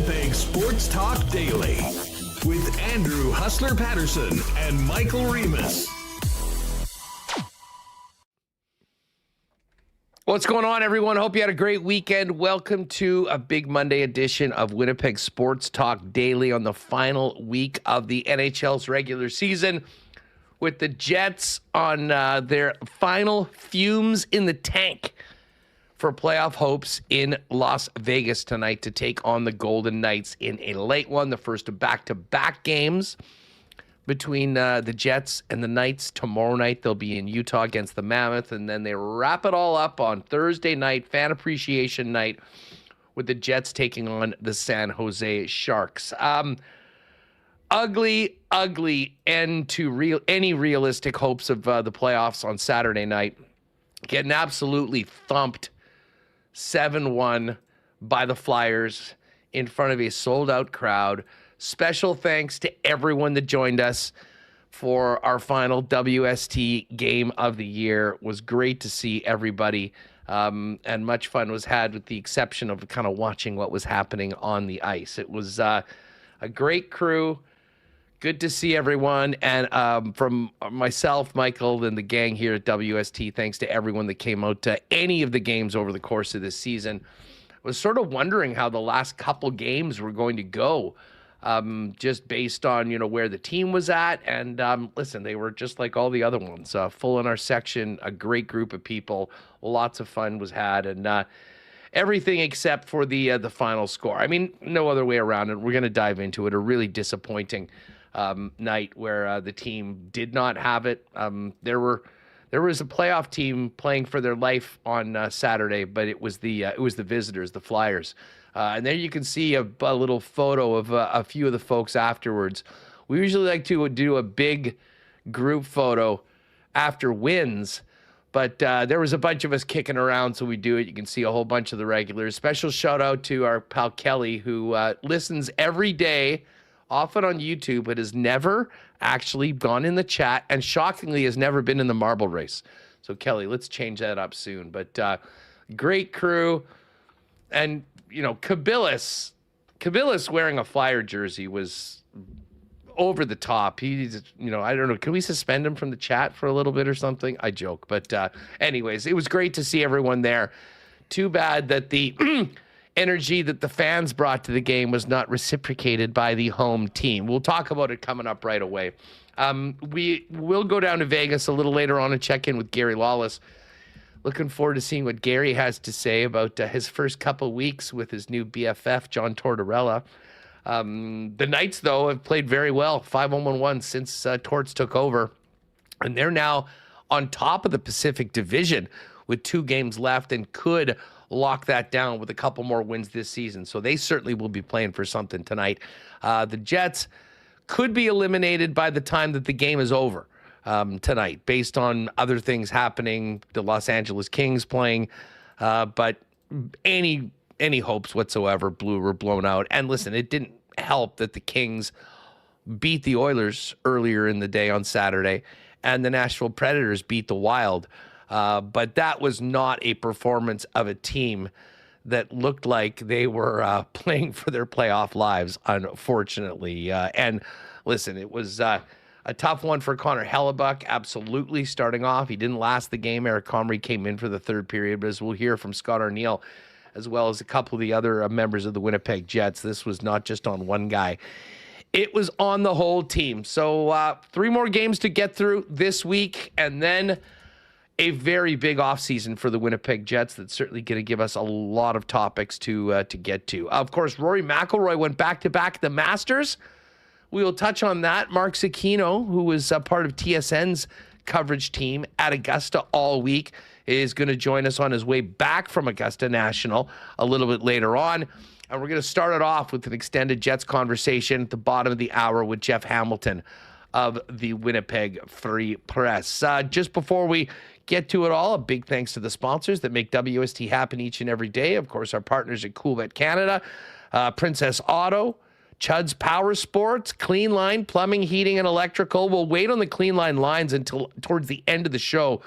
Winnipeg Sports Talk Daily with Andrew Hustler Paterson and Michael Remis. What's going on, everyone? Hope you had a great weekend. Welcome to a big Monday edition of Winnipeg Sports Talk Daily on the final week of the NHL's regular season, with the Jets on their final fumes in the tank for playoff hopes in Las Vegas tonight to take on the Golden Knights in a late one, the first of back-to-back games between the Jets and the Knights. Tomorrow night, they'll be in Utah against the Mammoth, and then they wrap it all up on Thursday night, Fan Appreciation Night, with the Jets taking on the San Jose Sharks. Ugly end to any realistic hopes of the playoffs on Saturday night. Getting absolutely thumped 7-1 by the Flyers in front of a sold-out crowd. Special thanks to everyone that joined us for our final WST game of the year. It was great to see everybody, and much fun was had, with the exception of kind of watching what was happening on the ice. It was a great crew. Good to see everyone. And from myself, Michael, and the gang here at WST, thanks to everyone that came out to any of the games over the course of this season. I was sort of wondering how the last couple games were going to go, just based on, where the team was at. And listen, they were just like all the other ones, full in our section, a great group of people. Lots of fun was had, and everything except for the final score. I mean, no other way around it. We're going to dive into it. A really disappointing night where the team did not have it. There was a playoff team playing for their life on Saturday, but it was the visitors, the Flyers. And there you can see a little photo of a few of the folks afterwards. We usually like to do a big group photo after wins, but there was a bunch of us kicking around, so we do it. You can see a whole bunch of the regulars. Special shout out to our pal Kelly, who listens every day, often on YouTube, but has never actually gone in the chat, and shockingly has never been in the marble race. So Kelly, let's change that up soon. But great crew. And, Kabilis wearing a Flyer jersey was over the top. He's, I don't know, can we suspend him from the chat for a little bit or something? I joke. But anyways, it was great to see everyone there. Too bad that the energy that the fans brought to the game was not reciprocated by the home team. We'll talk about it coming up right away. We will go down to Vegas a little later on and check in with Gary Lawless. Looking forward to seeing what Gary has to say about his first couple weeks with his new BFF, John Tortorella. The Knights, though, have played very well, 5-1-1 since Torts took over. And they're now on top of the Pacific Division with 2 games left and could lock that down with a couple more wins this season. So they certainly will be playing for something tonight. The Jets could be eliminated by the time that the game is over tonight, based on other things happening. The Los Angeles Kings playing, but any hopes whatsoever were blown out. And listen, it didn't help that the Kings beat the Oilers earlier in the day on Saturday, and the Nashville Predators beat the Wild. But that was not a performance of a team that looked like they were playing for their playoff lives, unfortunately. And listen, it was a tough one for Connor Hellebuyck, absolutely, starting off. He didn't last the game. Eric Comrie came in for the third period, but as we'll hear from Scott Arniel, as well as a couple of the other members of the Winnipeg Jets, this was not just on one guy. It was on the whole team. So 3 more games to get through this week, and then a very big offseason for the Winnipeg Jets that's certainly going to give us a lot of topics to get to. Of course, Rory McIlroy went back-to-back the Masters. We will touch on that. Mark Zecchino, who was part of TSN's coverage team at Augusta all week, is going to join us on his way back from Augusta National a little bit later on. And we're going to start it off with an extended Jets conversation at the bottom of the hour with Jeff Hamilton of the Winnipeg Free Press. Just before we get to it all, a big thanks to the sponsors that make WST happen each and every day. Of course, our partners at Coolbet Canada, Princess Auto, Chud's Power Sports, Clean Line, Plumbing, Heating, and Electrical. We'll wait on the Clean Line lines until towards the end of the show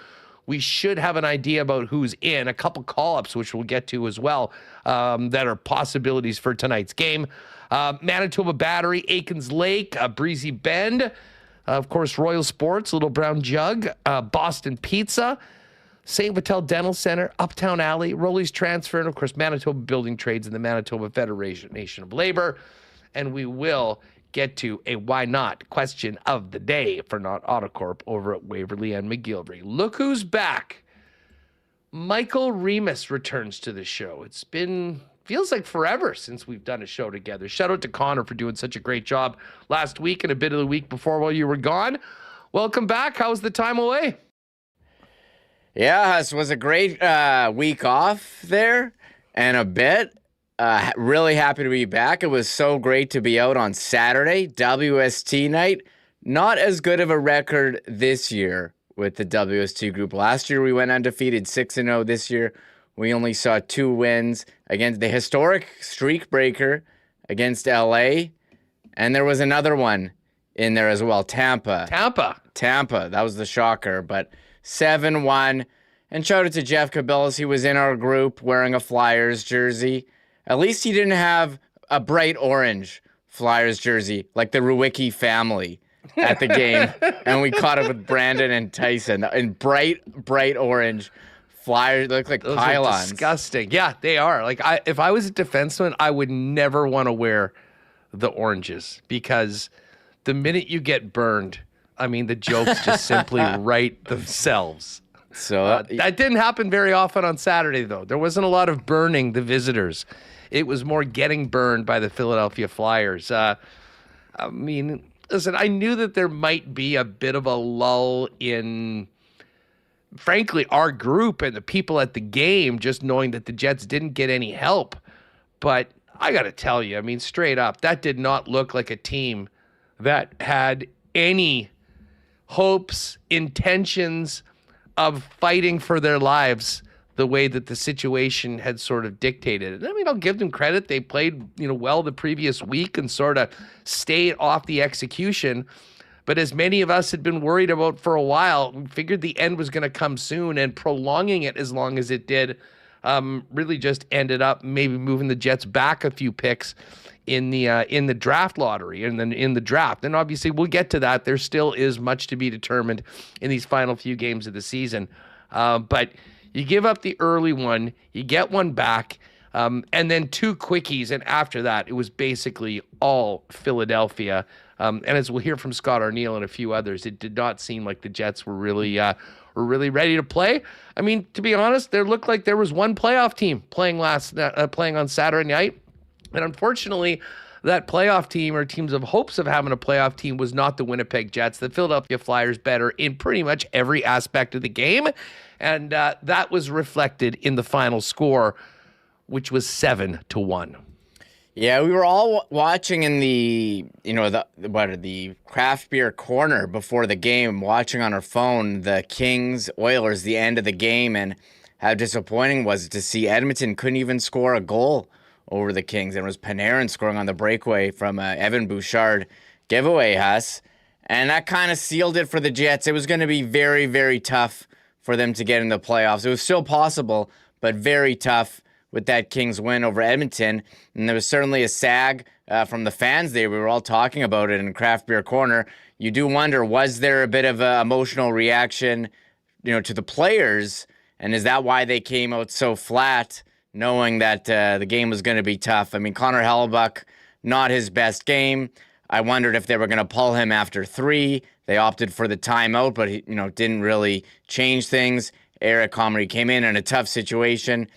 we should have an idea about who's in. A couple call-ups, which we'll get to as well, that are possibilities for tonight's game. Manitoba Battery, Aikens Lake, Breezy Bend, of course, Royal Sports, Little Brown Jug, Boston Pizza, St. Vital Dental Center, Uptown Alley, Rolly's Transfer, and of course, Manitoba Building Trades and the Manitoba Federation of Labor. And we will get to a why not question of the day for Not Autocorp over at Waverly and McGillivray. Look who's back. Michael Remis returns to the show. It's been, feels like forever since we've done a show together. Shout out to Connor for doing such a great job last week and a bit of the week before while you were gone. Welcome back. How was the time away? Yeah, it was a great week off there and a bit. Really happy to be back. It was so great to be out on Saturday, WST night. Not as good of a record this year with the WST group. Last year we went undefeated 6-0. This year we only saw 2 wins against the historic streak breaker against LA. And there was another one in there as well, Tampa. That was the shocker, but 7-1. And shout out to Jeff Cabillas. He was in our group wearing a Flyers jersey. At least he didn't have a bright orange Flyers jersey like the Ruwicki family at the game. And we caught up with Brandon and Tyson in bright orange Flyers. Look like Those pylons. are disgusting. Yeah, they are. Like, if I was a defenseman, I would never want to wear the oranges because the minute you get burned, I mean, the jokes just simply write themselves. So that didn't happen very often on Saturday, though. There wasn't a lot of burning the visitors. It was more getting burned by the Phildalphia Flyers. I mean, listen, I knew that there might be a bit of a lull in, frankly, our group and the people at the game, just knowing that the Jets didn't get any help. But I got to tell you, I mean, straight up, that did not look like a team that had any hopes, intentions of fighting for their lives the way that the situation had sort of dictated. I mean, I'll give them credit. They played, well the previous week and sort of stayed off the execution. But as many of us had been worried about for a while, we figured the end was going to come soon, and prolonging it as long as it did really just ended up maybe moving the Jets back a few picks in the draft lottery and then in the draft. And obviously we'll get to that. There still is much to be determined in these final few games of the season. But you give up the early one, you get one back, and then 2 quickies. And after that, it was basically all Philadelphia. And as we'll hear from Scott Arniel and a few others, it did not seem like the Jets were really ready to play. I mean, to be honest, there looked like there was one playoff team playing on Saturday night. And unfortunately, that playoff team or teams of hopes of having a playoff team was not the Winnipeg Jets. The Phildalphia Flyers better in pretty much every aspect of the game. And that was reflected in the final score, which was 7-1. Yeah, we were all watching in the craft beer corner before the game, watching on our phone the Kings Oilers, the end of the game, and how disappointing was it to see Edmonton couldn't even score a goal over the Kings. And it was Panarin scoring on the breakaway from Evan Bouchard giveaway us. And that kind of sealed it for the Jets. It was going to be very, very tough for them to get in the playoffs. It was still possible, but very tough with that Kings win over Edmonton. And there was certainly a sag from the fans there. We were all talking about it in Craft Beer Corner. You do wonder, was there a bit of an emotional reaction, to the players? And is that why they came out so flat, knowing that the game was going to be tough? I mean, Connor Hellebuyck, not his best game. I wondered if they were going to pull him after 3. They opted for the timeout, but he, didn't really change things. Eric Comrie came in a tough situation,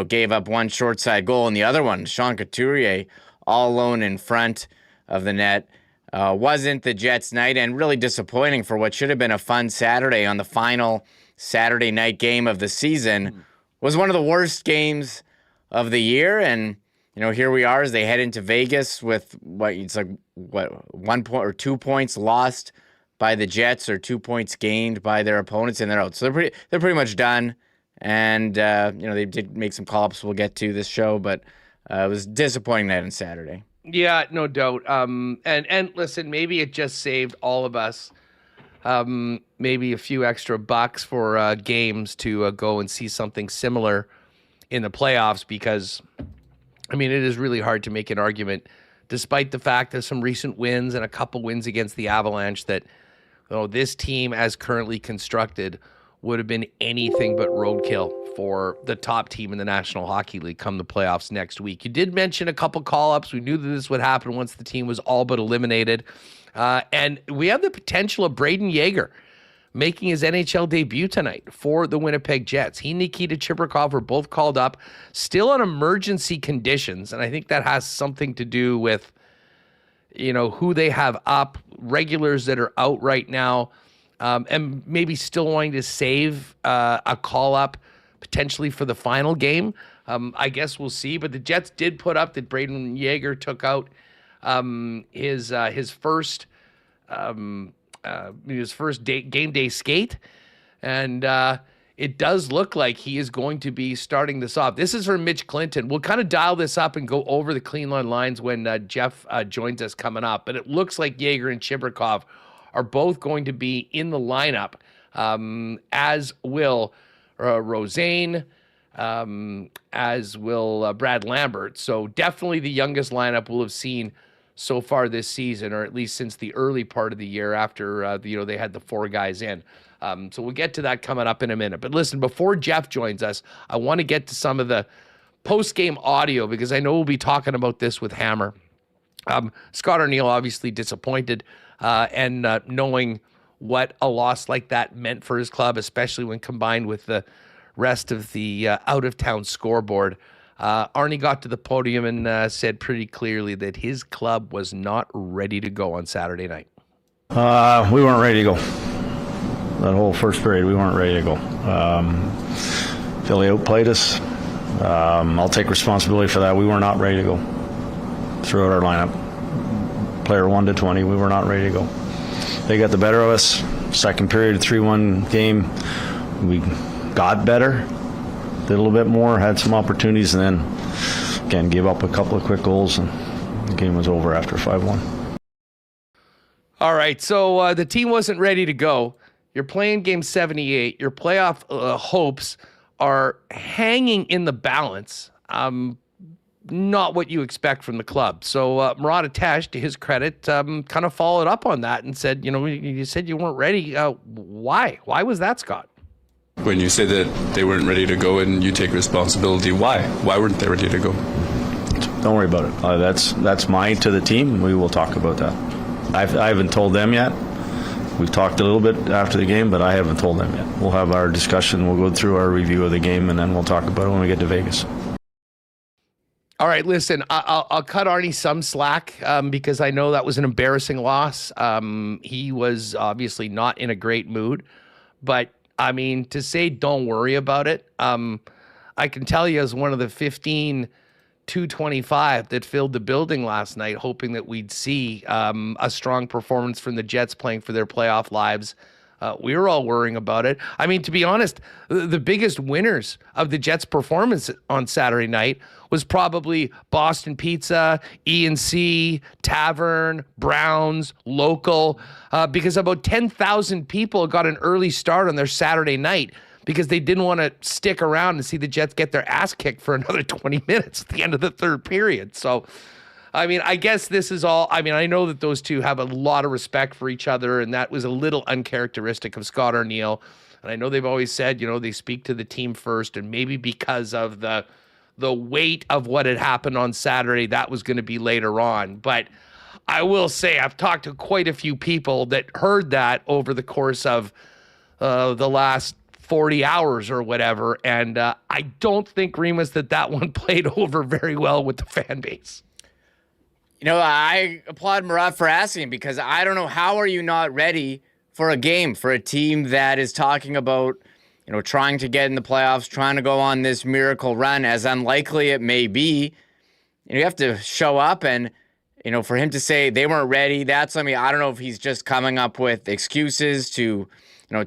gave up one short side goal, and the other one, Sean Couturier, all alone in front of the net. Wasn't the Jets' night, and really disappointing for what should have been a fun Saturday on the final Saturday night game of the season. Was one of the worst games of the year, and here we are as they head into Vegas with 1 point or 2 points lost by the Jets or 2 points gained by their opponents, and they're out. So they're pretty much done. And they did make some call-ups we'll get to this show, but it was disappointing night on Saturday. Yeah, no doubt. And listen, maybe it just saved all of us maybe a few extra bucks for games to go and see something similar in the playoffs, because, I mean, it is really hard to make an argument, despite the fact that some recent wins and a couple wins against the Avalanche, that this team as currently constructed would have been anything but roadkill for the top team in the National Hockey League come the playoffs next week. You did mention a couple call-ups. We knew that this would happen once the team was all but eliminated. And we have the potential of Brayden Yager making his NHL debut tonight for the Winnipeg Jets. He and Nikita Chibrikov were both called up, still on emergency conditions, and I think that has something to do with, who they have up, regulars that are out right now, and maybe still wanting to save a call-up potentially for the final game. I guess we'll see, but the Jets did put up that Brayden Yager took out his first game day skate, and it does look like he is going to be starting this off. This is for Mitch Clinton. We'll kind of dial this up and go over the clean line lines when Jeff joins us coming up, but it looks like Yager and Chibrikov are both going to be in the lineup, as will Rosane, as will Brad Lambert. So definitely the youngest lineup we'll have seen so far this season, or at least since the early part of the year after they had the 4 guys in. So we'll get to that coming up in a minute. But listen, before Jeff joins us, I want to get to some of the post-game audio, because I know we'll be talking about this with Hammer. Scott Arniel obviously disappointed, and knowing what a loss like that meant for his club, especially when combined with the rest of the out-of-town scoreboard. Arnie got to the podium and said pretty clearly that his club was not ready to go on Saturday night. We weren't ready to go. That whole first period, we weren't ready to go. Philly outplayed us. I'll take responsibility for that. We were not ready to go throughout our lineup. Player 1 to 20, we were not ready to go. They got the better of us. Second period, 3-1 game. We got better, did a little bit more, had some opportunities, and then, again, gave up a couple of quick goals, and the game was over after 5-1. All right, so the team wasn't ready to go. You're playing game 78. Your playoff hopes are hanging in the balance. Not what you expect from the club. So Murat Atesh, to his credit, kind of followed up on that and said, you said you weren't ready. Why? Why was that, Scott? When you say that they weren't ready to go and you take responsibility, why? Why weren't they ready to go? Don't worry about it. That's mine to the team. We will talk about that. I haven't told them yet. We've talked a little bit after the game, but I haven't told them yet. We'll have our discussion. We'll go through our review of the game, and then we'll talk about it when we get to Vegas. All right, listen, I'll cut Arnie some slack because I know that was an embarrassing loss. He was obviously not in a great mood, but I mean, to say don't worry about it, I can tell you as one of the 15 225 that filled the building last night, hoping that we'd see a strong performance from the Jets playing for their playoff lives. We were all worrying about it. I mean, to be honest, the biggest winners of the Jets' performance on Saturday night was probably Boston Pizza, E&C, Tavern, Browns, Local, because about 10,000 people got an early start on their Saturday night because they didn't want to stick around and see the Jets get their ass kicked for another 20 minutes at the end of the third period. So, I mean, I guess this is all, I mean, I know that those two have a lot of respect for each other, and that was a little uncharacteristic of Scott Arniel. And I know they've always said, they speak to the team first, and maybe because of the weight of what had happened on Saturday, that was going to be later on. But I will say I've talked to quite a few people that heard that over the course of the last 40 hours or whatever, and I don't think, Remis, that one played over very well with the fan base. I applaud Murat for asking, because I don't know, how are you not ready for a game, for a team that is talking about, trying to get in the playoffs, trying to go on this miracle run, as unlikely it may be. You have to show up, and, for him to say they weren't ready, that's, I don't know if he's just coming up with excuses to,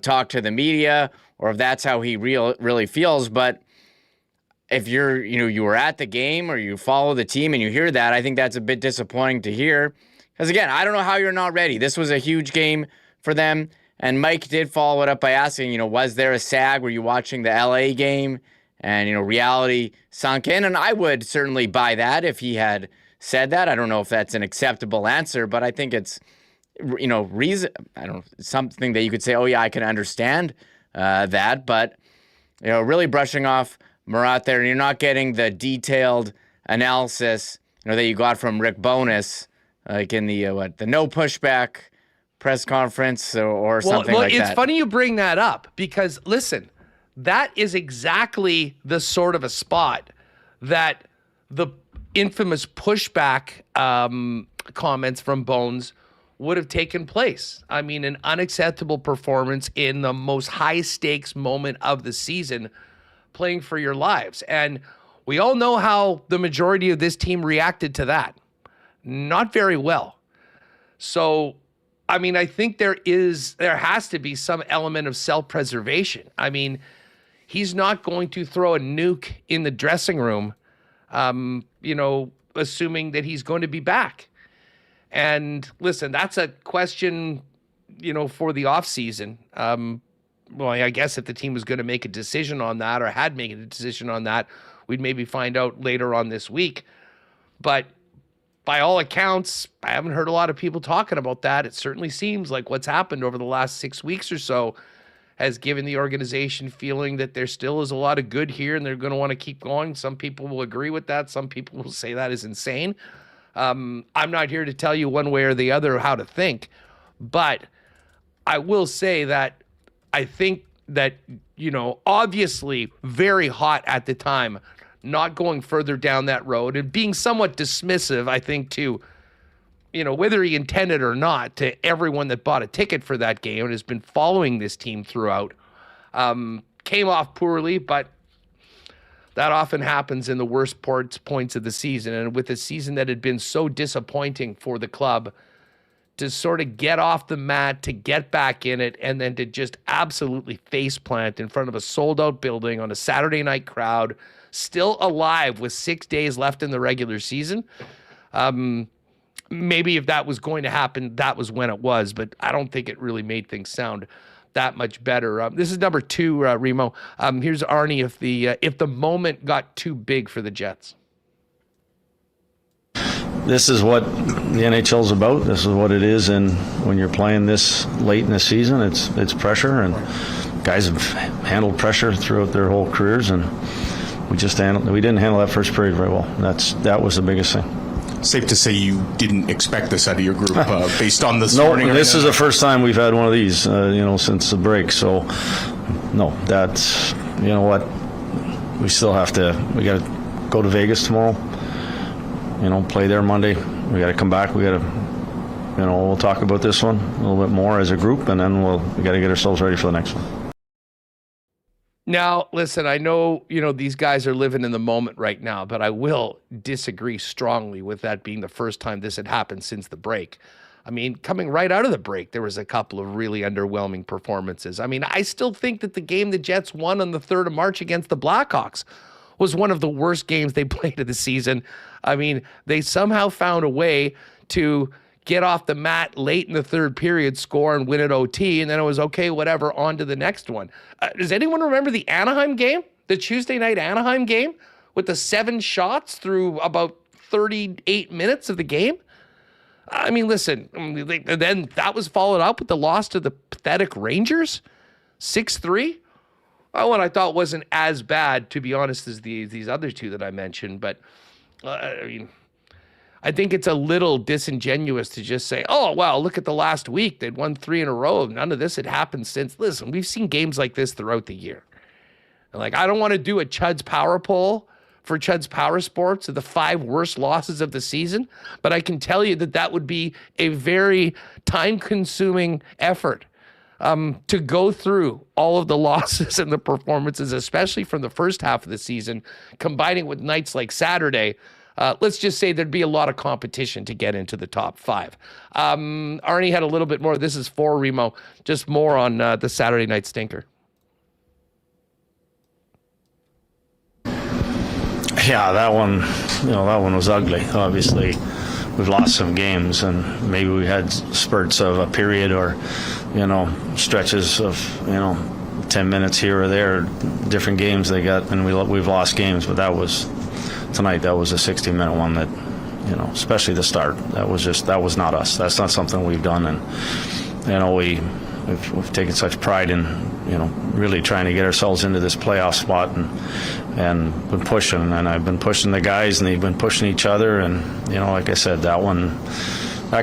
talk to the media, or if that's how he really feels. But if you were at the game or you follow the team and you hear that, I think that's a bit disappointing to hear. Because again, I don't know how you're not ready. This was a huge game for them. And Mike did follow it up by asking, was there a sag? Were you watching the LA game? And, reality sunk in. And I would certainly buy that if he had said that. I don't know if that's an acceptable answer, but I think it's, something that you could say, oh, yeah, I can understand that. But, really brushing off Murat there, and you're not getting the detailed analysis, that you got from Rick Bowness, like in the no pushback press conference or something like that. Well, it's funny you bring that up because, listen, that is exactly the sort of a spot that the infamous pushback comments from Bones would have taken place. I mean, an unacceptable performance in the most high-stakes moment of the season, playing for your lives. And we all know how the majority of this team reacted to that. Not very well. So, I mean, I think there has to be some element of self-preservation. I mean, he's not going to throw a nuke in the dressing room, assuming that he's going to be back. And listen, that's a question, for the offseason. Well, I guess if the team was going to make a decision on that or had made a decision on that, we'd maybe find out later on this week. But by all accounts, I haven't heard a lot of people talking about that. It certainly seems like what's happened over the last 6 weeks or so has given the organization feeling that there still is a lot of good here and they're going to want to keep going. Some people will agree with that. Some people will say that is insane. I'm not here to tell you one way or the other how to think, but I will say that I think that, obviously very hot at the time, not going further down that road and being somewhat dismissive, I think, to, whether he intended or not, to everyone that bought a ticket for that game and has been following this team throughout, came off poorly, but that often happens in the worst points of the season. And with a season that had been so disappointing for the club, to sort of get off the mat, to get back in it, and then to just absolutely face plant in front of a sold-out building on a Saturday night crowd, still alive with 6 days left in the regular season. Maybe if that was going to happen, that was when it was, but I don't think it really made things sound that much better. This is number 2, Remo. Here's Arnie. If the moment got too big for the Jets. This is what the NHL is about. This is what it is, and when you're playing this late in the season, it's pressure, and guys have handled pressure throughout their whole careers, and we didn't handle that first period very well. That was the biggest thing. Safe to say you didn't expect this out of your group based on this morning? No, this is the first time we've had one of these, since the break. So, no, that's, what, we got to go to Vegas tomorrow, play there Monday. We got to come back. We'll talk about this one a little bit more as a group, and then we got to get ourselves ready for the next one. Now, listen, I know, these guys are living in the moment right now, but I will disagree strongly with that being the first time this had happened since the break. I mean, coming right out of the break, there was a couple of really underwhelming performances. I mean, I still think that the game the Jets won on the 3rd of March against the Blackhawks was one of the worst games they played of the season. I mean, they somehow found a way to get off the mat late in the third period, score and win at OT, and then it was okay, whatever, on to the next one. Does anyone remember the Anaheim game, the Tuesday night Anaheim game, with the 7 shots through about 38 minutes of the game? I mean, listen, then that was followed up with the loss to the pathetic Rangers, 6-3. That one I thought wasn't as bad, to be honest, as these other two that I mentioned, but I think it's a little disingenuous to just say, oh, well, look at the last week. They'd won 3 in a row. None of this had happened since. Listen, we've seen games like this throughout the year. And I don't want to do a Chud's Power Poll for Chud's Power Sports of the 5 worst losses of the season, but I can tell you that would be a very time-consuming effort to go through all of the losses and the performances, especially from the first half of the season, combining with nights like Saturday. Let's just say there'd be a lot of competition to get into the top 5. Arnie had a little bit more. This is for Remo, just more on the Saturday night stinker. Yeah, that one was ugly. Obviously, we've lost some games, and maybe we had spurts of a period or, stretches of, 10 minutes here or there, different games they got, and we've lost games. But tonight that was a 60-minute one that, especially the start. That was not us. That's not something we've done, and we've taken such pride in, really trying to get ourselves into this playoff spot, and been pushing, and I've been pushing the guys, and they've been pushing each other, and like I said, that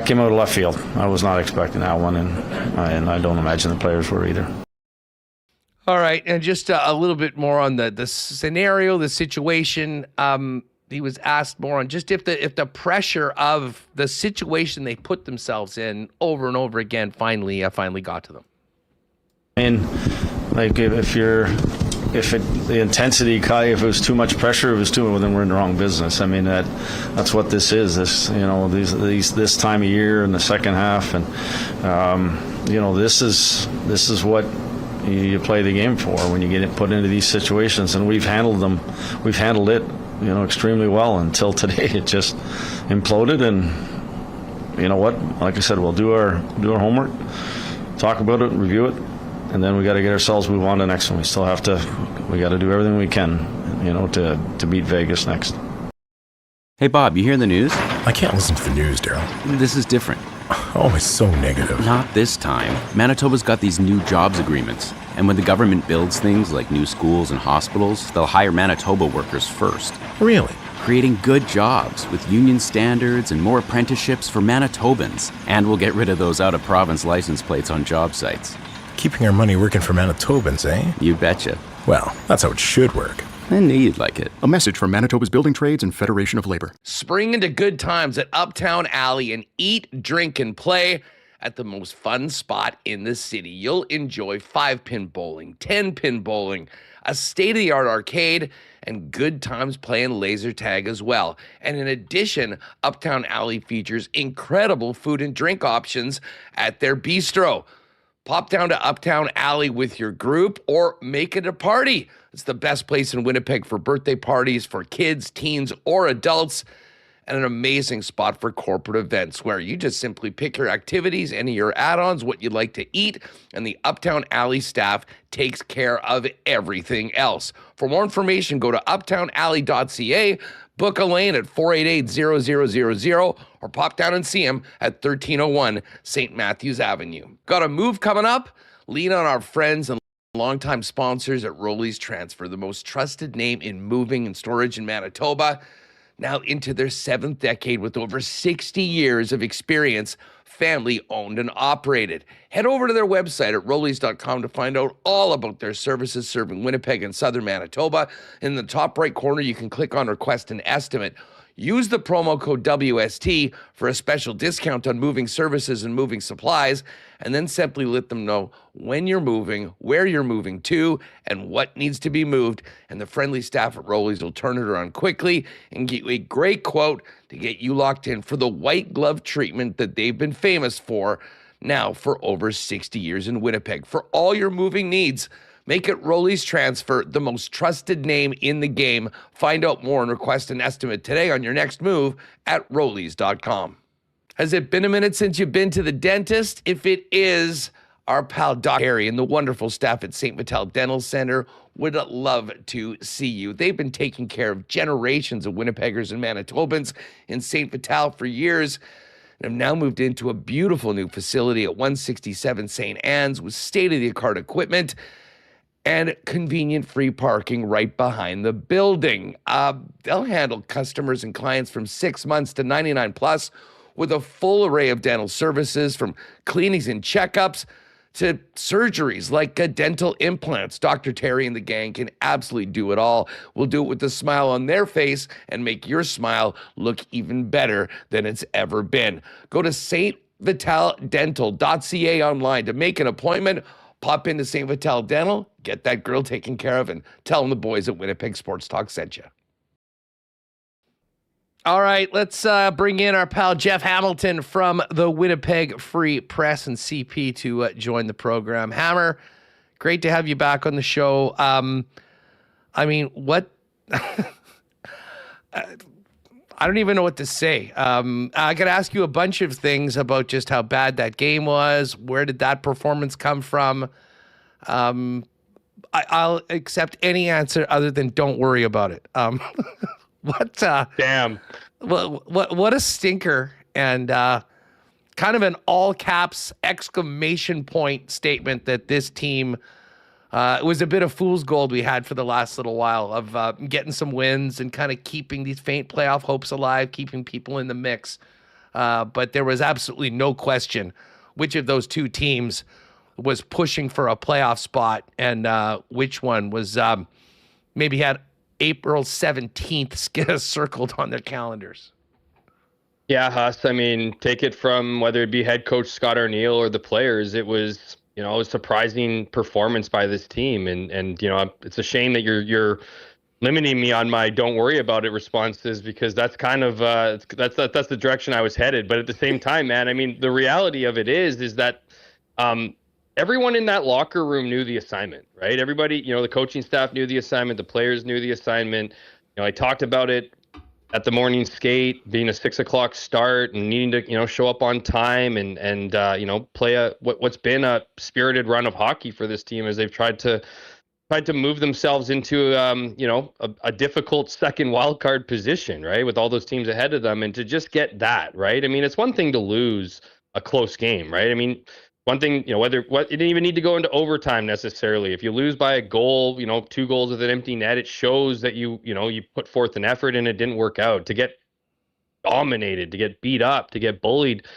came out of left field. I was not expecting that one, and I don't imagine the players were either. All right, and just a little bit more on the scenario, the situation. He was asked more on just if the pressure of the situation they put themselves in over and over again finally got to them. I mean, like the intensity, if it was too much pressure, then we're in the wrong business. I mean, that's what this is. This time of year in the second half, and this is what you play the game for when you get put into these situations, and we've handled it extremely well until today. It just imploded, and you know what, like I said, we'll do our homework, talk about it, review it, and then we got to get ourselves move on to the next one. We got to do everything we can, to beat Vegas next. Hey Bob, you hear the news? I can't listen to the news, Daryl. This is different. Oh, it's so negative. Not this time. Manitoba's got these new jobs agreements. And when the government builds things like new schools and hospitals, they'll hire Manitoba workers first. Really? Creating good jobs with union standards and more apprenticeships for Manitobans. And we'll get rid of those out-of-province license plates on job sites. Keeping our money working for Manitobans, eh? You betcha. Well, that's how it should work. I knew you'd like it. A message from Manitoba's Building Trades and Federation of Labor. Spring into good times at Uptown Alley and eat, drink, and play at the most fun spot in the city. You'll enjoy 5-pin bowling, 10-pin bowling, a state-of-the-art arcade, and good times playing laser tag as well. And in addition, Uptown Alley features incredible food and drink options at their bistro. Pop down to Uptown Alley with your group or make it a party. It's the best place in Winnipeg for birthday parties for kids, teens, or adults, and an amazing spot for corporate events where you just simply pick your activities, any of your add-ons, what you'd like to eat, and the Uptown Alley staff takes care of everything else. For more information, go to uptownalley.ca, book a lane at 488-0000, or pop down and see him at 1301 St. Matthews Avenue. Got a move coming up? Lean on our friends and longtime sponsors at Rolly's Transfer, the most trusted name in moving and storage in Manitoba. Now into their 7th decade with over 60 years of experience, family owned and operated. Head over to their website at rollies.com to find out all about their services serving Winnipeg and southern Manitoba. In the top right corner, you can click on Request an Estimate. Use the promo code WST for a special discount on moving services and moving supplies, and then simply let them know when you're moving, where you're moving to, and what needs to be moved, and the friendly staff at Rolly's will turn it around quickly and get you a great quote to get you locked in for the white glove treatment that they've been famous for now for over 60 years in Winnipeg. For all your moving needs, make it Rolly's Transfer, the most trusted name in the game. Find out more and request an estimate today on your next move at rollies.com. Has it been a minute since you've been to the dentist? If it is, our pal Doc Harry and the wonderful staff at St. Vital Dental Center would love to see you. They've been taking care of generations of Winnipeggers and Manitobans in St. Vital for years, and have now moved into a beautiful new facility at 167 St. Anne's with state-of-the-art equipment and convenient free parking right behind the building. They'll handle customers and clients from 6 months to 99 plus with a full array of dental services, from cleanings and checkups to surgeries like dental implants. Dr. Terry and the gang can absolutely do it all. We'll do it with a smile on their face and make your smile look even better than it's ever been. Go to stvitaldental.ca online to make an appointment. Pop into St. Vital Dental, get that girl taken care of, and tell them the boys at Winnipeg Sports Talk sent you. All right, let's bring in our pal Jeff Hamilton from the Winnipeg Free Press and CP to join the program. Hammer, great to have you back on the show. I mean, what... I don't even know what to say. I got to ask you a bunch of things about just how bad that game was. Where did that performance come from? I'll accept any answer other than don't worry about it. Damn. What a stinker. And kind of an all caps exclamation point statement that this team, it was a bit of fool's gold we had for the last little while of getting some wins and kind of keeping these faint playoff hopes alive, keeping people in the mix. But there was absolutely no question which of those two teams was pushing for a playoff spot and which one was maybe had April 17th circled on their calendars. Yeah, Huss. I mean, take it from whether it be head coach Scott Arniel or the players. It was, a surprising performance by this team, and it's a shame that you're limiting me on my "don't worry about it" responses, because that's kind of that's the direction I was headed. But at the same time, man, I mean, the reality of it is that everyone in that locker room knew the assignment, right? Everybody, the coaching staff knew the assignment, the players knew the assignment. I talked about it at the morning skate, being a 6:00 start and needing to, show up on time and play what's been a spirited run of hockey for this team as they've tried to move themselves into, a difficult second wild card position, right? With all those teams ahead of them, and to just get that, right? I mean, it's one thing to lose a close game, right? I mean, one thing, it didn't even need to go into overtime necessarily. If you lose by a goal, 2 goals with an empty net, it shows that you put forth an effort and it didn't work out. To get dominated, to get beat up, to get bullied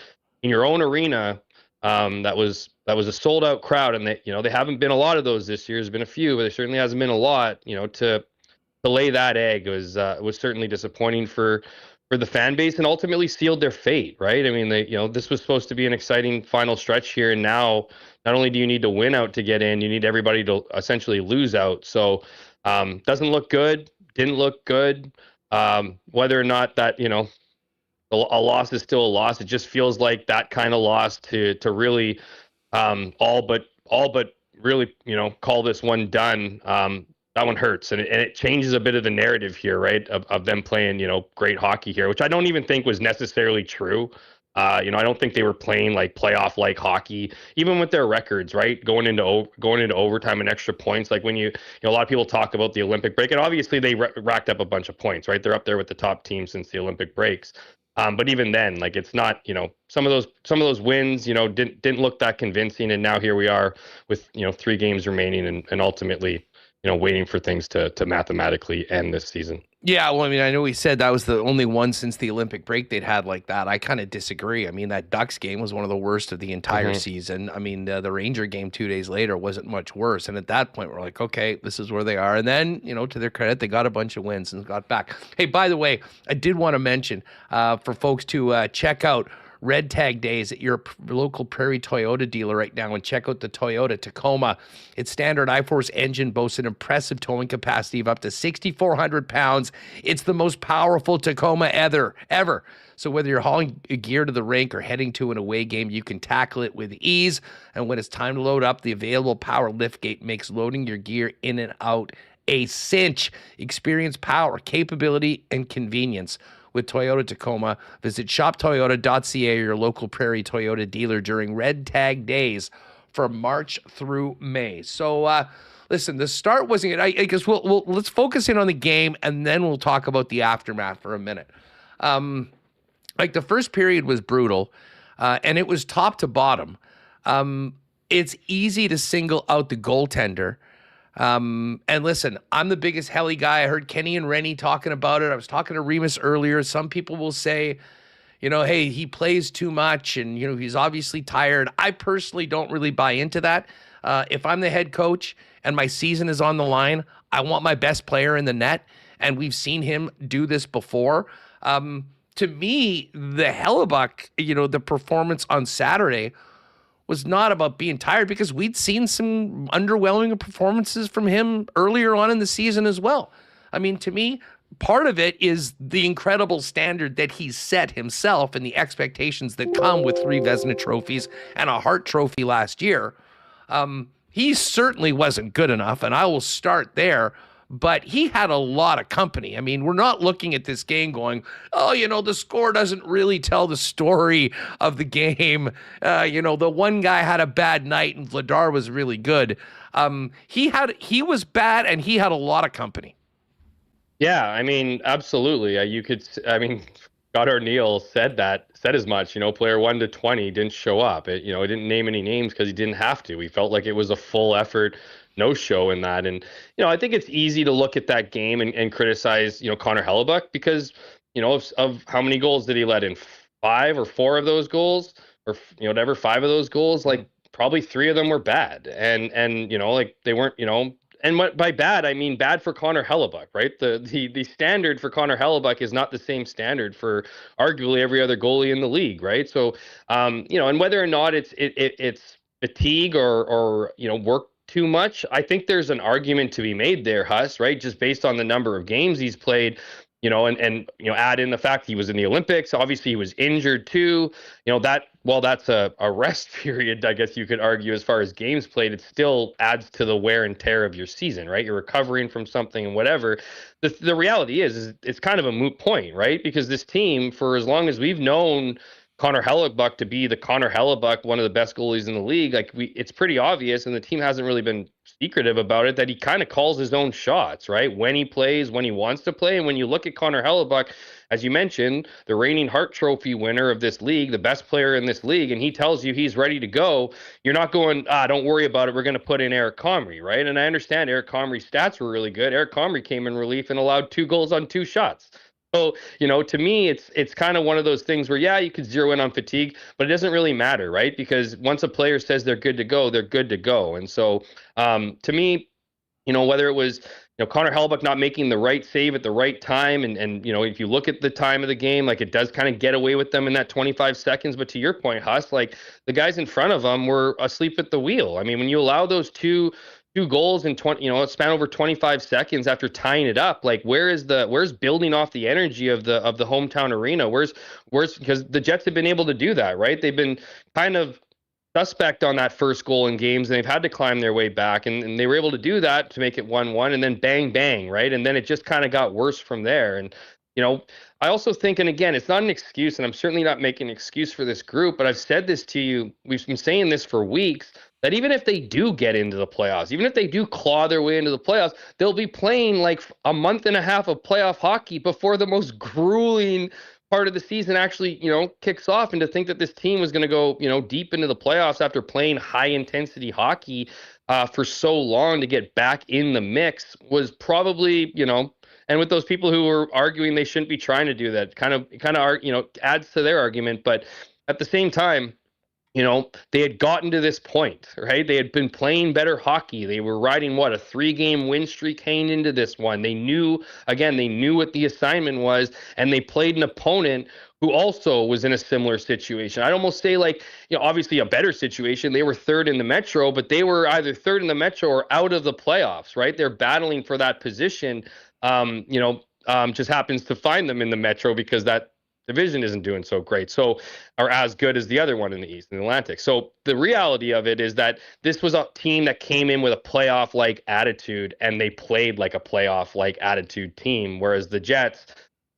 in your own arena, that was a sold out crowd, and they haven't been a lot of those this year. There's been a few, but there certainly hasn't been a lot. To lay that egg was certainly disappointing for the fan base, and ultimately sealed their fate, right? I mean, this was supposed to be an exciting final stretch here, and now not only do you need to win out to get in, you need everybody to essentially lose out. So doesn't look good, didn't look good. Whether or not that, a loss is still a loss, it just feels like that kind of loss to really all but really, call this one done. That one hurts, and it changes a bit of the narrative here, right? Of them playing, great hockey here, which I don't even think was necessarily true. I don't think they were playing like playoff-like hockey, even with their records, right? Going into overtime and extra points, like when a lot of people talk about the Olympic break, and obviously they racked up a bunch of points, right? They're up there with the top team since the Olympic breaks. But even then, like, it's not, some of those wins, didn't look that convincing, and now here we are with 3 games remaining, and ultimately, waiting for things to mathematically end this season. Yeah, well, I mean, I know he said that was the only one since the Olympic break they'd had like that. I kind of disagree. I mean, that Ducks game was one of the worst of the entire season. I mean, the Ranger game 2 days later wasn't much worse. And at that point, we're like, okay, this is where they are. And then, to their credit, they got a bunch of wins and got back. Hey, by the way, I did want to mention for folks to check out Red Tag Days at your local Prairie Toyota dealer right now, and check out the Toyota Tacoma. Its standard I-Force engine boasts an impressive towing capacity of up to 6,400 pounds. It's the most powerful Tacoma ever. So whether you're hauling gear to the rink or heading to an away game, you can tackle it with ease. And when it's time to load up, the available power liftgate makes loading your gear in and out a cinch. Experience power, capability, and convenience with Toyota Tacoma. Visit shoptoyota.ca or your local Prairie Toyota dealer during Red Tag Days from March through May. So, listen, the start wasn't good. I guess let's focus in on the game, and then we'll talk about the aftermath for a minute. The first period was brutal, and it was top to bottom. It's easy to single out the goaltender. And listen, I'm the biggest Helly guy. I heard Kenny and Rennie talking about it. I was talking to Remis earlier. Some people will say, hey, he plays too much and, he's obviously tired. I personally don't really buy into that. If I'm the head coach and my season is on the line, I want my best player in the net. And we've seen him do this before. To me, the Hellebuyck, the performance on Saturday was not about being tired, because we'd seen some underwhelming performances from him earlier on in the season as well. I mean, to me, part of it is the incredible standard that he's set himself and the expectations that come with 3 Vezina trophies and a Hart Trophy last year. He certainly wasn't good enough, and I will start there. but he had a lot of company. I mean, we're not looking at this game going, oh, the score doesn't really tell the story of the game. The one guy had a bad night and Vladar was really good. He was bad and he had a lot of company. Yeah, I mean, absolutely. Scott Arniel said as much. Player 1 to 20 didn't show up. It didn't name any names because he didn't have to. He felt like it was a full effort no-show in that. And, I think it's easy to look at that game and criticize, Connor Hellebuyck because, of how many goals did he let in? 5 or 4 of those goals, or, 5 of those goals, like probably 3 of them were bad. And they weren't, and what by bad, I mean bad for Connor Hellebuyck, right? The standard for Connor Hellebuyck is not the same standard for arguably every other goalie in the league, right? So, and whether or not it's fatigue or work too much, I think there's an argument to be made there, Huss, right? Just based on the number of games he's played, and add in the fact he was in the Olympics. Obviously, he was injured too. That's a rest period, I guess you could argue, as far as games played. It still adds to the wear and tear of your season, right? You're recovering from something and whatever. The reality is it's kind of a moot point, right? Because this team, for as long as we've known Connor Hellebuyck to be the Connor Hellebuyck, one of the best goalies in the league, it's pretty obvious, and the team hasn't really been secretive about it, that he kind of calls his own shots, right? When he plays, when he wants to play. And when you look at Connor Hellebuyck, as you mentioned, the reigning Hart Trophy winner of this league, the best player in this league, and he tells you he's ready to go, you're not going, don't worry about it, we're going to put in Eric Comrie, right? And I understand Eric Comrie's stats were really good. Eric Comrie came in relief and allowed 2 goals on 2 shots. So, to me, it's kind of one of those things where, yeah, you could zero in on fatigue, but it doesn't really matter, right? Because once a player says they're good to go, they're good to go. And so, to me, whether it was, Connor Hellebuyck not making the right save at the right time, and if you look at the time of the game, like it does kind of get away with them in that 25 seconds. But to your point, Huss, like the guys in front of them were asleep at the wheel. I mean, when you allow those two goals in 20, span over 25 seconds after tying it up, like where's building off the energy of the hometown arena? Where's because the Jets have been able to do that, right? They've been kind of suspect on that first goal in games, and they've had to climb their way back, and they were able to do that to make it 1-1, and then bang bang, right? And then it just kind of got worse from there. And I also think, and again, it's not an excuse, and I'm certainly not making an excuse for this group, but I've said this to you, we've been saying this for weeks, that even if they do get into the playoffs, even if they do claw their way into the playoffs, they'll be playing like a month and a half of playoff hockey before the most grueling part of the season actually, kicks off. And to think that this team was going to go, deep into the playoffs after playing high intensity hockey for so long to get back in the mix was probably, and with those people who were arguing they shouldn't be trying to do that, kind of adds to their argument. But at the same time, they had gotten to this point, right? They had been playing better hockey. They were riding, a 3-game win streak hanging into this one. They knew what the assignment was, and they played an opponent who also was in a similar situation. I'd almost say obviously a better situation. They were 3rd in the Metro, but they were either 3rd in the Metro or out of the playoffs, right? They're battling for that position, just happens to find them in the Metro because that division isn't doing so great, so are as good as the other one in the East, in the Atlantic. So the reality of it is that this was a team that came in with a playoff-like attitude, and they played like a playoff-like attitude team, whereas the Jets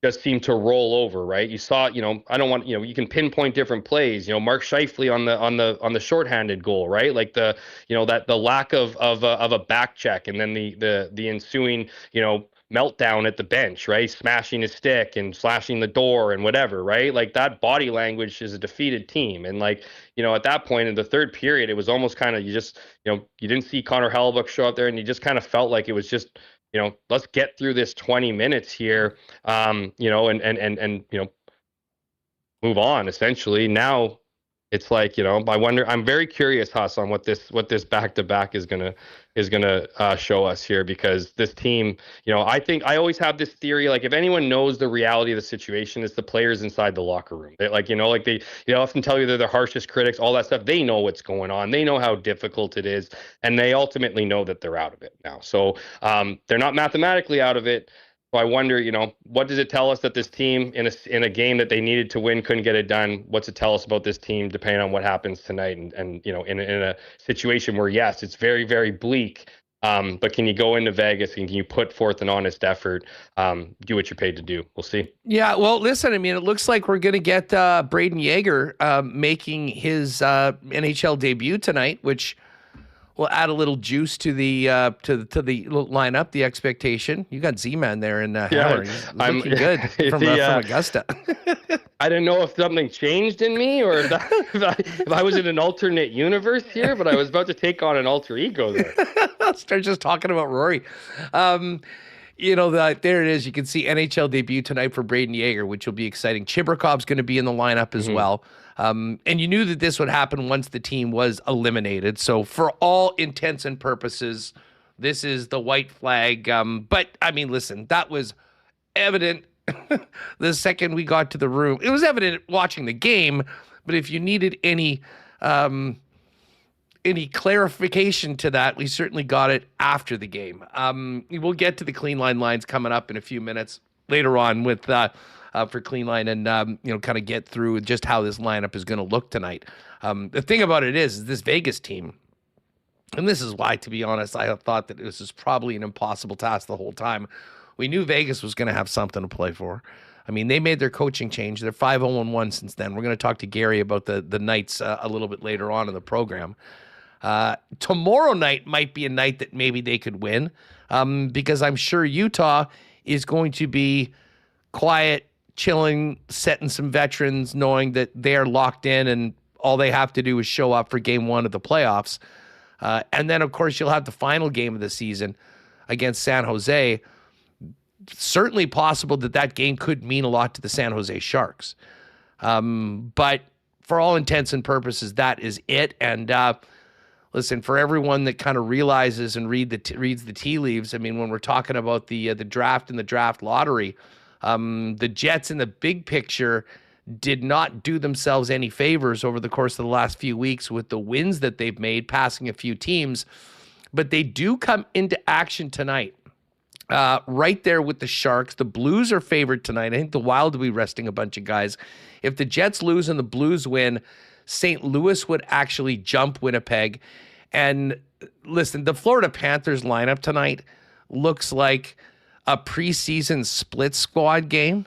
just seemed to roll over, right? You saw, I don't want, you can pinpoint different plays. Mark Scheifele on the shorthanded goal, right? Like the lack of a back check, and then the ensuing, meltdown at the bench, right? Smashing his stick and slashing the door and whatever, right? Like that body language is a defeated team. And at that point in the 3rd period, it was almost kind of, you didn't see Connor Hellebuyck show up there, and you just kind of felt like it was just, let's get through this 20 minutes here, and move on essentially. Now it's like, I wonder, I'm very curious, Huss, on what this back-to-back is gonna show us here, because this team, I think I always have this theory, like if anyone knows the reality of the situation, it's the players inside the locker room. They they often tell you they're the harshest critics, all that stuff. They know what's going on. They know how difficult it is, and they ultimately know that they're out of it now. So they're not mathematically out of it. So I wonder, what does it tell us that this team in a game that they needed to win couldn't get it done? What's it tell us about this team depending on what happens tonight? And in a situation where, yes, it's very, very bleak, But can you go into Vegas and can you put forth an honest effort, do what you're paid to do? We'll see. Yeah, well, listen, I mean, it looks like we're going to get Braden Yager making his NHL debut tonight, which will add a little juice to the lineup, the expectation. You got Z-Man there in Hammer. He's looking good from Augusta. I didn't know if something changed in me or if I was in an alternate universe here, but I was about to take on an alter ego there. Start just talking about Rory. There it is. You can see NHL debut tonight for Braden Yager, which will be exciting. Chibrakov's going to be in the lineup as well. And you knew that this would happen once the team was eliminated. So for all intents and purposes, this is the white flag. But, I mean, listen, that was evident the second we got to the room. It was evident watching the game, but if you needed any clarification to that, we certainly got it after the game. We'll get to the clean line lines coming up in a few minutes later on with for clean line and kind of get through just how this lineup is going to look tonight. The thing about it is this Vegas team, and this is why, to be honest, I thought that this was probably an impossible task the whole time. We knew Vegas was going to have something to play for. I mean, they made their coaching change. They're 5-0-1 since then. We're going to talk to Gary about the Knights a little bit later on in the program. Tomorrow night might be a night that maybe they could win because I'm sure Utah is going to be quiet, chilling, setting some veterans, knowing that they are locked in and all they have to do is show up for game one of the playoffs. And then, of course, you'll have the final game of the season against San Jose. Certainly possible that game could mean a lot to the San Jose Sharks. But for all intents and purposes, that is it. And listen, for everyone that kind of realizes and reads the tea leaves, I mean, when we're talking about the draft and the draft lottery, the Jets in the big picture did not do themselves any favors over the course of the last few weeks with the wins that they've made, passing a few teams. But they do come into action tonight. Right there with the Sharks. The Blues are favored tonight. I think the Wild will be resting a bunch of guys. If the Jets lose and the Blues win, St. Louis would actually jump Winnipeg. And listen, the Florida Panthers lineup tonight looks like a preseason split squad game.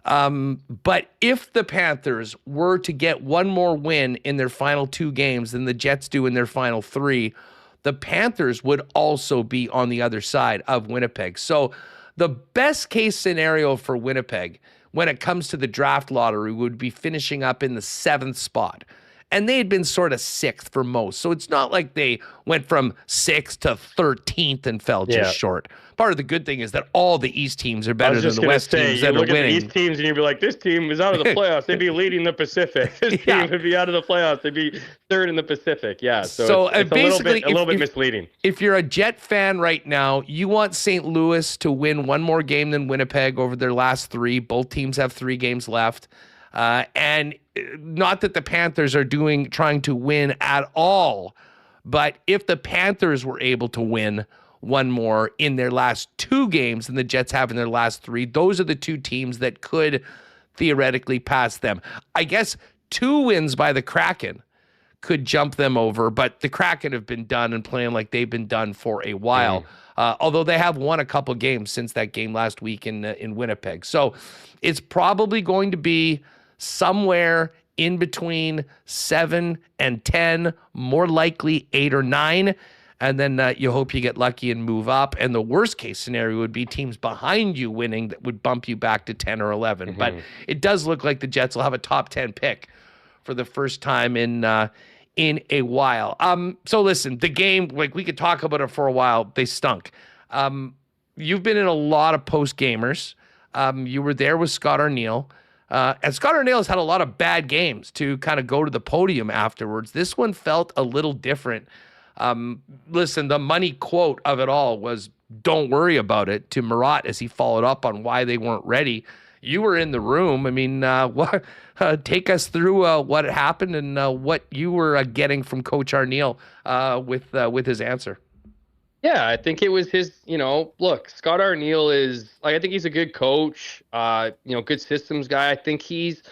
But if the Panthers were to get one more win in their final two games than the Jets do in their final three, the Panthers would also be on the other side of Winnipeg. So the best case scenario for Winnipeg when it comes to the draft lottery would be finishing up in the 7th spot. And they had been sort of 6th for most. So it's not like they went from 6th to 13th and fell just short. Part of the good thing is that all the East teams are better than the West teams that are winning. You look at the East teams and you'd be like, this team is out of the playoffs. They'd be leading the Pacific. This team would be out of the playoffs. They'd be 3rd in the Pacific. Yeah, so it's basically a little bit misleading. If you're a Jet fan right now, you want St. Louis to win one more game than Winnipeg over their last 3. Both teams have 3 games left. And not that the Panthers are trying to win at all, but if the Panthers were able to win one more in their last 2 games than the Jets have in their last 3, those are the 2 teams that could theoretically pass them. I guess 2 wins by the Kraken could jump them over, but the Kraken have been done and playing like they've been done for a while. Although they have won a couple games since that game last week in Winnipeg. So it's probably going to be somewhere in between 7 and 10, more likely 8 or 9. And then you hope you get lucky and move up. And the worst case scenario would be teams behind you winning that would bump you back to 10 or 11. Mm-hmm. But it does look like the Jets will have a top 10 pick for the first time in a while. So listen, the game, like we could talk about it for a while. They stunk. You've been in a lot of post gamers. You were there with Scott Arniel. And Scott Arniel has had a lot of bad games to kind of go to the podium afterwards. This one felt a little different. Listen, the money quote of it all was, "Don't worry about it," to Murat as he followed up on why they weren't ready. You were in the room. I mean, take us through what happened and what you were getting from Coach Arniel with his answer. Yeah, I think it was his, look, Scott Arniel is, I think he's a good coach, good systems guy. I think he's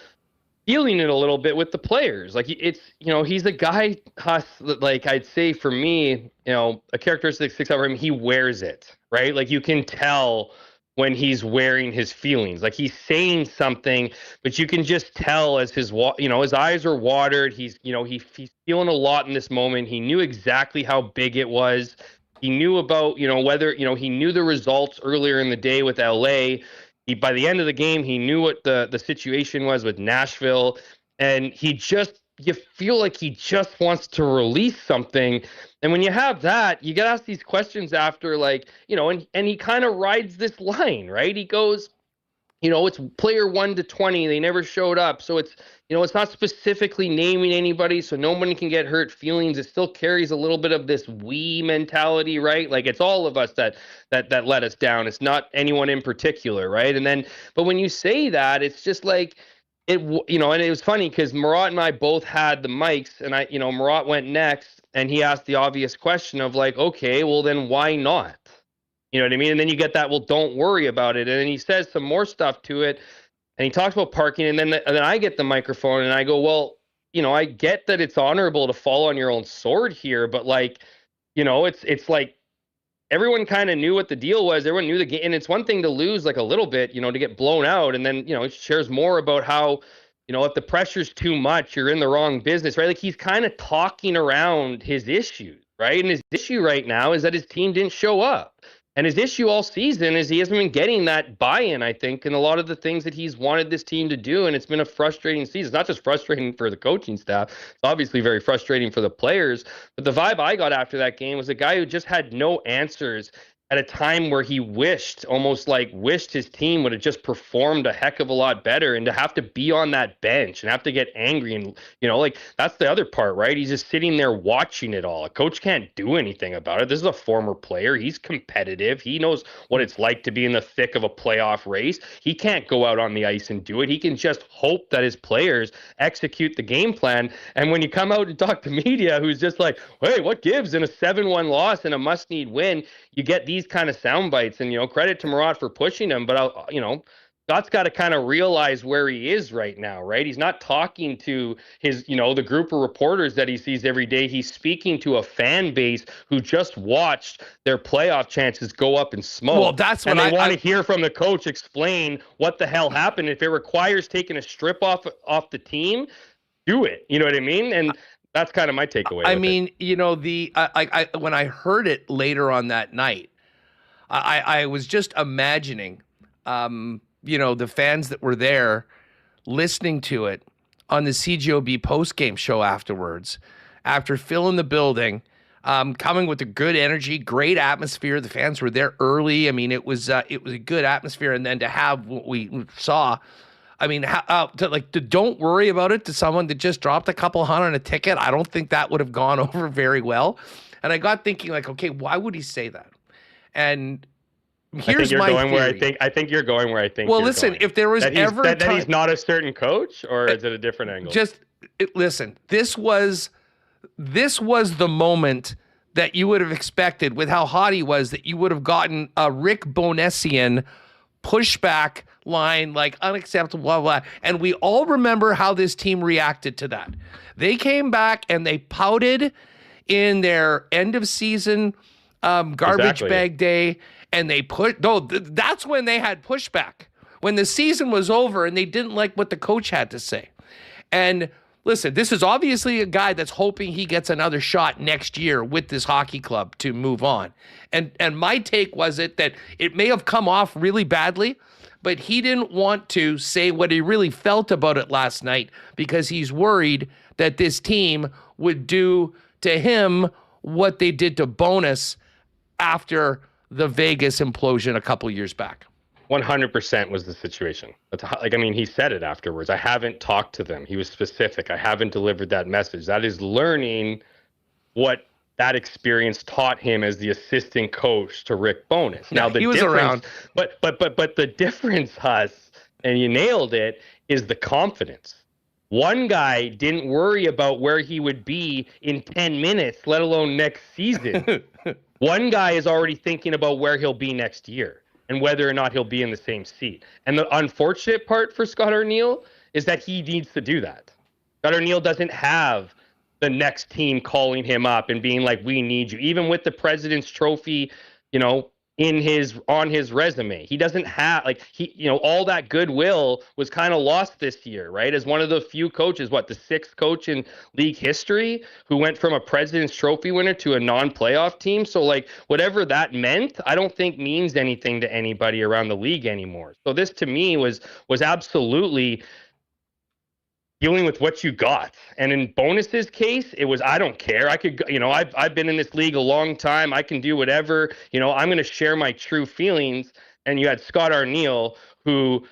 feeling it a little bit with the players. Like it's, he's a guy, Huss, that, like, I'd say for me, a characteristic that sticks out for him, he wears it, right? Like you can tell when he's wearing his feelings. Like he's saying something, but you can just tell as his eyes are watered. He's feeling a lot in this moment. He knew exactly how big it was. He knew about, whether, he knew the results earlier in the day with LA. By the end of the game, he knew what the situation was with Nashville. And you feel like he just wants to release something. And when you have that, you got to ask these questions after, like, and he kind of rides this line, right? He goes, it's player 1 to 20. They never showed up. So it's, it's not specifically naming anybody, so nobody can get hurt feelings. It still carries a little bit of this we mentality, right? Like it's all of us that let us down. It's not anyone in particular, right? And then, but when you say that, it's just like, and it was funny because Murat and I both had the mics, and Murat went next, and he asked the obvious question of like, okay, well then why not? You know what I mean? And then you get that, well, don't worry about it. And then he says some more stuff to it, and he talks about parking, and then I get the microphone, and I go, well, I get that it's honorable to fall on your own sword here, but like, it's like everyone kind of knew what the deal was. Everyone knew the game, and it's one thing to lose like a little bit, to get blown out, and then he shares more about how, if the pressure's too much, you're in the wrong business, right? Like he's kind of talking around his issues, right? And his issue right now is that his team didn't show up. And his issue all season is he hasn't been getting that buy-in, I think, in a lot of the things that he's wanted this team to do. And it's been a frustrating season. It's not just frustrating for the coaching staff. It's obviously very frustrating for the players. But the vibe I got after that game was a guy who just had no answers at a time where he wished his team would have just performed a heck of a lot better, and to have to be on that bench and have to get angry and, like that's the other part, right? He's just sitting there watching it all. A coach can't do anything about it. This is a former player. He's competitive. He knows what it's like to be in the thick of a playoff race. He can't go out on the ice and do it. He can just hope that his players execute the game plan. And when you come out and talk to media who's just like, hey, what gives in a 7-1 loss and a must-need win, you get these kind of sound bites, and credit to Murat for pushing him, but Scott's got to kind of realize where he is right now, right? He's not talking to his, the group of reporters that he sees every day. He's speaking to a fan base who just watched their playoff chances go up in smoke. Well, that's what I want to hear from the coach explain what the hell happened. If it requires taking a strip off the team, do it. You know what I mean? And that's kind of my takeaway. I mean, when I heard it later on that night, I was just imagining, the fans that were there listening to it on the CJOB postgame show afterwards, after filling the building, coming with a good energy, great atmosphere. The fans were there early. I mean, it was a good atmosphere. And then to have what we saw, I mean, to don't worry about it to someone that just dropped a couple $100 on a ticket, I don't think that would have gone over very well. And I got thinking, like, okay, why would he say that? And here's my theory. I think you're going where I think. Well, listen, if there was ever that he's not a certain coach, or is it a different angle? Listen, this was the moment that you would have expected with how hot he was, that you would have gotten a Rick Bonesian pushback line, like unacceptable, blah, blah. And we all remember how this team reacted to that. They came back and they pouted in their end of season garbage bag day. And that's when they had pushback, when the season was over and they didn't like what the coach had to say. And listen, this is obviously a guy that's hoping he gets another shot next year with this hockey club to move on. And my take was that it may have come off really badly, but he didn't want to say what he really felt about it last night because he's worried that this team would do to him what they did to Bonus after the Vegas implosion a couple years back. 100% was the situation. He said it afterwards. I haven't talked to them. He was specific. I haven't delivered that message. That is learning what that experience taught him as the assistant coach to Rick Bonus. Now he was around, but the difference, Huss, and you nailed it, is the confidence. One guy didn't worry about where he would be in 10 minutes, let alone next season. One guy is already thinking about where he'll be next year and whether or not he'll be in the same seat. And the unfortunate part for Scott Arniel is that he needs to do that. Scott Arniel doesn't have the next team calling him up and being like, we need you. Even with the President's Trophy, on his resume, he doesn't have all that goodwill was kind of lost this year, right? As one of the few coaches, the sixth coach in league history who went from a President's Trophy winner to a non-playoff team. So whatever that meant, I don't think means anything to anybody around the league anymore. So this to me was absolutely dealing with what you got. And in Bonus's case, it was, I don't care. I could, I've been in this league a long time. I can do whatever, I'm going to share my true feelings. And you had Scott Arniel, who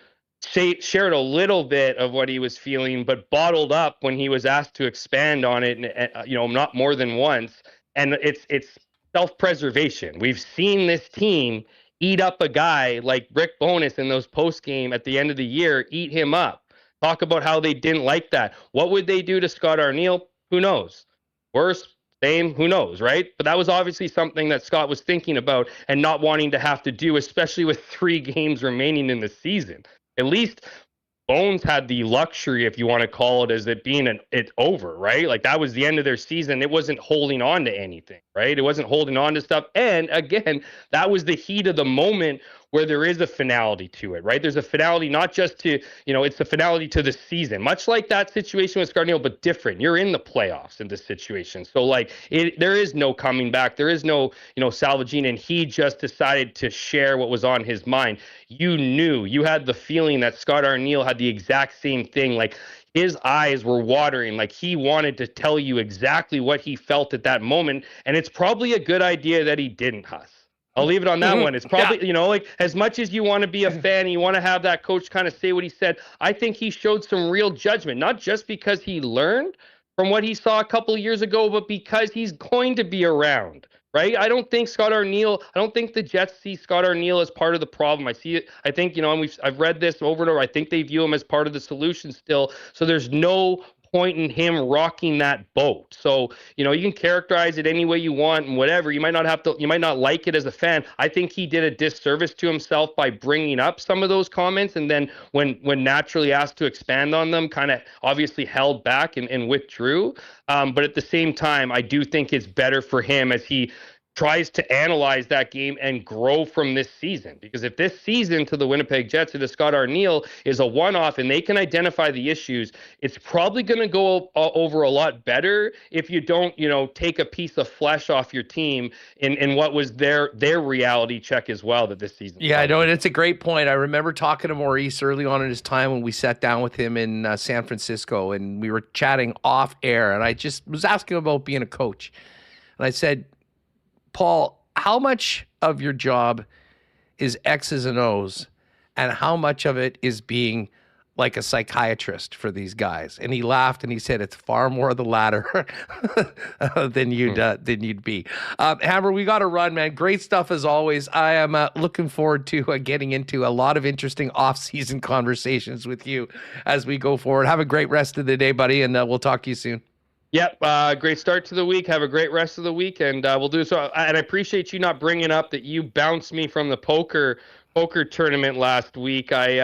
shared a little bit of what he was feeling, but bottled up when he was asked to expand on it, not more than once. And it's self-preservation. We've seen this team eat up a guy like Rick Bowness in those post-game at the end of the year, eat him up. Talk about how they didn't like that. What would they do to Scott Arniel? Who knows? Worse, same, who knows, right? But that was obviously something that Scott was thinking about and not wanting to have to do, especially with 3 games remaining in the season. At least Bones had the luxury, if you want to call it, as it being it's over, right? That was the end of their season. It wasn't holding on to anything, right? It wasn't holding on to stuff. And again, that was the heat of the moment where there is a finality to it, right? There's a finality, not just to, it's the finality to the season, much like that situation with Scott Arniel, but different. You're in the playoffs in this situation. So there is no coming back. There is no, salvaging. And he just decided to share what was on his mind. You had the feeling that Scott Arniel had the exact same thing. His eyes were watering, he wanted to tell you exactly what he felt at that moment. And it's probably a good idea that he didn't, Huss. I'll leave it on that one. It's probably, as much as you want to be a fan, you want to have that coach kind of say what he said. I think he showed some real judgment, not just because he learned from what he saw a couple of years ago, but because he's going to be around, right? I don't think the Jets see Scott Arniel as part of the problem. I see it. I think, I've read this over and over. I think they view him as part of the solution still. So there's no point in him rocking that boat. So, you can characterize it any way you want and whatever. You might not like it as a fan. I think he did a disservice to himself by bringing up some of those comments. And then when naturally asked to expand on them, kind of obviously held back and withdrew. But at the same time, I do think it's better for him as he tries to analyze that game and grow from this season. Because if this season to the Winnipeg Jets or to Scott Arniel is a one-off and they can identify the issues, it's probably going to go over a lot better if you don't, take a piece of flesh off your team in what was their reality check as well that this season. Yeah, I know, and it's a great point. I remember talking to Maurice early on in his time when we sat down with him in San Francisco, and we were chatting off air, and I just was asking him about being a coach. And I said, Paul, how much of your job is X's and O's, and how much of it is being like a psychiatrist for these guys? And he laughed and he said, it's far more the latter than you'd be. Hammer, we got to run, man. Great stuff as always. I am looking forward to getting into a lot of interesting off-season conversations with you as we go forward. Have a great rest of the day, buddy, and we'll talk to you soon. Yep. Great start to the week. Have a great rest of the week, and we'll do so. And I appreciate you not bringing up that you bounced me from the poker tournament last week. I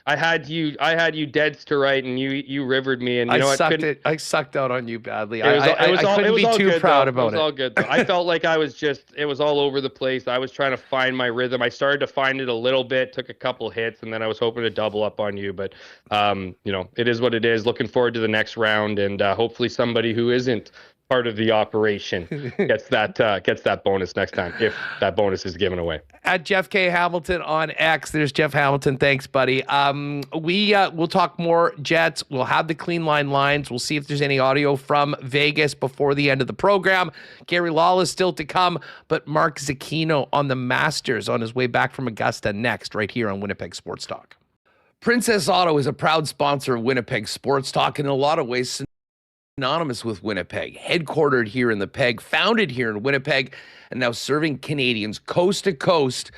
had you dead to right, and you rivered me, and I sucked out on you badly. I couldn't be too proud about it. It was all good though. I felt like it was all over the place. I was trying to find my rhythm. I started to find it a little bit, took a couple hits, and then I was hoping to double up on you. But it is what it is. Looking forward to the next round, and hopefully somebody who isn't part of the operation gets that bonus next time, if that bonus is given away. At Jeff K. Hamilton on X. There's Jeff Hamilton. Thanks, buddy. We'll talk more Jets. We'll have the clean lines. We'll see if there's any audio from Vegas before the end of the program. Gary Lawless still to come, but Mark Zecchino on the Masters on his way back from Augusta next, right here on Winnipeg Sports Talk. Princess Auto is a proud sponsor of Winnipeg Sports Talk, and in a lot of ways synonymous with Winnipeg, headquartered here in the Peg, founded here in Winnipeg, and now serving Canadians coast to coast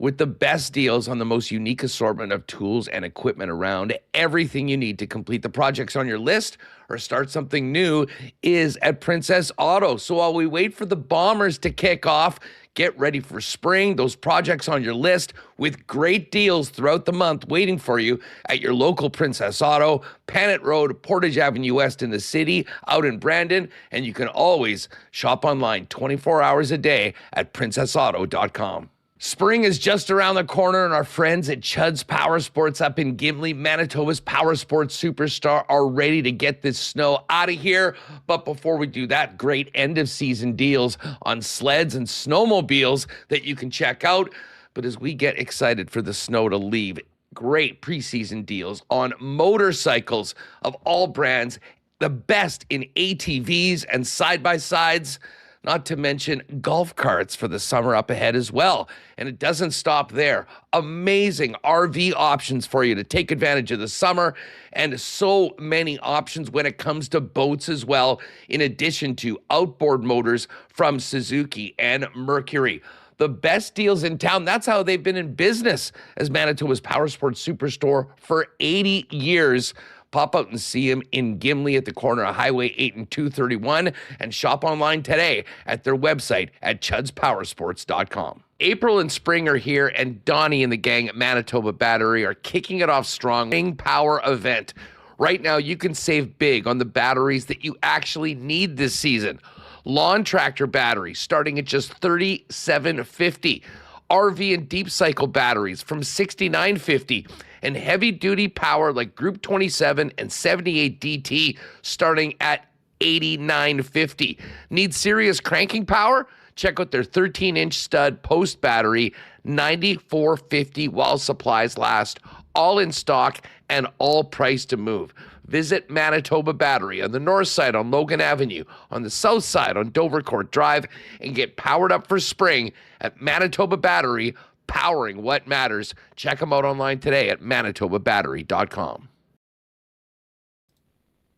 with the best deals on the most unique assortment of tools and equipment around. Everything you need to complete the projects on your list or start something new is at Princess Auto. So while we wait for the Bombers to kick off, get ready for spring. Those projects on your list with great deals throughout the month waiting for you at your local Princess Auto, Panet Road, Portage Avenue West in the city, out in Brandon. And you can always shop online 24 hours a day at princessauto.com. Spring is just around the corner, and our friends at Chud's Power Sports up in Gimli, Manitoba's power sports superstar, are ready to get this snow out of here. But before we do that, great end-of-season deals on sleds and snowmobiles that you can check out. But as we get excited for the snow to leave, great preseason deals on motorcycles of all brands, the best in ATVs and side-by-sides, not to mention golf carts for the summer up ahead as well. And it doesn't stop there. Amazing RV options for you to take advantage of the summer, and so many options when it comes to boats as well, in addition to outboard motors from Suzuki and Mercury. The best deals in town. That's how they've been in business as Manitoba's power sports superstore for 80 years. Pop out and see him in Gimli at the corner of Highway 8 and 231, and shop online today at their website at chudspowersports.com. April and spring are here, and Donnie and the gang at Manitoba Battery are kicking it off strong. Spring Power event. Right now, you can save big on the batteries that you actually need this season. Lawn tractor batteries starting at just $37.50. RV and deep cycle batteries from $69.50, and heavy duty power like Group 27 and 78 DT starting at $89.50. Need serious cranking power? Check out their 13-inch stud post battery, $94.50 while supplies last. All in stock and all priced to move. Visit Manitoba Battery on the north side on Logan Avenue, on the south side on Dovercourt Drive, and get powered up for spring at Manitoba Battery, powering what matters. Check them out online today at manitobabattery.com.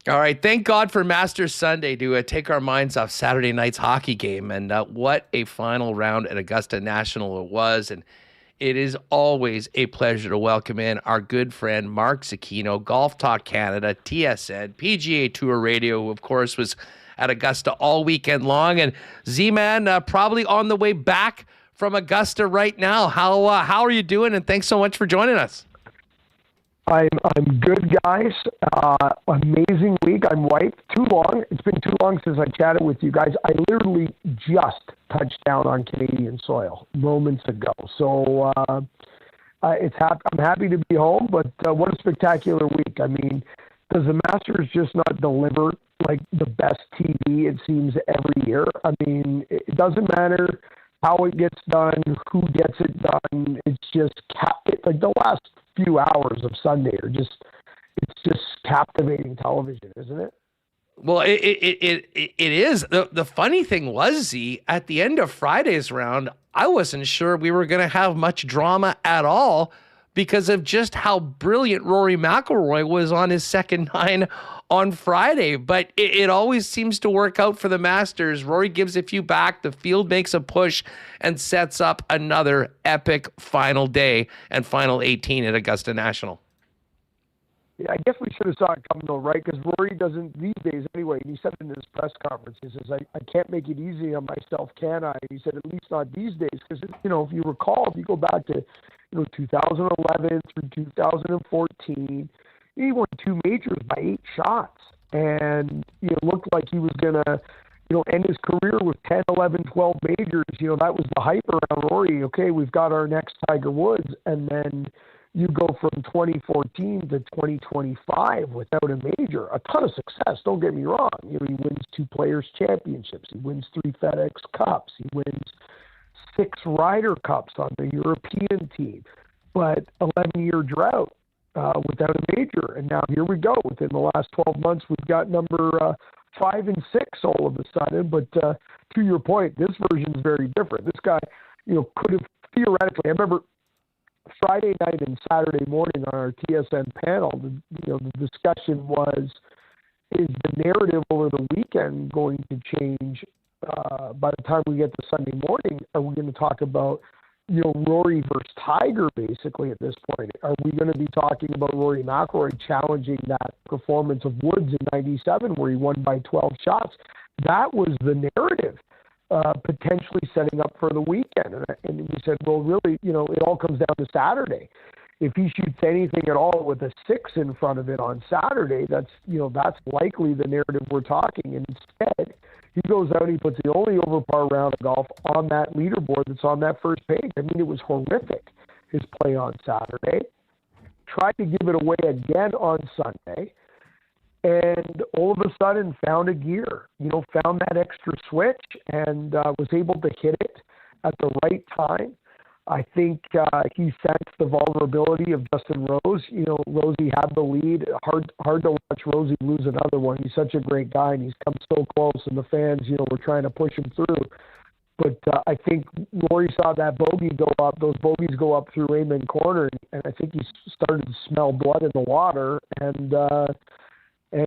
All right, thank God for Masters Sunday to take our minds off Saturday night's hockey game. And what a final round at Augusta National it was. And it is always a pleasure to welcome in our good friend Mark Zecchino, Golf Talk Canada, TSN, PGA Tour Radio, who of course was at Augusta all weekend long. And Z-Man, probably on the way back from Augusta right now. How are you doing? And thanks so much for joining us. I'm good, guys. Amazing week. I'm wiped. Too long. It's been too long since I chatted with you guys. I literally just touched down on Canadian soil moments ago. So I'm happy to be home, but what a spectacular week. I mean, does the Masters just not deliver like the best TV, it seems, every year? I mean, it doesn't matter how it gets done, who gets it done. It's just like the last few hours of Sunday are just captivating television, isn't it? Well, it is. The funny thing was, Z, at the end of Friday's round, I wasn't sure we were going to have much drama at all because of just how brilliant Rory McIlroy was on his second nine on Friday. But it always seems to work out for the Masters. Rory gives a few back, the field makes a push, and sets up another epic final day and final 18 at Augusta National. Yeah, I guess we should have saw it coming though, right? Because Rory doesn't these days anyway. And he said in his press conference, he says, I can't make it easy on myself, can I? He said, at least not these days. Because, if you recall, if you go back to, 2011 through 2014, he won two majors by 8 shots. And it looked like he was going to, end his career with 10, 11, 12 majors. That was the hype around Rory. Okay, we've got our next Tiger Woods. And then you go from 2014 to 2025 without a major. A ton of success, don't get me wrong. He wins 2 Players' Championships. He wins 3 FedEx Cups. He wins 6 Ryder Cups on the European team. But 11-year drought without a major. And now here we go. Within the last 12 months, we've got number 5 and 6 all of a sudden. But to your point, this version is very different. This guy, could have theoretically, I remember Friday night and Saturday morning on our TSN panel, the discussion was, is the narrative over the weekend going to change by the time we get to Sunday morning? Are we going to talk about Rory versus Tiger basically at this point. Are we going to be talking about Rory McIlroy challenging that performance of Woods in '97 where he won by 12 shots? That was the narrative, potentially setting up for the weekend. And we said, well, really, it all comes down to Saturday. If he shoots anything at all with a 6 in front of it on Saturday, that's likely the narrative we're talking. And instead, he goes out and he puts the only over par round of golf on that leaderboard that's on that first page. I mean, it was horrific, his play on Saturday. Tried to give it away again on Sunday, and all of a sudden found a gear, found that extra switch and was able to hit it at the right time. I think he sensed the vulnerability of Justin Rose. Rosie had the lead. Hard to watch Rosie lose another one. He's such a great guy, and he's come so close, and the fans, were trying to push him through. But I think Rory saw that bogey go up, those bogeys go up through Lee-Imagn corner, and I think he started to smell blood in the water, and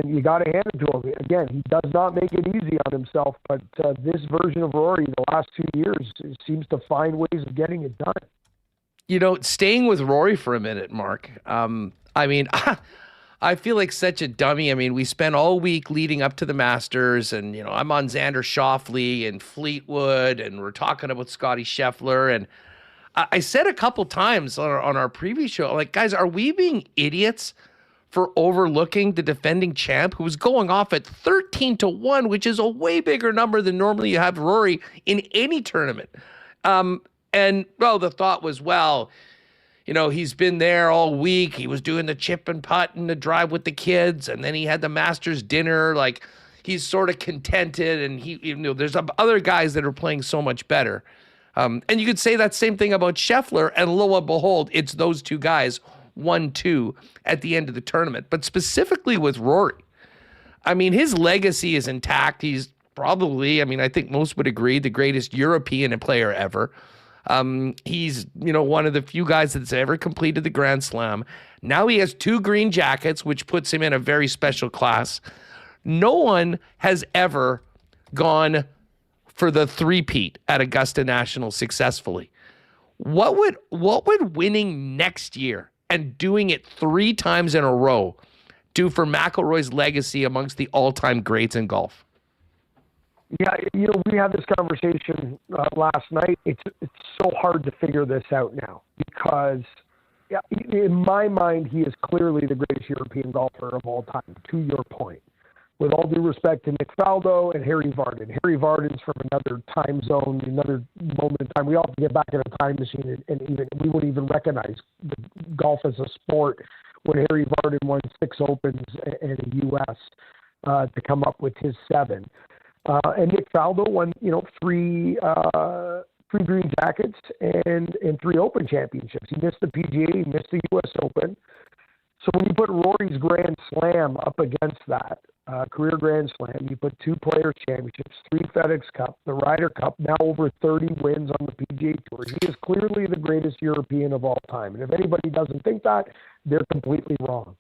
you got to hand it to him. Again, he does not make it easy on himself, but this version of Rory the last 2 years seems to find ways of getting it done. Staying with Rory for a minute, Mark, I feel like such a dummy. I mean, we spent all week leading up to the Masters, and, I'm on Xander Schauffele and Fleetwood, and we're talking about Scotty Scheffler, and I said a couple times on our previous show, like, guys, are we being idiots for overlooking the defending champ who was going off at 13-1, which is a way bigger number than normally you have Rory in any tournament. The thought was, he's been there all week. He was doing the chip and putt and the drive with the kids, and then he had the Masters dinner. Like, he's sort of contented, and there's other guys that are playing so much better. And you could say that same thing about Scheffler, and lo and behold, it's those two guys 1-2 at the end of the tournament. But specifically with Rory, I mean, his legacy is intact. He's probably, I think most would agree, the greatest European player ever. He's, one of the few guys that's ever completed the Grand Slam. Now he has 2 green jackets, which puts him in a very special class. No one has ever gone for the three-peat at Augusta National successfully. What would winning next year and doing it 3 times in a row do for McIlroy's legacy amongst the all-time greats in golf? Yeah, we had this conversation last night. It's so hard to figure this out now because, in my mind, he is clearly the greatest European golfer of all time, to your point. With all due respect to Nick Faldo and Harry Vardon. Harry Vardon's from another time zone, another moment in time. We all have to get back in a time machine, and even we wouldn't even recognize the golf as a sport when Harry Vardon won 6 Opens in the U.S. To come up with his 7. And Nick Faldo won, 3 green jackets and 3 Open championships. He missed the PGA, he missed the U.S. Open. So when you put Rory's Grand Slam up against that, career Grand Slam, you put 2 Players Championships, 3 FedEx Cup, the Ryder Cup, now over 30 wins on the PGA Tour. He is clearly the greatest European of all time. And if anybody doesn't think that, they're completely wrong.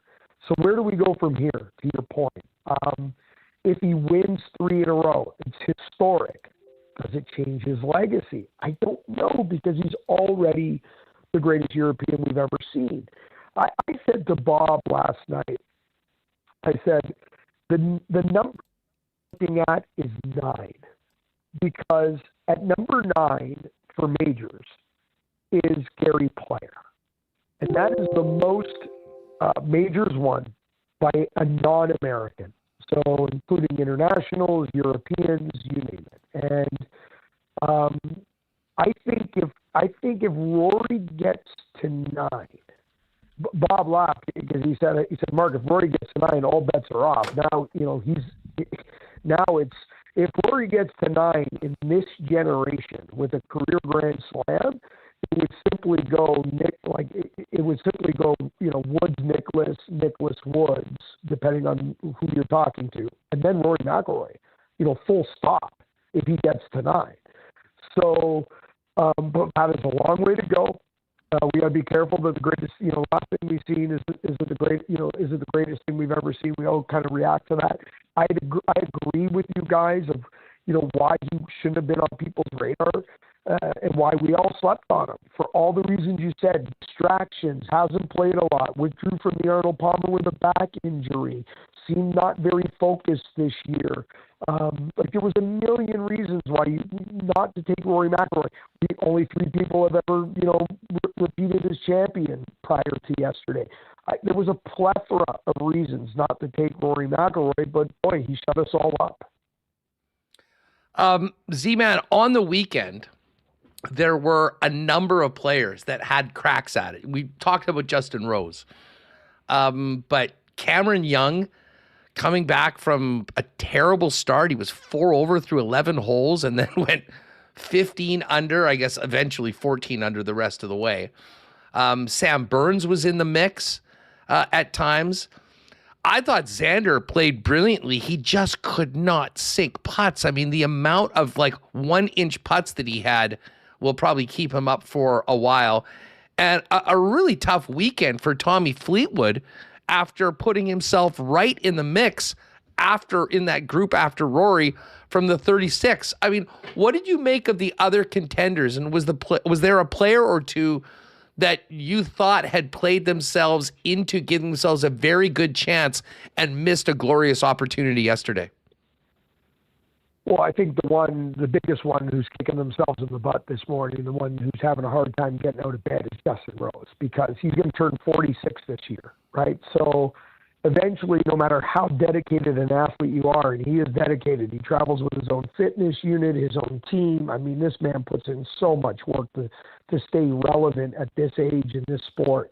So where do we go from here, to your point? If he wins 3 in a row, it's historic. Does it change his legacy? I don't know, because he's already the greatest European we've ever seen. I said to Bob last night, I said, the number I'm looking at is 9, because at number 9 for majors is Gary Player. And that is the most majors won by a non-American. So including internationals, Europeans, you name it. And I think if Rory gets to 9, Bob laughed because he said, Mark, if Rory gets to 9, all bets are off. Now, if Rory gets to 9 in this generation with a career Grand Slam, it would simply go Woods, Nicklaus, Woods, depending on who you're talking to, and then Rory McIlroy, full stop if he gets to 9. So, but that is a long way to go. We got to be careful that the greatest, last thing we've seen is it the greatest thing we've ever seen? We all kind of react to that. I agree with you guys of, why he shouldn't have been on people's radar. and why we all slept on him. For all the reasons you said, distractions, hasn't played a lot, withdrew from the Arnold Palmer with a back injury, seemed not very focused this year. There was a million reasons why not to take Rory McIlroy. Only 3 people have ever, repeated as champion prior to yesterday. There was a plethora of reasons not to take Rory McIlroy, but boy, he shut us all up. Z-Man, on the weekend, there were a number of players that had cracks at it. We talked about Justin Rose, but Cameron Young, coming back from a terrible start, he was 4 over through 11 holes and then went 15 under, I guess eventually 14 under the rest of the way. Sam Burns was in the mix at times. I thought Xander played brilliantly. He just could not sink putts. I mean, the amount of 1-inch putts that he had will probably keep him up for a while. And a really tough weekend for Tommy Fleetwood after putting himself right in the mix in that group after Rory from the 36. I mean, what did you make of the other contenders? And was there a player or two that you thought had played themselves into giving themselves a very good chance and missed a glorious opportunity yesterday? Well, I think the biggest one who's kicking themselves in the butt this morning, the one who's having a hard time getting out of bed is Justin Rose, because he's going to turn 46 this year, right? So eventually, no matter how dedicated an athlete you are, and he is dedicated, he travels with his own fitness unit, his own team. I mean, this man puts in so much work to stay relevant at this age in this sport.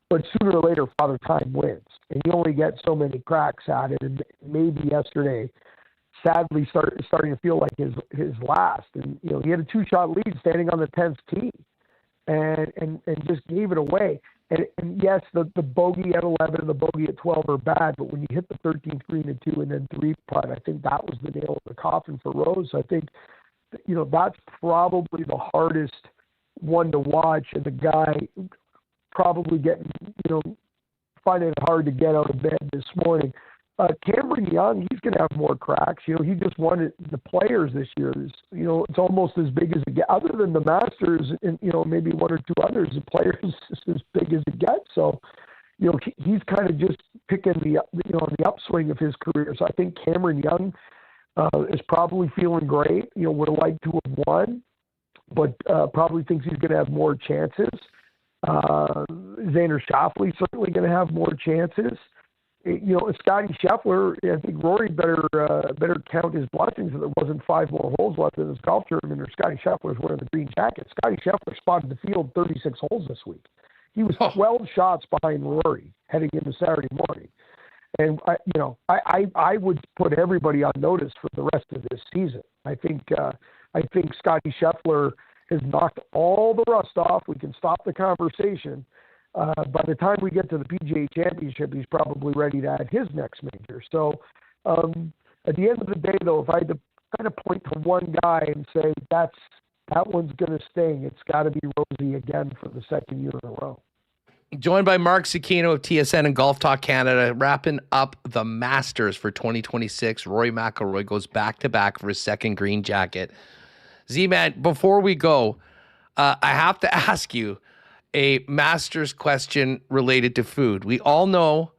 But sooner or later, Father Time wins, and you only get so many cracks at it. And maybe yesterday, sadly, starting to feel like his last. And he had a 2-shot lead standing on the 10th tee, and just gave it away. And yes, the bogey at 11 and the bogey at 12 are bad, but when you hit the 13th green at 2 and then 3 putt, I think that was the nail in the coffin for Rose. I think, that's probably the hardest one to watch, and the guy probably getting, finding it hard to get out of bed this morning. Cameron Young, he's going to have more cracks. He just won the Players this year. It's almost as big as it gets. Other than the Masters and, maybe 1 or 2 others, the Players is as big as it gets. So, he's kind of just picking the upswing of his career. So I think Cameron Young is probably feeling great. Would have liked to have won, but probably thinks he's going to have more chances. Xander Schauffele's certainly going to have more chances. Scotty Scheffler, I think Rory better count his blessings that there wasn't 5 more holes left in his golf tournament, or Scotty Scheffler's wearing the green jacket. Scotty Scheffler spotted the field 36 holes this week. He was 12 shots behind Rory heading into Saturday morning. And I would put everybody on notice for the rest of this season. I think Scotty Scheffler has knocked all the rust off. We can stop the conversation. By the time we get to the PGA Championship, he's probably ready to add his next major. So at the end of the day, though, if I had to kind of point to one guy and say that one's going to sting, it's got to be Rosie again for the second year in a row. Joined by Mark Zecchino of TSN and Golf Talk Canada, wrapping up the Masters for 2026. Rory McIlroy goes back-to-back for his second green jacket. Z-Man, before we go, I have to ask you a Masters question related to food. We all know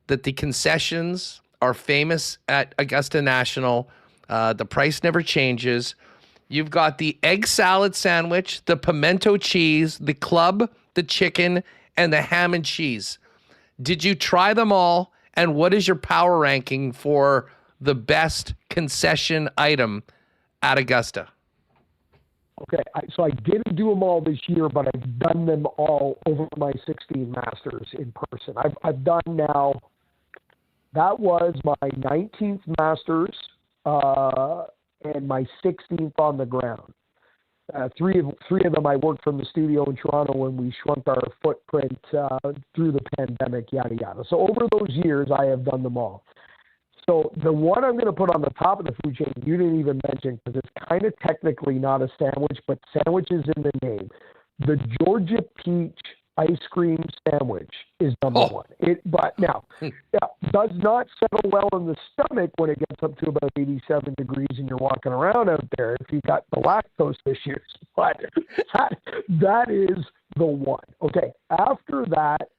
that the concessions are famous at Augusta National. The price never changes. You've got the egg salad sandwich, the pimento cheese, the club, the chicken, and the ham and cheese. Did you try them all? And what is your power ranking for the best concession item at Augusta? Okay, so I didn't do them all this year, but I've done them all over my 16 Masters in person. I've done now, that was my 19th Masters and my 16th on the ground. Three of them I worked from the studio in Toronto when we shrunk our footprint through the pandemic, yada, yada. So over those years, I have done them all. So the one I'm going to put on the top of the food chain, you didn't even mention, because it's kind of technically not a sandwich, but sandwich is in the name. The Georgia Peach ice cream sandwich is number one. But now, does not settle well in the stomach when it gets up to about 87 degrees and you're walking around out there if you've got the lactose issues. But that is the one. Okay, after that,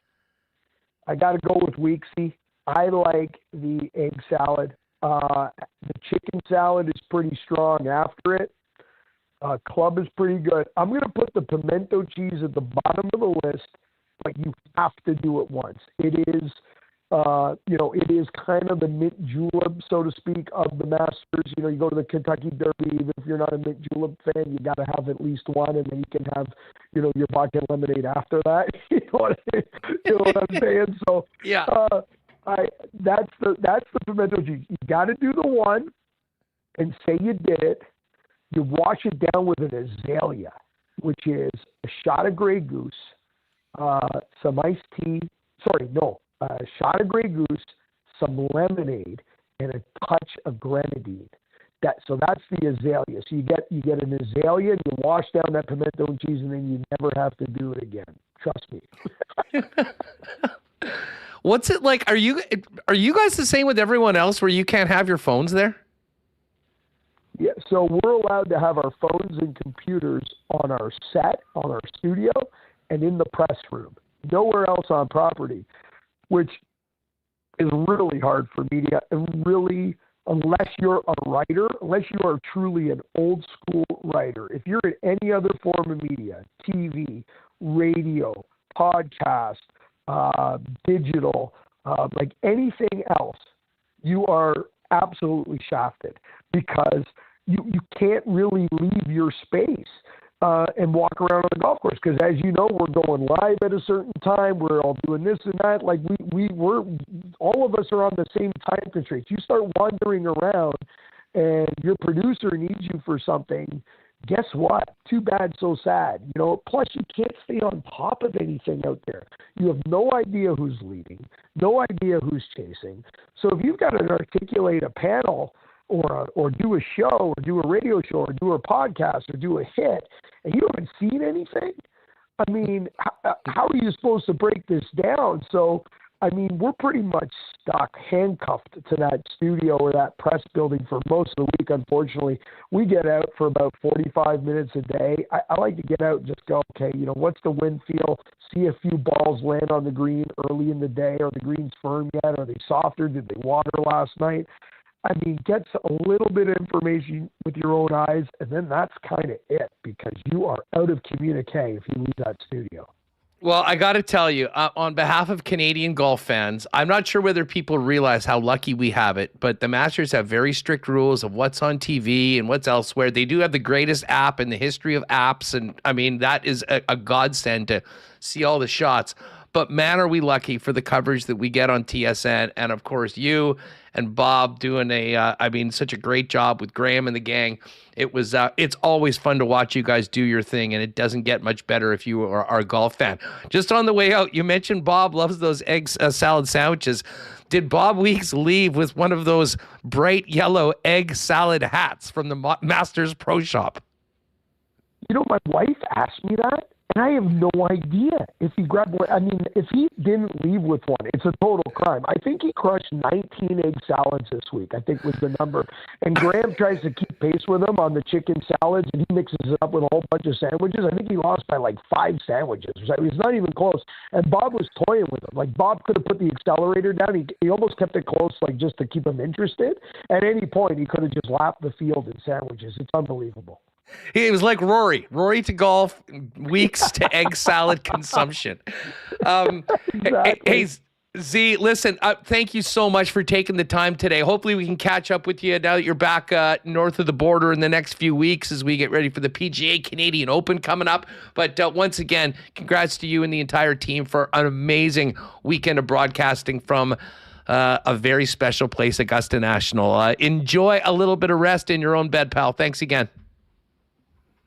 I got to go with Weeksy. I like the egg salad. The chicken salad is pretty strong after it. Club is pretty good. I'm going to put the pimento cheese at the bottom of the list, but you have to do it once. It is, it is kind of the mint julep, so to speak, of the Masters. You go to the Kentucky Derby, even if you're not a mint julep fan, you got to have at least one, and then you can have, your vodka lemonade after that. You know what I'm saying? So yeah, that's the pimento cheese. You got to do the one, and say you did it. You wash it down with an azalea, which is a shot of Grey Goose, some iced tea. A shot of Grey Goose, some lemonade, and a touch of grenadine. That's the azalea. So you get an azalea, and you wash down that pimento and cheese, and then you never have to do it again. Trust me. What's it like? Are you guys the same with everyone else, where you can't have your phones there? Yeah, so we're allowed to have our phones and computers on our set, on our studio, and in the press room. Nowhere else on property, which is really hard for media. And really, unless you're a writer, unless you are truly an old school writer, if you're in any other form of media, TV, radio, podcast, digital, like anything else, you are absolutely shafted because you can't really leave your space and walk around on the golf course because, as you know, we're going live at a certain time. We're all doing this and that. Like we're all of us are on the same time constraints. You start wandering around, and your producer needs you for something. Guess what? Too bad, so sad. Plus you can't stay on top of anything out there. You have no idea who's leading, no idea who's chasing. So if you've got to articulate a panel or do a show or do a radio show or do a podcast or do a hit, and you haven't seen anything, I mean, how are you supposed to break this down? So, I mean, we're pretty much stuck, handcuffed to that studio or that press building for most of the week, unfortunately. We get out for about 45 minutes a day. I like to get out and just go, okay, what's the wind feel? See a few balls land on the green early in the day. Are the greens firm yet? Are they softer? Did they water last night? I mean, get a little bit of information with your own eyes, and then that's kind of it, because you are out of communique if you leave that studio. Well, I got to tell you, on behalf of Canadian golf fans, I'm not sure whether people realize how lucky we have it, but the Masters have very strict rules of what's on TV and what's elsewhere. They do have the greatest app in the history of apps, and I mean, that is a godsend to see all the shots. But man, are we lucky for the coverage that we get on TSN, and of course you and Bob doing such a great job with Graham and the gang. It's always fun to watch you guys do your thing, and it doesn't get much better if you are a golf fan. Just on the way out, you mentioned Bob loves those egg salad sandwiches. Did Bob Weeks leave with one of those bright yellow egg salad hats from the Masters Pro Shop? My wife asked me that, and I have no idea if he grabbed one. I mean, if he didn't leave with one, it's a total crime. I think he crushed 19 egg salads this week, I think was the number. And Graham tries to keep pace with him on the chicken salads, and he mixes it up with a whole bunch of sandwiches. I think he lost by like 5 sandwiches. So it's not even close. And Bob was toying with him. Like, Bob could have put the accelerator down. He almost kept it close, like, just to keep him interested. At any point, he could have just lapped the field in sandwiches. It's unbelievable. He was like Rory to golf, Weeks to egg salad consumption. Exactly. Hey, Z, listen, thank you so much for taking the time today. Hopefully we can catch up with you now that you're back north of the border in the next few weeks as we get ready for the PGA Canadian Open coming up. But once again, congrats to you and the entire team for an amazing weekend of broadcasting from a very special place, Augusta National. Enjoy a little bit of rest in your own bed, pal. Thanks again.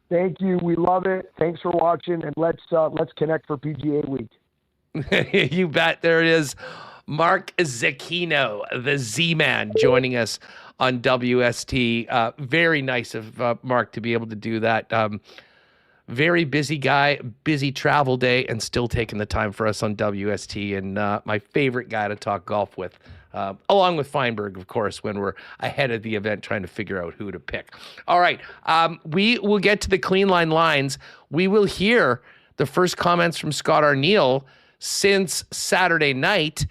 Thank you. We love it. Thanks for watching, and let's connect for PGA Week. You bet. There it is. Mark Zecchino, the Z-Man, joining us on WST. Very nice of Mark to be able to do that. Very busy guy, busy travel day, and still taking the time for us on WST. And my favorite guy to talk golf with, along with Feinberg, of course, when we're ahead of the event trying to figure out who to pick. All right, we will get to the clean line lines. We will hear the first comments from Scott Arniel since Saturday night.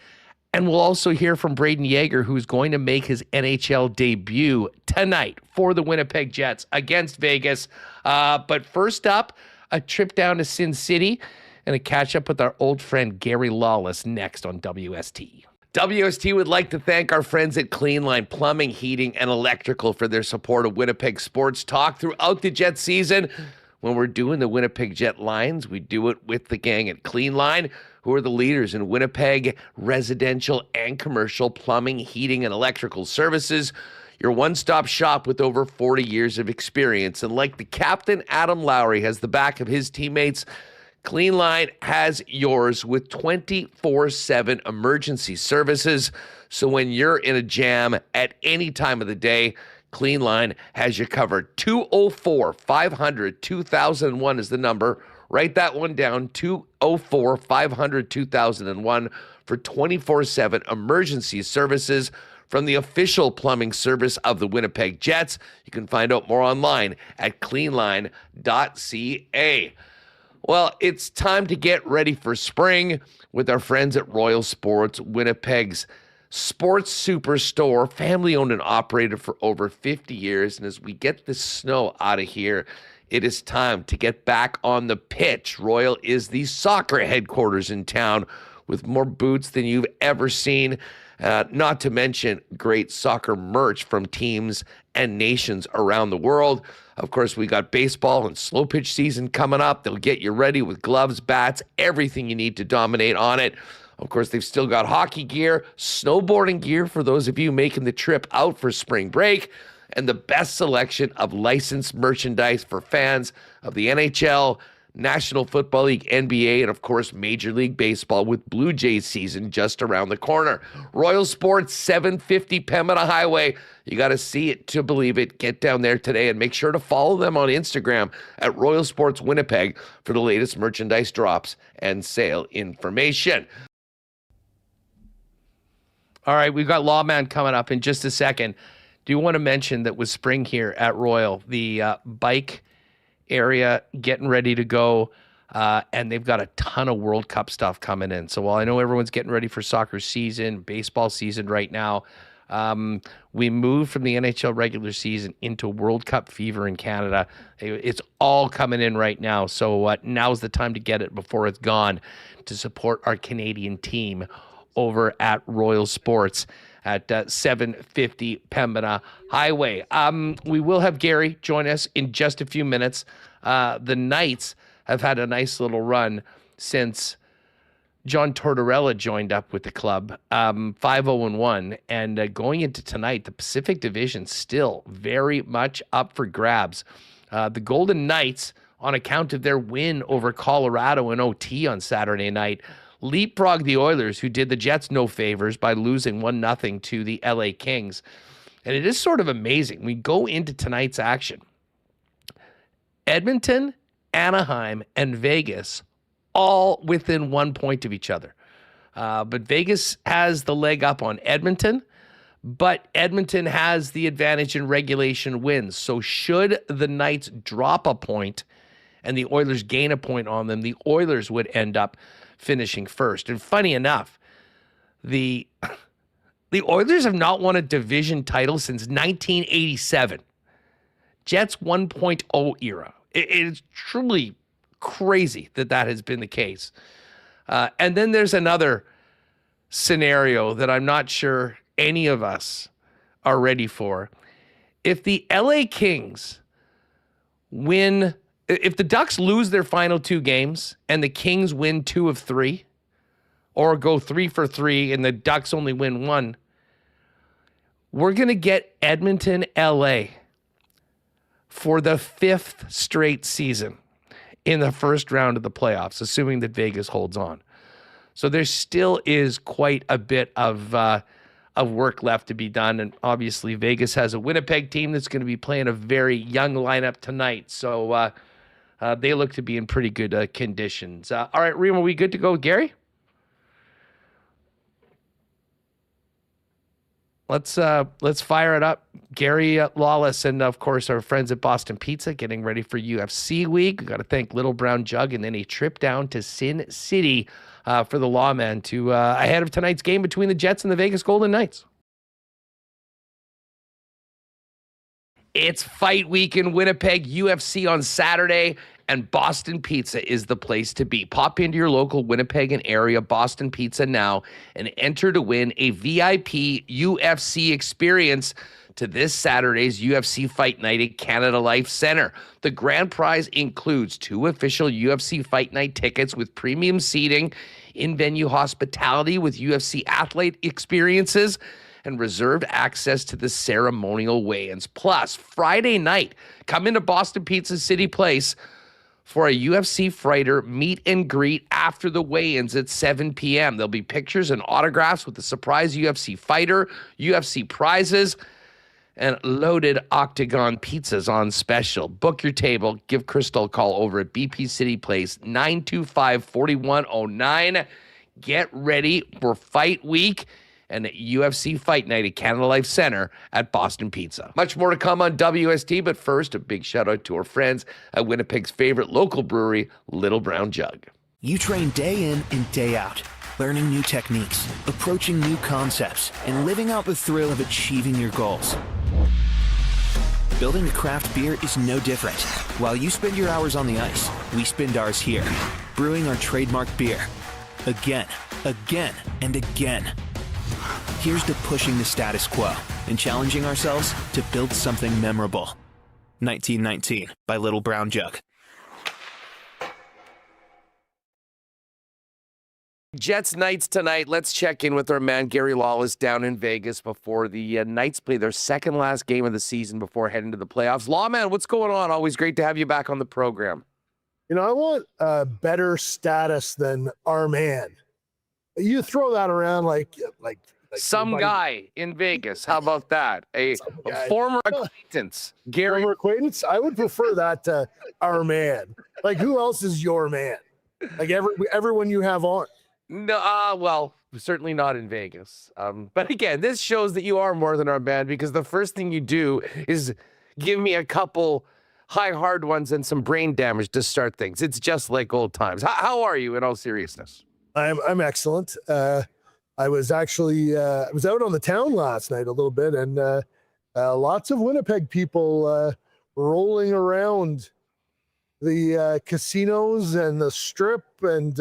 And we'll also hear from Braden Yager, who's going to make his NHL debut tonight for the Winnipeg Jets against Vegas. But first up, a trip down to Sin City and a catch-up with our old friend Gary Lawless next on WST. WST would like to thank our friends at Cleanline Plumbing, Heating, and Electrical for their support of Winnipeg Sports Talk throughout the Jet season. When we're doing the Winnipeg Jet lines, we do it with the gang at Cleanline, who are the leaders in Winnipeg residential and commercial plumbing, heating, and electrical services. Your one-stop shop with over 40 years of experience. And like the captain, Adam Lowry, has the back of his teammates, Cleanline has yours with 24/7 emergency services. So when you're in a jam at any time of the day, Cleanline has you covered. 204-500-2001 is the number. Write that one down, 204-500-2001 for 24/7 emergency services from the official plumbing service of the Winnipeg Jets. You can find out more online at cleanline.ca. Well, it's time to get ready for spring with our friends at Royal Sports, Winnipeg's sports superstore, family-owned and operated for over 50 years. And as we get the snow out of here, it is time to get back on the pitch. Royal is the soccer headquarters in town with more boots than you've ever seen. Not to mention great soccer merch from teams and nations around the world. Of course, we got baseball and slow pitch season coming up. They'll get you ready with gloves, bats, everything you need to dominate on it. Of course, they've still got hockey gear, snowboarding gear for those of you making the trip out for spring break, and the best selection of licensed merchandise for fans of the NHL, National Football League, NBA, and of course, Major League Baseball with Blue Jays season just around the corner. Royal Sports, 750 Pembina Highway. You got to see it to believe it. Get down there today and make sure to follow them on Instagram at Royal Sports Winnipeg for the latest merchandise drops and sale information. All right, we've got Lawman coming up in just a second. Do want to mention that with spring here at Royal, the bike area getting ready to go, and they've got a ton of World Cup stuff coming in. So while I know everyone's getting ready for soccer season, baseball season right now, we moved from the NHL regular season into World Cup fever in Canada. It's all coming in right now. So now's the time to get it before it's gone to support our Canadian team over at Royal Sports at 750 Pembina Highway. We will have Gary join us in just a few minutes. The Knights have had a nice little run since John Tortorella joined up with the club, 5-0-1. And going into tonight, the Pacific Division still very much up for grabs. The Golden Knights, on account of their win over Colorado in OT on Saturday night, leapfrog the Oilers, who did the Jets no favors by losing 1-0 to the LA Kings. And it is sort of amazing. We go into tonight's action. Edmonton, Anaheim, and Vegas all within 1 point of each other. But Vegas has the leg up on Edmonton, but Edmonton has the advantage in regulation wins. So should the Knights drop a point and the Oilers gain a point on them, the Oilers would end up finishing first. And funny enough, the Oilers have not won a division title since 1987. Jets 1.0 era. It is truly crazy that has been the case. And then there's another scenario that I'm not sure any of us are ready for. If the LA Kings win, if the Ducks lose their final two games and the Kings win 2 of 3, or go 3 for 3 and the Ducks only win 1, we're going to get Edmonton, LA for the 5th straight season in the first round of the playoffs, assuming that Vegas holds on. So there still is quite a bit of work left to be done. And obviously Vegas has a Winnipeg team that's going to be playing a very young lineup tonight. So they look to be in pretty good conditions. All right, Reem, are we good to go, Gary? Let's fire it up. Gary Lawless and, of course, our friends at Boston Pizza getting ready for UFC week. We got to thank Little Brown Jug, and then a trip down to Sin City for the Lawman to ahead of tonight's game between the Jets and the Vegas Golden Knights. It's fight week in Winnipeg, UFC on Saturday, and Boston Pizza is the place to be. Pop into your local Winnipeg and area Boston Pizza now and enter to win a VIP UFC experience to this Saturday's UFC Fight Night at Canada Life Center. The grand prize includes 2 official UFC Fight Night tickets with premium seating, in-venue hospitality with UFC athlete experiences, and reserved access to the ceremonial weigh-ins. Plus, Friday night, come into Boston Pizza City Place for a UFC fighter meet and greet after the weigh-ins at 7 p.m. There'll be pictures and autographs with the surprise UFC fighter, UFC prizes, and loaded Octagon pizzas on special. Book your table. Give Crystal a call over at BP City Place, 925-4109. Get ready for fight week and UFC Fight Night at Canada Life Center at Boston Pizza. Much more to come on WST, but first, a big shout out to our friends at Winnipeg's favorite local brewery, Little Brown Jug. You train day in and day out, learning new techniques, approaching new concepts, and living out the thrill of achieving your goals. Building a craft beer is no different. While you spend your hours on the ice, we spend ours here, brewing our trademark beer. Again, and again. Here's to pushing the status quo and challenging ourselves to build something memorable. 1919 by Little Brown Jug. Jets Knights tonight. Let's check in with our man Gary Lawless down in Vegas before the Knights play their second last game of the season before heading to the playoffs. Lawman, what's going on? Always great to have you back on the program. You know, I want a better status than our man. You throw that around like some guy in Vegas. How about that? A former acquaintance. Gary. Former acquaintance? I would prefer that to our man. Like, who else is your man? Like everyone you have on. No, well, certainly not in Vegas. But again, this shows that you are more than our man, because the first thing you do is give me a couple hard ones and some brain damage to start things. It's just like old times. How are you in all seriousness? I'm excellent. I was actually I was out on the town last night a little bit, and lots of Winnipeg people rolling around the casinos and the strip, and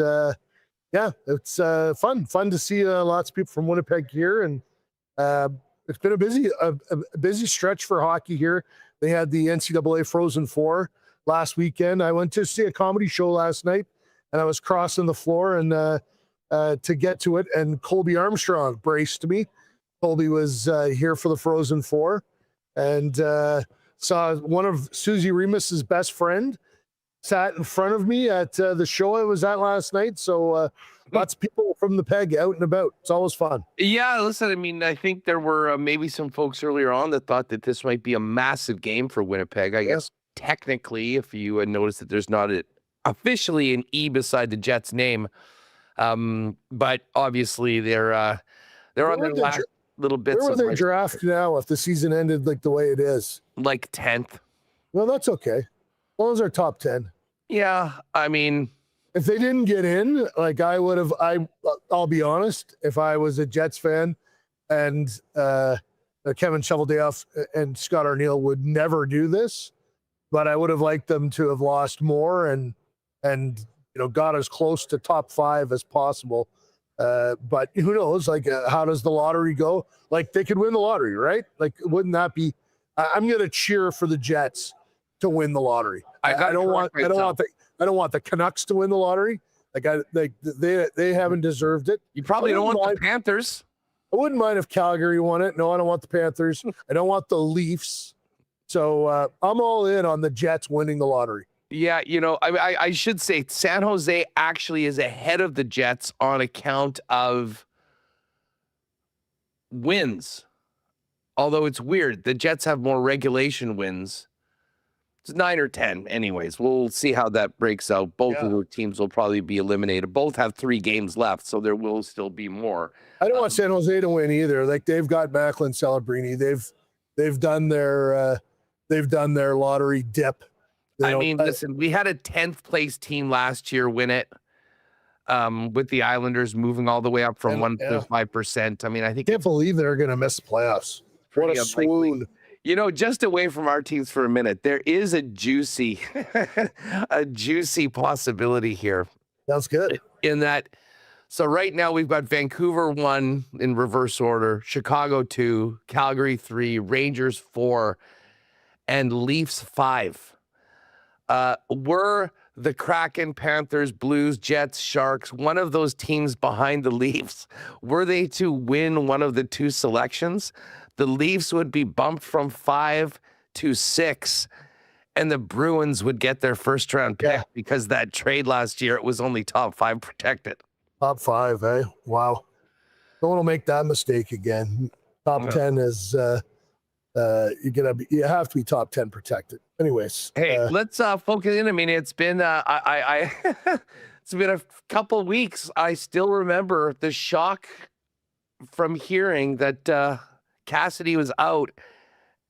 yeah, it's fun to see lots of people from Winnipeg here, and it's been a busy stretch for hockey here. They had the NCAA Frozen Four last weekend. I went to see a comedy show last night, and I was crossing the floor and to get to it, and Colby Armstrong braced me. Colby was here for the Frozen Four, and saw one of Susie Remis's best friend sat in front of me at the show I was at last night. So lots of people from the Peg out and about. It's always fun. Yeah, listen, I mean, I think there were maybe some folks earlier on that thought that this might be a massive game for Winnipeg. I guess technically, if you had noticed that there's not officially an E beside the Jets' name, but obviously they're on their last little bits. Where would they draft now if the season ended like the way it is? Like 10th. Well, that's okay. As long as they're top 10. Yeah, I mean, if they didn't get in, like I'll be honest, if I was a Jets fan and Kevin Shoveldayoff and Scott Arniel would never do this, but I would have liked them to have lost more and got as close to top 5 as possible. But who knows? Like, how does the lottery go? Like, they could win the lottery, right? Like, wouldn't that be? I'm going to cheer for the Jets to win the lottery. I don't want the Canucks to win the lottery. They haven't deserved it. You probably don't want the Panthers. I wouldn't mind if Calgary won it. No, I don't want the Panthers. I don't want the Leafs. So I'm all in on the Jets winning the lottery. Yeah, I should say San Jose actually is ahead of the Jets on account of wins. Although it's weird, the Jets have more regulation wins It's 9 or 10. Anyways, we'll see how that breaks out. Both of the teams will probably be eliminated. Both have 3 games left, so there will still be more. I don't want San Jose to win either. Like, they've got Macklin, Celebrini. They've done their lottery dip. Listen, we had a 10th place team last year win it. With the Islanders moving all the way up from 1 to 5%. I mean, I think I can't believe they're going to miss the playoffs. What a swoon. You know, just away from our teams for a minute, there is a juicy possibility here. That's good. In that, so right now we've got Vancouver 1 in reverse order, Chicago 2, Calgary 3, Rangers 4, and Leafs 5. We're the Kraken, Panthers, Blues, Jets, Sharks, one of those teams behind the Leafs, were they to win one of the 2 selections, the Leafs would be bumped from 5 to 6, and the Bruins would get their first round pick because that trade last year, it was only top 5 protected. Top 5, eh? Wow. Don't want to make that mistake again. Top 10 is you have to be top 10 protected. Anyways, hey, let's focus in. I mean, it's been it's been a couple weeks. I still remember the shock from hearing that Cassidy was out,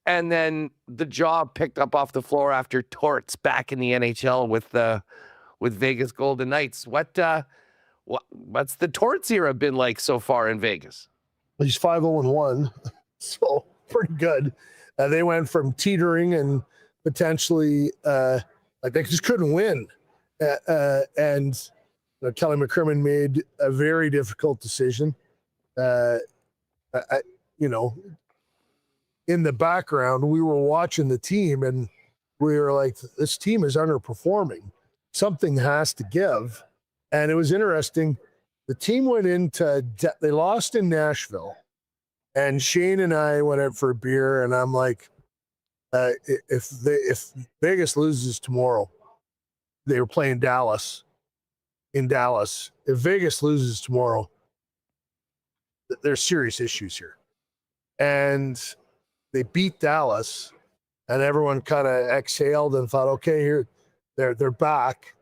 and then the job picked up off the floor after Torts back in the NHL with Vegas Golden Knights. What's the Torts era been like so far in Vegas? He's 5-0-1, so pretty good. They went from teetering and potentially like they just couldn't win, and Kelly McCrimmon made a very difficult decision. In the background, we were watching the team and we were like, this team is underperforming. Something has to give. And it was interesting. The team went into, they lost in Nashville, and Shane and I went out for a beer, and I'm like, if Vegas loses tomorrow, they were playing Dallas in Dallas. If Vegas loses tomorrow, there's serious issues here. And they beat Dallas, and everyone kind of exhaled and thought, okay, here they're back.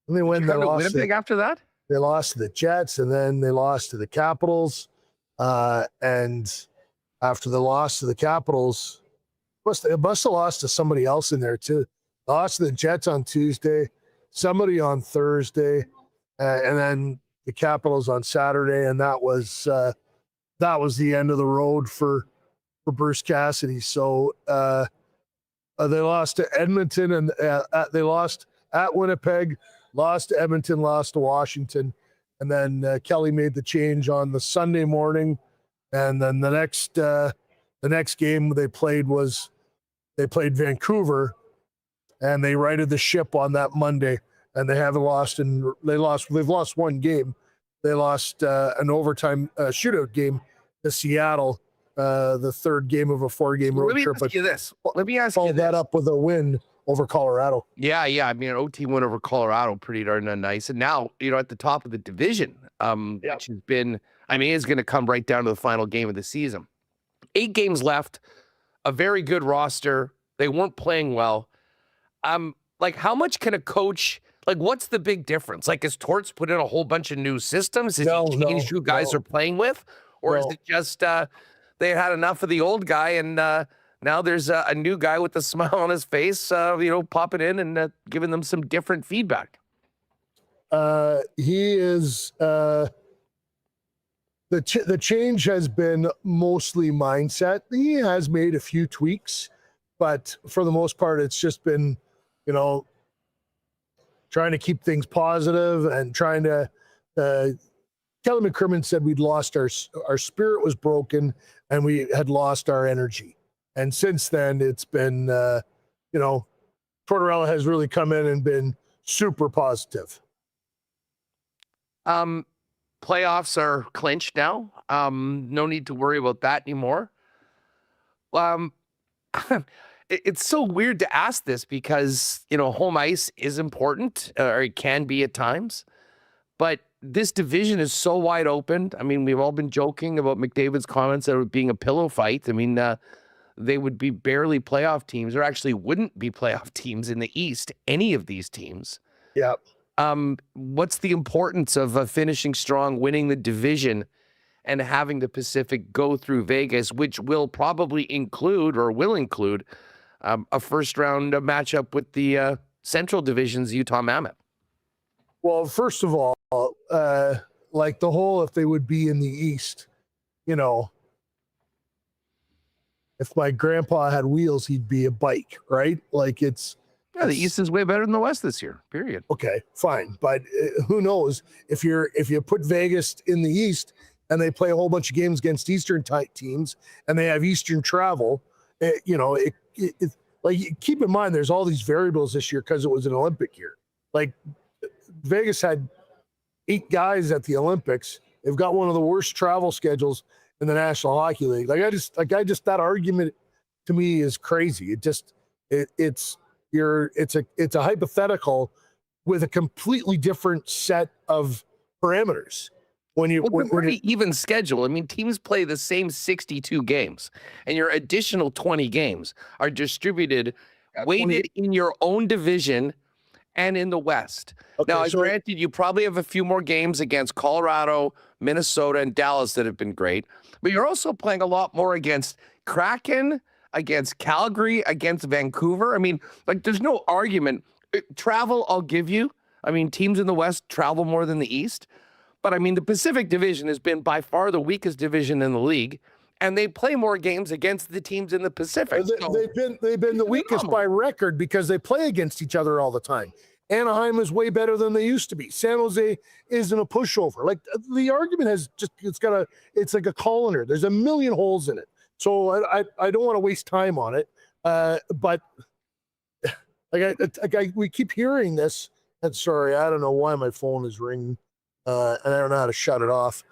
And they win. They lost Winnipeg after that. They lost to the Jets, and then they lost to the Capitals. And after the loss to the Capitals, it must have lost to somebody else in there too. They lost to the Jets on Tuesday, somebody on Thursday, and then the Capitals on Saturday, and that was the end of the road for Bruce Cassidy. So they lost to Edmonton, and they lost at Winnipeg, lost to Edmonton, lost to Washington, and then Kelly made the change on the Sunday morning, and then the next game they played Vancouver, and they righted the ship on that Monday, and they haven't lost, they've lost one game. They lost an overtime shootout game to Seattle, the 3rd game of a 4-game road trip. Let me ask you that this. up with a win over Colorado. Yeah. I mean, an OT win over Colorado, pretty darn nice. And now, at the top of the division, which has been, is going to come right down to the final game of the season. 8 games left, a very good roster. They weren't playing well. How much can a coach, what's the big difference? Has Torts put in a whole bunch of new systems? Has he changed who guys are playing with? Or is it just they had enough of the old guy, and now there's a new guy with a smile on his face, popping in and giving them some different feedback? He is the change has been mostly mindset. He has made a few tweaks, but for the most part, it's just been, trying to keep things positive and trying to. Kelly McCrimmon said we'd lost our spirit was broken and we had lost our energy. And since then, it's been, Tortorella has really come in and been super positive. Playoffs are clinched now. No need to worry about that anymore. It's so weird to ask this because, home ice is important, or it can be at times, but this division is so wide open. I mean, we've all been joking about McDavid's comments about it being a pillow fight. I mean, they would be barely playoff teams, or actually wouldn't be playoff teams in the East, any of these teams. Yeah. What's the importance of finishing strong, winning the division, and having the Pacific go through Vegas, which will probably include, or will include, a first-round matchup with the Central Division's Utah Mammoth? Well, first of all, like the whole, if they would be in the East, you know, if my grandpa had wheels, he'd be a bike, right? Like it's the East is way better than the West this year, period. Okay, fine. But who knows if you put Vegas in the East and they play a whole bunch of games against Eastern type teams and they have Eastern travel, like keep in mind, there's all these variables this year because it was an Olympic year. Like Vegas had 8 guys at the Olympics. They've got one of the worst travel schedules in the National Hockey League. That argument to me is crazy. It's a hypothetical with a completely different set of parameters. Pretty even schedule. I mean, teams play the same 62 games, and your additional 20 games are distributed, weighted in your own division and in the West. Okay, now, granted, you probably have a few more games against Colorado, Minnesota, and Dallas that have been great, but you're also playing a lot more against Kraken, against Calgary, against Vancouver. I mean, like, there's no argument. Travel, I'll give you. I mean, teams in the West travel more than the East. But, I mean, the Pacific Division has been by far the weakest division in the league, and they play more games against the teams in the Pacific. They've been the weakest by record because they play against each other all the time. Anaheim is way better than they used to be. San Jose isn't a pushover. Like, the argument has just, it's like a colander. There's a million holes in it. So I don't want to waste time on it. But we keep hearing this. And sorry, I don't know why my phone is ringing. And I don't know how to shut it off.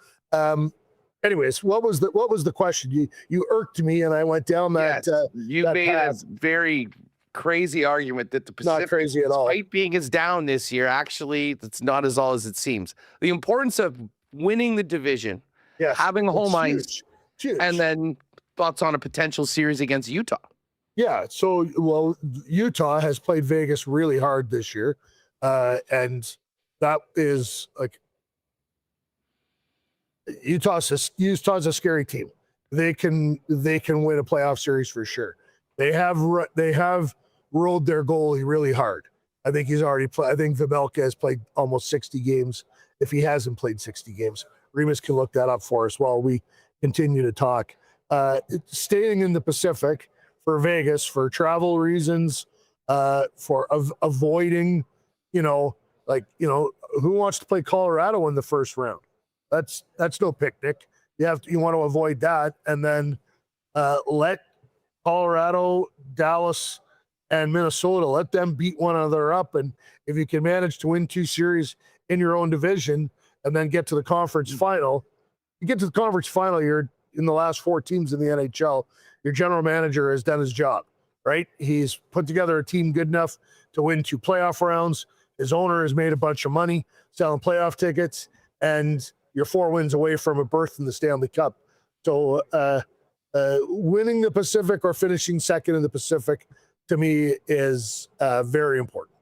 Anyways, what was the question? You irked me, and I went down that. You made a very crazy argument that the Pacific, not crazy at all, despite being as down this year, actually, it's not as all as it seems. The importance of winning the division, having a home ice, and then thoughts on a potential series against Utah. Yeah. So, well, Utah has played Vegas really hard this year, and that is like. Utah's a scary team. They can win a playoff series for sure. They have rolled their goalie really hard. I think he's already played. I think Vibelka has played almost 60 games. If he hasn't played 60 games, Remis can look that up for us while we continue to talk. Staying in the Pacific for Vegas for travel reasons, for avoiding, who wants to play Colorado in the first round? That's no picnic. You want to avoid that, and then let Colorado, Dallas, and Minnesota, let them beat one another up. And if you can manage to win 2 series in your own division and then get to the conference final, you're in the last 4 teams in the NHL. Your general manager has done his job, right? He's put together a team good enough to win 2 playoff rounds. His owner has made a bunch of money selling playoff tickets, and you're 4 wins away from a berth in the Stanley Cup. So winning the Pacific or finishing second in the Pacific, to me, is very important.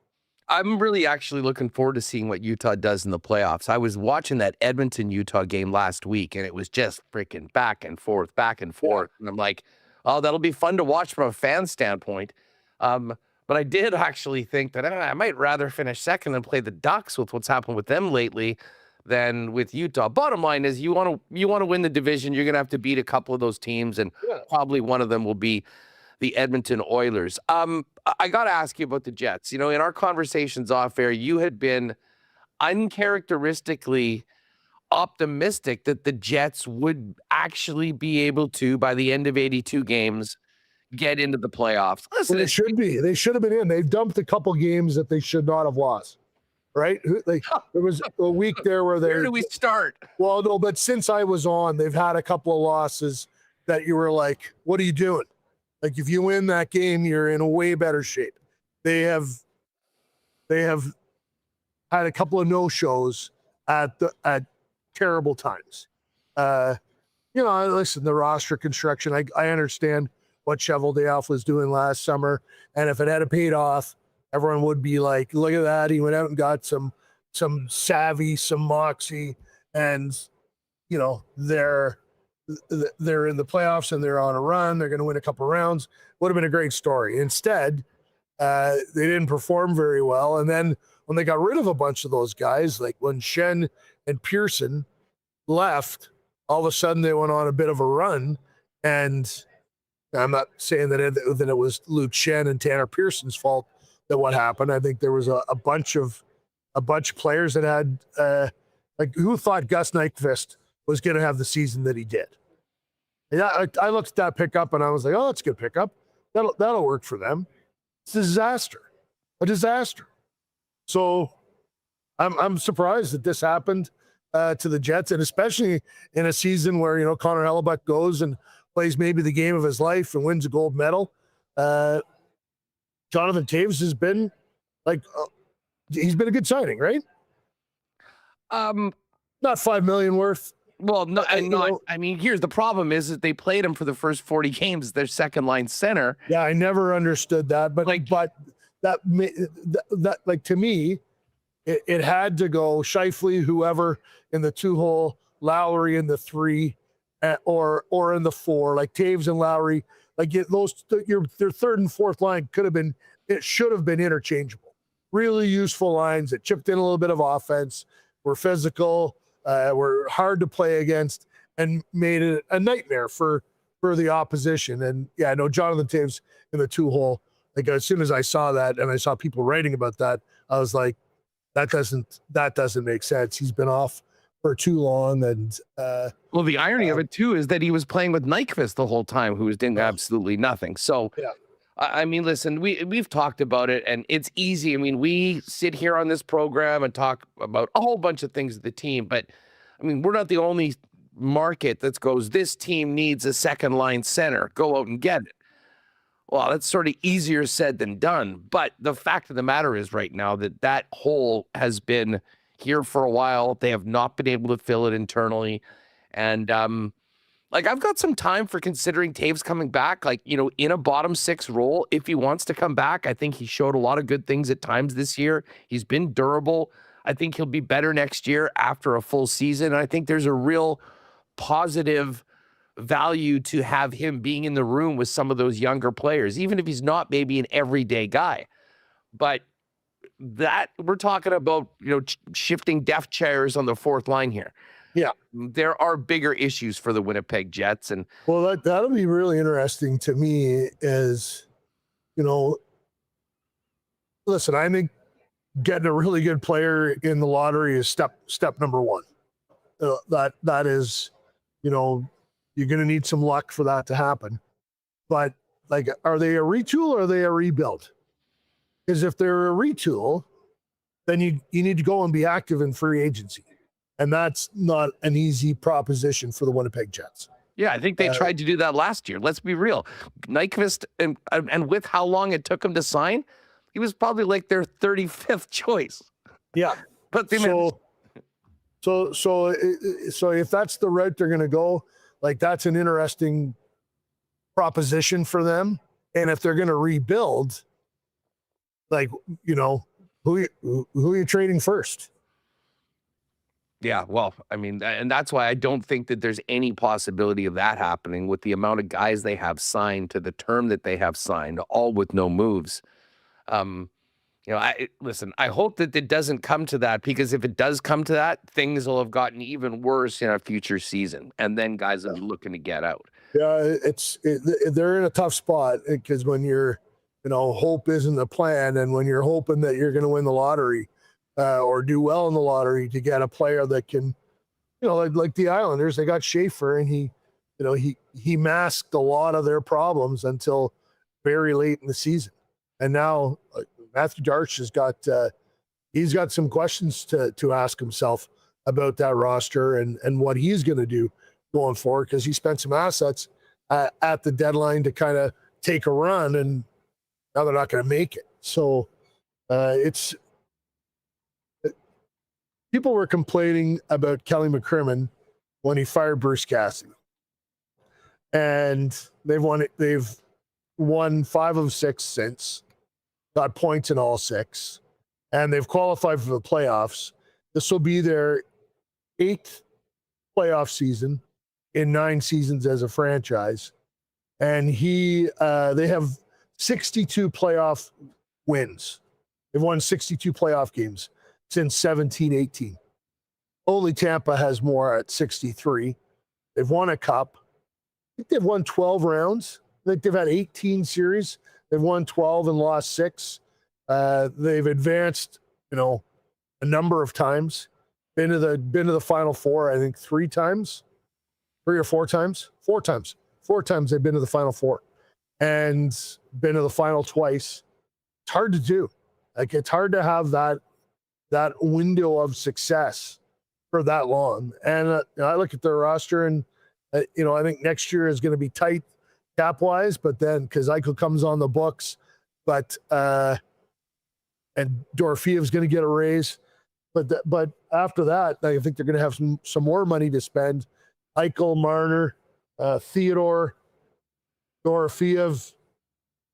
I'm really actually looking forward to seeing what Utah does in the playoffs. I was watching that Edmonton-Utah game last week, and it was just freaking back and forth. Yeah. And I'm like, oh, that'll be fun to watch from a fan standpoint. But I did actually think that I might rather finish second and play the Ducks with what's happened with them lately than with Utah. Bottom line is you want to win the division, you're going to have to beat a couple of those teams, and probably one of them will be the Edmonton Oilers. I got to ask you about the Jets. In our conversations off air, you had been uncharacteristically optimistic that the Jets would actually be able to, by the end of 82 games, get into the playoffs. Listen, they should be. They should have been in. They've dumped a couple games that they should not have lost. Right? There was a week there where where do we start? Well, no, but since I was on, they've had a couple of losses that you were like, what are you doing? Like, if you win that game, you're in a way better shape. They have had a couple of no-shows at terrible times. Listen, the roster construction, I understand what Cheveldayoff was doing last summer. And if it had paid off, everyone would be like, look at that. He went out and got some savvy, some moxie, and, you know, they're in the playoffs and they're on a run. They're going to win a couple rounds. Would have been a great story. Instead, they didn't perform very well. And then when they got rid of a bunch of those guys, like when Shen and Pearson left, all of a sudden they went on a bit of a run. And I'm not saying that it was Luke Shen and Tanner Pearson's fault that what happened. I think there was a bunch of players that had like, who thought Gus Nyquist was going to have the season that he did? Yeah, I looked at that pickup and I was like, oh, that's a good pickup. That'll work for them. It's a disaster. So I'm surprised that this happened to the Jets, and especially in a season where, you know, Connor Hellebuyck goes and plays maybe the game of his life and wins a gold medal. Jonathan Toews has been like, he's been a good signing, right? Not $5 million worth. Well, no, and not. I mean, here's the problem: is that they played him for the first 40 games. Their second line center. Yeah, I never understood that, but that like, to me, it had to go Scheifele, whoever in the 2-hole, Lowry in the 3, or in the 4, like Taves and Lowry. Like their third and fourth line should have been interchangeable. Really useful lines that chipped in a little bit of offense, were physical, were hard to play against, and made it a nightmare for the opposition. And yeah, I know Jonathan Toews in the 2-hole. Like, as soon as I saw that and I saw people writing about that, I was like, that doesn't make sense. He's been off for too long. And well, the irony of it too is that he was playing with Nyquist the whole time, who was doing absolutely nothing. So yeah. I mean, listen, we've talked about it, and it's easy. I mean, we sit here on this program and talk about a whole bunch of things with the team, but I mean, we're not the only market that goes, this team needs a second line center. Go out and get it. Well, that's sort of easier said than done. But the fact of the matter is right now that hole has been here for a while. They have not been able to fill it internally. And like, I've got some time for considering Taves coming back, like, you know, in a bottom 6 role. If he wants to come back, I think he showed a lot of good things at times this year. He's been durable. I think he'll be better next year after a full season. And I think there's a real positive value to have him being in the room with some of those younger players, even if he's not maybe an everyday guy. But that we're talking about, you know, shifting death chairs on the fourth line here. Yeah, there are bigger issues for the Winnipeg Jets. And well, that'll be really interesting to me. Is, you know, listen, I think getting a really good player in the lottery is step number one. That is, you know, you're going to need some luck for that to happen. But, like, are they a retool or are they a rebuild? Because if they're a retool, then you need to go and be active in free agency. And that's not an easy proposition for the Winnipeg Jets. Yeah, I think they tried to do that last year. Let's be real. Nyquist, and with how long it took him to sign, he was probably like their 35th choice. Yeah. But so if that's the route they're going to go, like, that's an interesting proposition for them. And if they're going to rebuild, like, you know, who are you trading first? Yeah, well, I mean, and that's why I don't think that there's any possibility of that happening with the amount of guys they have signed to the term that they have signed, all with no moves. You know, listen, I hope that it doesn't come to that, because if it does come to that, things will have gotten even worse in a future season. And then guys are looking to get out. Yeah, they're in a tough spot, because when you're, you know, hope isn't the plan. And when you're hoping that you're going to win the lottery or do well in the lottery to get a player that can, you know, like the Islanders, they got Schaefer, and he masked a lot of their problems until very late in the season. And now Matthew Darch has got some questions to ask himself about that roster and what he's going to do going forward, because he spent some assets at the deadline to kind of take a run, and now they're not going to make it. So people were complaining about Kelly McCrimmon when he fired Bruce Cassidy, and they've won 5 of 6 since, got points in all 6, and they've qualified for the playoffs. This will be their 8th playoff season in 9 seasons as a franchise. And they have 62 playoff wins. They've won 62 playoff games since 17-18. Only Tampa has more at 63. They've won a cup. I think they've won 12 rounds. I think they've had 18 series. They've won 12 and lost 6. They've advanced, a number of times. Been to the Final Four, I think 3 times, 3 or 4 times, 4 times. 4 times they've been to the Final Four, and been to the final twice. It's hard to do. Like, it's hard to have that window of success for that long. And I look at their roster, and I think next year is going to be tight cap wise, but then because Eichel comes on the books, but and Dorofeev's going to get a raise, but after that, I think they're going to have some more money to spend. Eichel, Marner, Theodore, Dorofeev.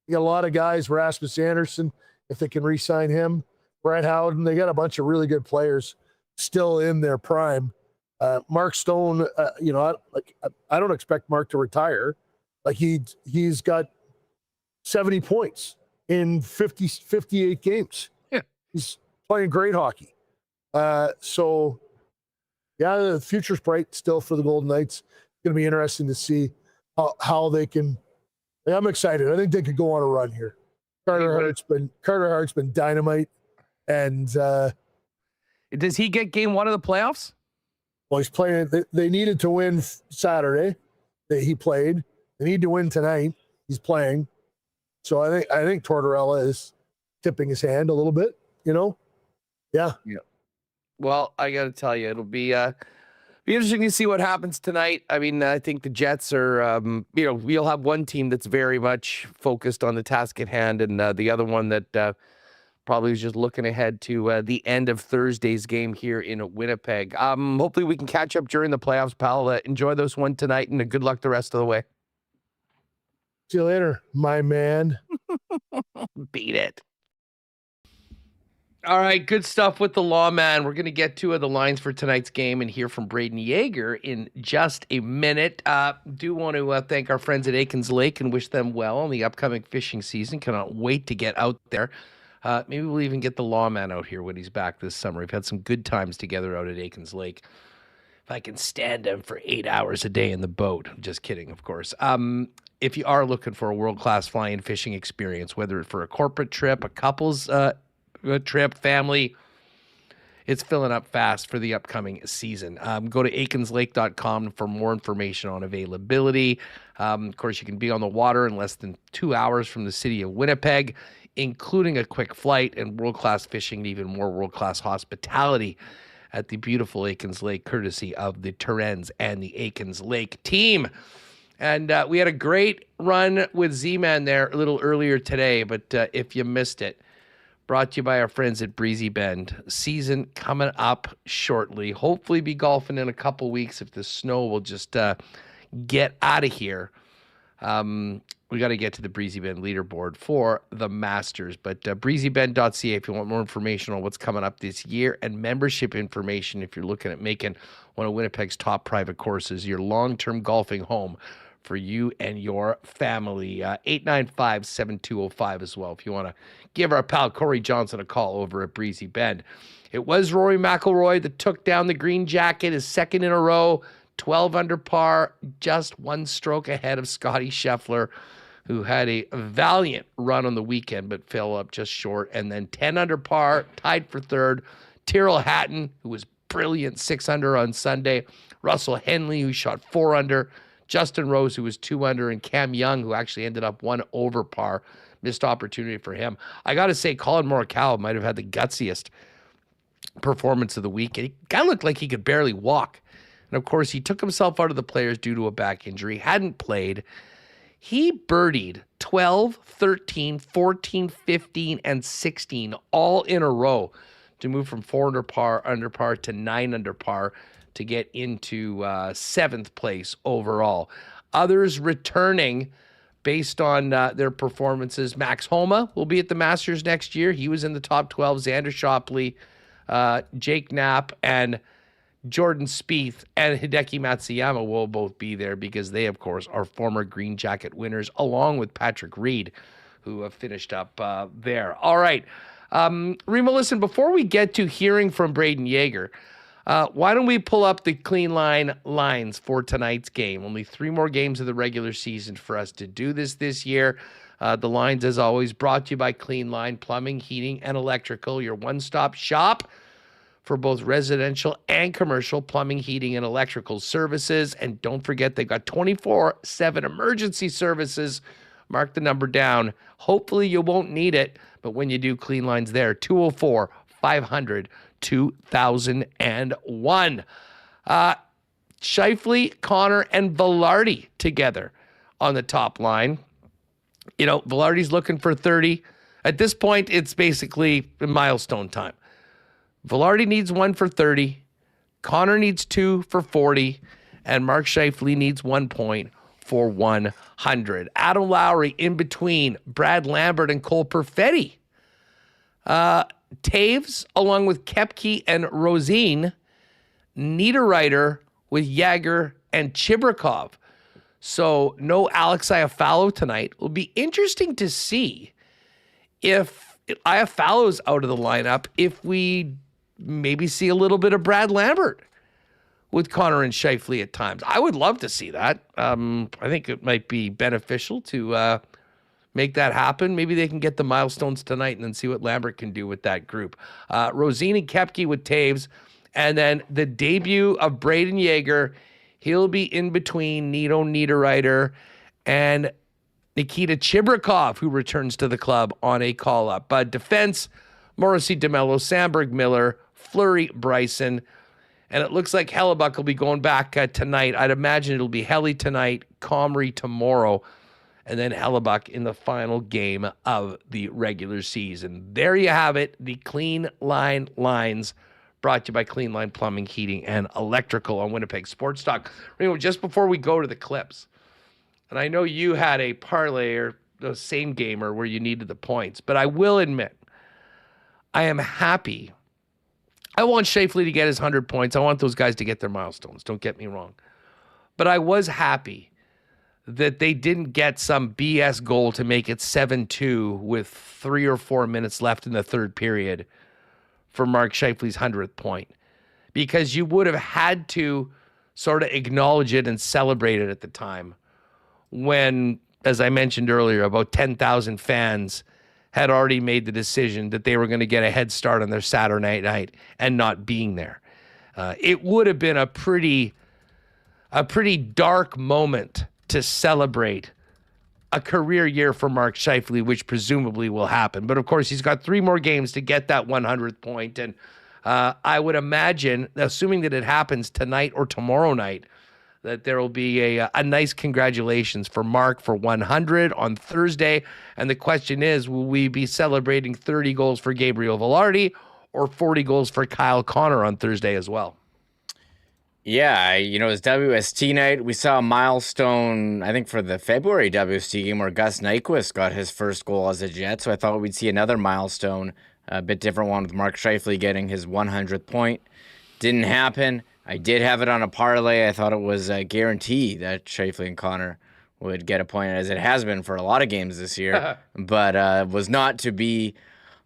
You got a lot of guys. Rasmus Anderson, if they can re-sign him. Brett Howden. They got a bunch of really good players still in their prime. Mark Stone. I don't expect Mark to retire. Like, he's got 70 points in 58 games. Yeah, he's playing great hockey. So yeah, the future's bright still for the Golden Knights. It's going to be interesting to see how they can. I'm excited. I think they could go on a run here. Carter Hart's been dynamite, and does he get game 1 of the playoffs? Well, he's playing. They needed to win Saturday. He played. They need to win tonight. He's playing. So I think Tortorella is tipping his hand a little bit. Yeah. Well, I got to tell you, it'll be interesting to see what happens tonight. I mean, I think the Jets are, we'll have one team that's very much focused on the task at hand, and the other one that probably is just looking ahead to the end of Thursday's game here in Winnipeg. Hopefully we can catch up during the playoffs, pal. Enjoy those one tonight, and good luck the rest of the way. See you later, my man. Beat it. All right, good stuff with the lawman. We're going to get to the lines for tonight's game and hear from Braden Yager in just a minute. Do want to thank our friends at Aikens Lake and wish them well on the upcoming fishing season. Cannot wait to get out there. Maybe we'll even get the lawman out here when he's back this summer. We've had some good times together out at Aikens Lake. If I can stand him for 8 hours a day in the boat. I'm just kidding, of course. If you are looking for a world-class flying fishing experience, whether it's for a corporate trip, a couple's trip, family, it's filling up fast for the upcoming season. Go to aikenslake.com for more information on availability. Of course, you can be on the water in less than 2 hours from the city of Winnipeg, including a quick flight and world-class fishing and even more world-class hospitality at the beautiful Aikens Lake, courtesy of the Terrence and the Aikens Lake team. And we had a great run with Z-Man there a little earlier today, but if you missed it, brought to you by our friends at Breezy Bend. Season coming up shortly. Hopefully be golfing in a couple weeks if the snow will just get out of here. We got to get to the Breezy Bend leaderboard for the Masters. But breezybend.ca if you want more information on what's coming up this year, and membership information if you're looking at making one of Winnipeg's top private courses your long-term golfing home for you and your family. 895-7205 as well if you want to give our pal Corey Johnson a call over at Breezy Bend. It was Rory McIlroy that took down the green jacket, his second in a row, 12 under par, just one stroke ahead of Scotty Scheffler, who had a valiant run on the weekend but fell up just short. And then 10 under par, tied for third, Tyrrell Hatton, who was brilliant, 6 under on Sunday, Russell Henley, who shot 4 under, Justin Rose, who was 2 under, and Cam Young, who actually ended up 1 over par. Missed opportunity for him. I got to say, Colin Morikawa might have had the gutsiest performance of the week. He kind of looked like he could barely walk. And, of course, he took himself out of the players due to a back injury, hadn't played. He birdied 12, 13, 14, 15, and 16 all in a row to move from 4 under par to 9 under par to get into 7th place overall. Others returning based on their performances. Max Homa will be at the Masters next year. He was in the top 12. Xander Schauffele, Jake Knapp, and Jordan Spieth and Hideki Matsuyama will both be there because they, of course, are former Green Jacket winners, along with Patrick Reed, who have finished up there. All right. Remo, listen, before we get to hearing from Braden Yager, why don't we pull up the clean lines for tonight's game? Only 3 more games of the regular season for us to do this year. The lines, as always, brought to you by Clean Line Plumbing, Heating, and Electrical, your one-stop shop for both residential and commercial plumbing, heating, and electrical services. And don't forget, they've got 24/7 emergency services. Mark the number down. Hopefully you won't need it, but when you do, Clean Line's there. 204-500-2001. Scheifele, Connor, and Velarde together on the top line. You know, Velarde's looking for 30. At this point, it's basically milestone time. Velarde needs 1 for 30. Connor needs 2 for 40. And Mark Scheifele needs 1 point for 100. Adam Lowry in between Brad Lambert and Cole Perfetti. Taves, along with Koepke and Rosine. Niederreiter with Yager and Chibrikov. So no Alex Iafallo tonight. It'll be interesting to see if Iafallo's out of the lineup, if we maybe see a little bit of Brad Lambert with Connor and Scheifele at times. I would love to see that. I think it might be beneficial to make that happen. Maybe they can get the milestones tonight and then see what Lambert can do with that group. Rosine and Koepke with Taves. And then the debut of Braden Yager. He'll be in between Nito Niederreiter and Nikita Chibrikov, who returns to the club on a call-up. Defense, Morrissey, DeMello, Sandberg, Miller, Fleury, Bryson. And it looks like Hellebuyck will be going back tonight. I'd imagine it'll be Helly tonight, Comrie tomorrow, and then Hellebuyck in the final game of the regular season. There you have it, the Clean Line lines, brought to you by Clean Line Plumbing, Heating, and Electrical on Winnipeg Sports Talk. Just before we go to the clips, and I know you had a parlay or the same gamer where you needed the points, but I will admit, I am happy. I want Scheifele to get his 100 points. I want those guys to get their milestones. Don't get me wrong. But I was happy that they didn't get some BS goal to make it 7-2 with 3 or 4 minutes left in the third period for Mark Scheifele's 100th point. Because you would have had to sort of acknowledge it and celebrate it at the time when, as I mentioned earlier, about 10,000 fans had already made the decision that they were going to get a head start on their Saturday night and not being there. It would have been a pretty dark moment to celebrate a career year for Mark Scheifele, which presumably will happen. But of course, he's got 3 more games to get that 100th point. And I would imagine, assuming that it happens tonight or tomorrow night, that there will be a nice congratulations for Mark for 100 on Thursday. And the question is, will we be celebrating 30 goals for Gabriel Velarde or 40 goals for Kyle Connor on Thursday as well? Yeah, it's WST night. We saw a milestone, I think, for the February WST game where Gus Nyquist got his first goal as a Jet. So I thought we'd see another milestone, a bit different one with Mark Scheifele getting his 100th point. Didn't happen. I did have it on a parlay. I thought it was a guarantee that Scheifele and Connor would get a point, as it has been for a lot of games this year, but was not to be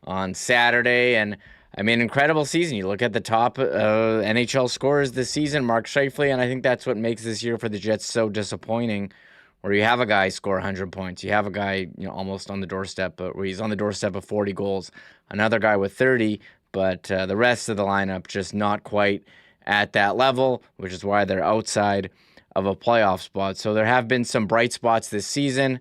on Saturday. And I mean, incredible season. You look at the top NHL scorers this season, Mark Scheifele, and I think that's what makes this year for the Jets so disappointing, where you have a guy score 100 points. You have a guy, almost on the doorstep, but where he's on the doorstep of 40 goals. Another guy with 30, but the rest of the lineup just not quite at that level, which is why they're outside of a playoff spot. So there have been some bright spots this season.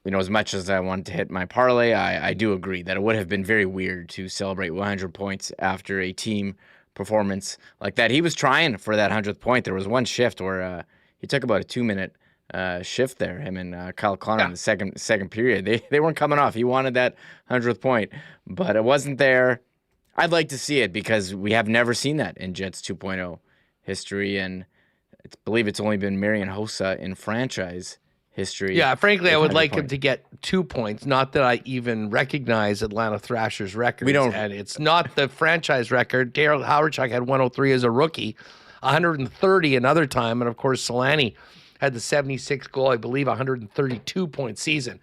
As much as I wanted to hit my parlay, I do agree that it would have been very weird to celebrate 100 points after a team performance like that. He was trying for that 100th point. There was one shift where he took about a 2-minute shift there, him and Kyle Connor in the second period. They weren't coming off. He wanted that 100th point, but it wasn't there. I'd like to see it because we have never seen that in Jets 2.0 history, and I believe it's only been Marian Hossa in franchise history. Yeah, frankly, I would like him point. to get 2 points. Not that I even recognize Atlanta Thrashers' records. And it's not the franchise record. Daryl Hawerchuk had 103 as a rookie, 130 another time. And, of course, Solani had the 76 goal, I believe, 132-point season.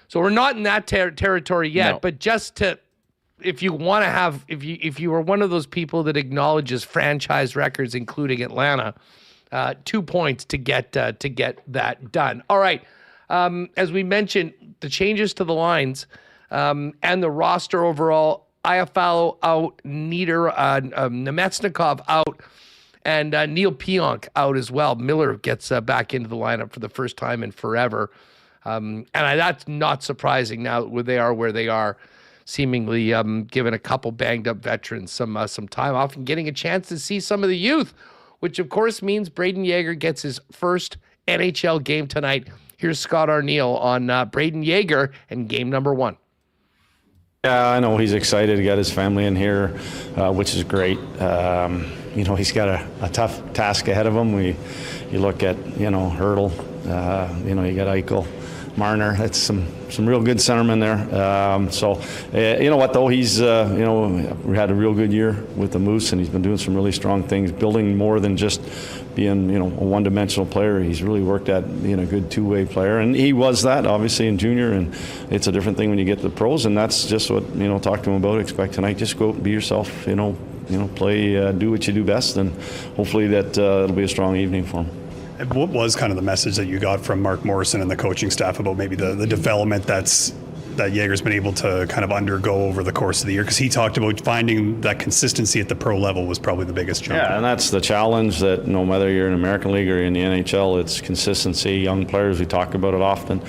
So we're not in that territory yet. No. But just to, if you want to have, if you are one of those people that acknowledges franchise records, including Atlanta, 2 points to get that done. All right. As we mentioned, the changes to the lines and the roster overall, Iafallo out, Nemetsnikov out, and Neil Pionk out as well. Miller gets back into the lineup for the first time in forever. That's not surprising now they are where they are, seemingly giving a couple banged-up veterans some time off and getting a chance to see some of the youth, which, of course, means Braden Yager gets his first NHL game tonight. Here's Scott Arniel on Braden Yager and game number 1. Yeah, I know he's excited to get his family in here, which is great. He's got a tough task ahead of him. You look at, Hurdle, you got Eichel, Marner. That's some real good centermen there. You know what, though? He's, we had a real good year with the Moose, and he's been doing some really strong things, building more than just being, a one-dimensional player. He's really worked at being a good two-way player, and he was that, obviously, in junior, and it's a different thing when you get to the pros, and that's just what, talk to him about. Expect tonight, just go be yourself, play, do what you do best, and hopefully that it'll be a strong evening for him. What was kind of the message that you got from Mark Morrison and the coaching staff about maybe the development that Yager's been able to kind of undergo over the course of the year? Because he talked about finding that consistency at the pro level was probably the biggest challenge. Yeah, and that's the challenge that no matter you're in the American League or in the NHL, it's consistency. Young players, we talk about it often.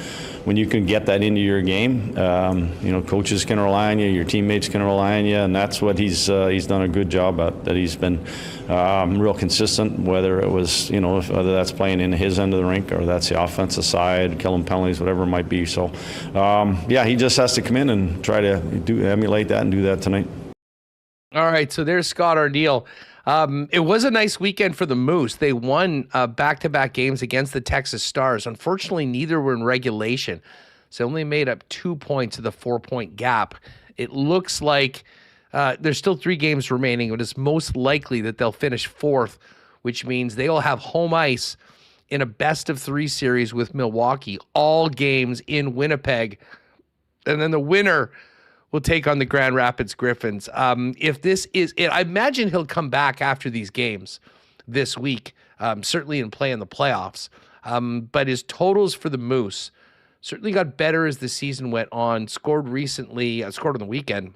When you can get that into your game, coaches can rely on you, your teammates can rely on you, and that's what he's done a good job at. That he's been real consistent, whether it was whether that's playing in his end of the rink or that's the offensive side, killing penalties, whatever it might be. So, he just has to come in and try to emulate that and do that tonight. All right, so there's Scott Arniel. It was a nice weekend for the Moose. They won back-to-back games against the Texas Stars. Unfortunately, neither were in regulation, so only made up 2 points of the 4-point gap. It looks like there's still 3 games remaining, but it's most likely that they'll finish 4th, which means they will have home ice in a best-of-3 series with Milwaukee, all games in Winnipeg, and then the winner will take on the Grand Rapids Griffins. If this is it, I imagine he'll come back after these games this week, certainly in play in the playoffs. But his totals for the Moose certainly got better as the season went on. Scored on the weekend.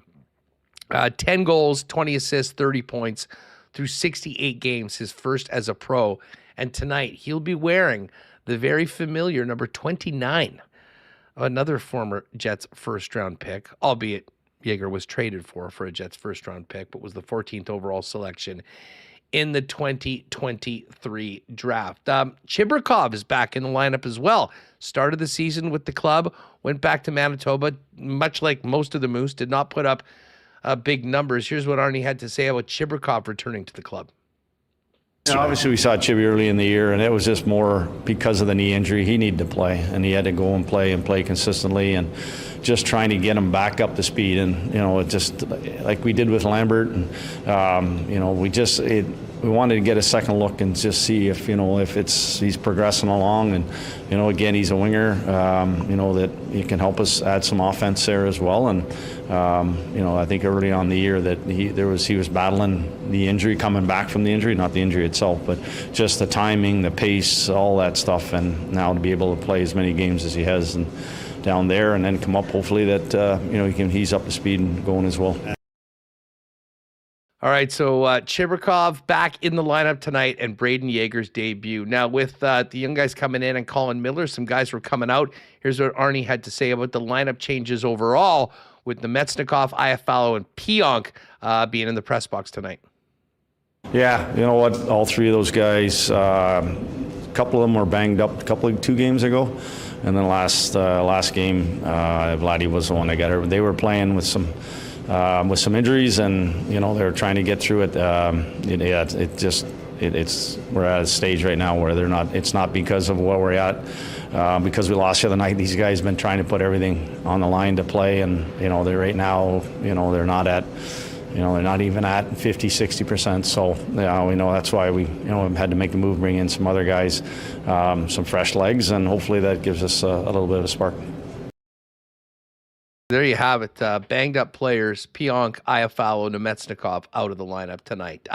10 goals, 20 assists, 30 points through 68 games, his first as a pro. And tonight he'll be wearing the very familiar number 29. Another former Jets first-round pick, albeit Yager was traded for a Jets first-round pick, but was the 14th overall selection in the 2023 draft. Chibrikov is back in the lineup as well. Started the season with the club, went back to Manitoba, much like most of the Moose, did not put up big numbers. Here's what Arnie had to say about Chibrikov returning to the club. Obviously, we saw Chibi early in the year, and it was just more because of the knee injury. He needed to play, and he had to go and play consistently, and just trying to get him back up to speed. And it just like we did with Lambert, and we wanted to get a second look and just see if he's progressing along. And again, he's a winger. That he can help us add some offense there as well. And I think early on in the year that he was battling the injury, coming back from the injury, not the injury itself, but just the timing, the pace, all that stuff. And now to be able to play as many games as he has and down there, and then come up, hopefully that he's up to speed and going as well. All right, so Chibrikov back in the lineup tonight, and Braden Yager's debut. Now, with the young guys coming in and Colin Miller, some guys were coming out. Here's what Arnie had to say about the lineup changes overall, with Nemetsnikov, Iafallo, and Pionk being in the press box tonight. Yeah, you know what? All 3 of those guys, a couple of them were banged up 2 games ago. And then last game, Vladdy was the one that got hurt. They were playing with some injuries, and they were trying to get through it. we're at a stage right now where it's not because of where we're at. Because we lost the other night, these guys have been trying to put everything on the line to play, and they're right now, they're not at, they're not even at 50, 60%. So we know that's why we had to make the move, bring in some other guys, some fresh legs, and hopefully that gives us a little bit of a spark. There you have it. Banged up players, Pionk, Iafallo, Nemetsnikov out of the lineup tonight.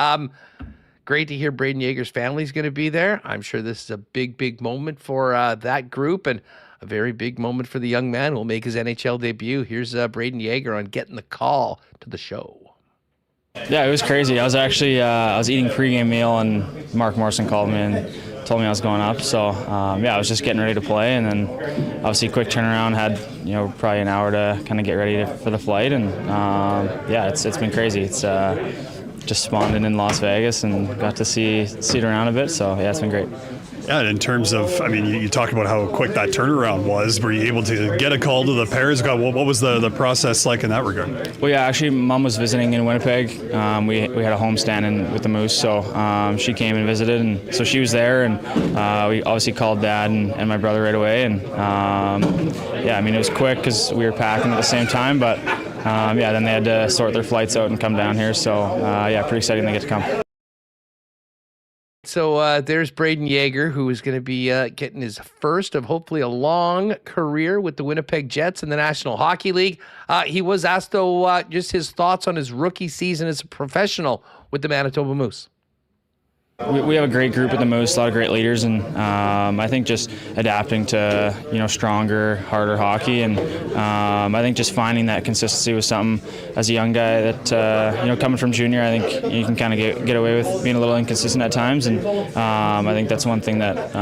Great to hear Brayden Yager's family is going to be there. I'm sure this is a big, big moment for that group, and a very big moment for the young man who will make his NHL debut. Here's Brayden Yager on getting the call to the show. Yeah, it was crazy. I was actually I was eating pregame meal, and Mark Morrison called me and told me I was going up. So I was just getting ready to play, and then obviously quick turnaround. Had probably an hour to kind of get ready for the flight, and it's been crazy. It's just spawned in Las Vegas and got to see it around a bit. So yeah, it's been great. Yeah, in terms of, you talked about how quick that turnaround was. Were you able to get a call to the parents? What was the process like in that regard? Well, yeah, actually, Mom was visiting in Winnipeg. We had a homestand with the Moose, so she came and visited, and so she was there, and we obviously called Dad and my brother right away, and it was quick because we were packing at the same time, but then they had to sort their flights out and come down here, so pretty exciting they get to come. So there's Brayden Yager, who is going to be getting his first of hopefully a long career with the Winnipeg Jets in the National Hockey League. He was asked, though, just his thoughts on his rookie season as a professional with the Manitoba Moose. We have a great group at the Moose, a lot of great leaders, and I think just adapting to stronger, harder hockey, and I think just finding that consistency was something as a young guy that coming from junior, I think you can kind of get away with being a little inconsistent at times, and I think that's one thing that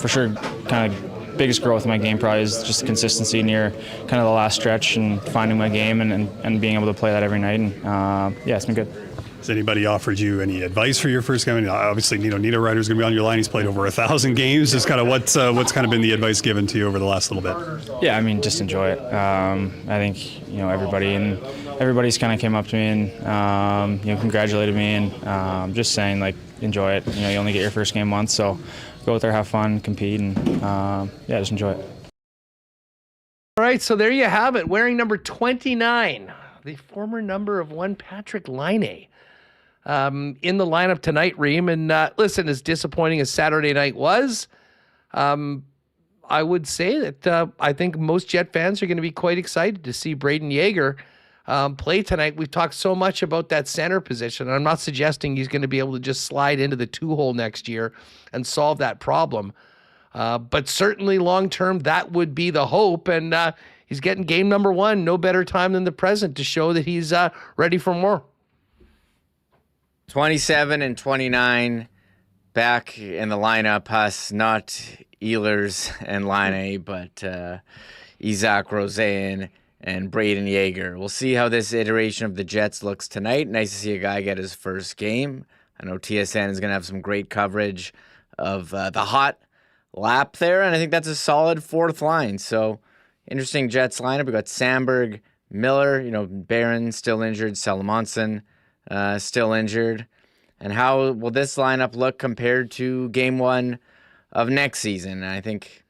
for sure kind of biggest growth in my game probably is just the consistency near kind of the last stretch and finding my game and being able to play that every night, and it's been good. Has anybody offered you any advice for your first game? Obviously, Nito Ryder's going to be on your line. He's played over 1,000 games. Just kind of what's kind of been the advice given to you over the last little bit? Yeah, just enjoy it. I think everybody's kind of came up to me and congratulated me and just saying enjoy it. You only get your first game once, so go out there, have fun, compete, and just enjoy it. All right, so there you have it. Wearing number 29, the former number of one Patrick Laine. In the lineup tonight, Reem. And listen, as disappointing as Saturday night was, I would say that I think most Jet fans are going to be quite excited to see Brayden Yager play tonight. We've talked so much about that center position, and I'm not suggesting he's going to be able to just slide into the 2-hole next year and solve that problem. But certainly long-term, that would be the hope. And he's getting game number 1. No better time than the present to show that he's ready for more. 27 and 29 back in the lineup. Us, not Ehlers and Laine, but Isaac Rosen and Brayden Yager. We'll see how this iteration of the Jets looks tonight. Nice to see a guy get his first game. I know TSN is going to have some great coverage of the hot lap there, and I think that's a solid fourth line. So interesting Jets lineup. We got Sandberg, Miller, Barron still injured, Salamonson still injured. And how will this lineup look compared to game 1 of next season? And I think,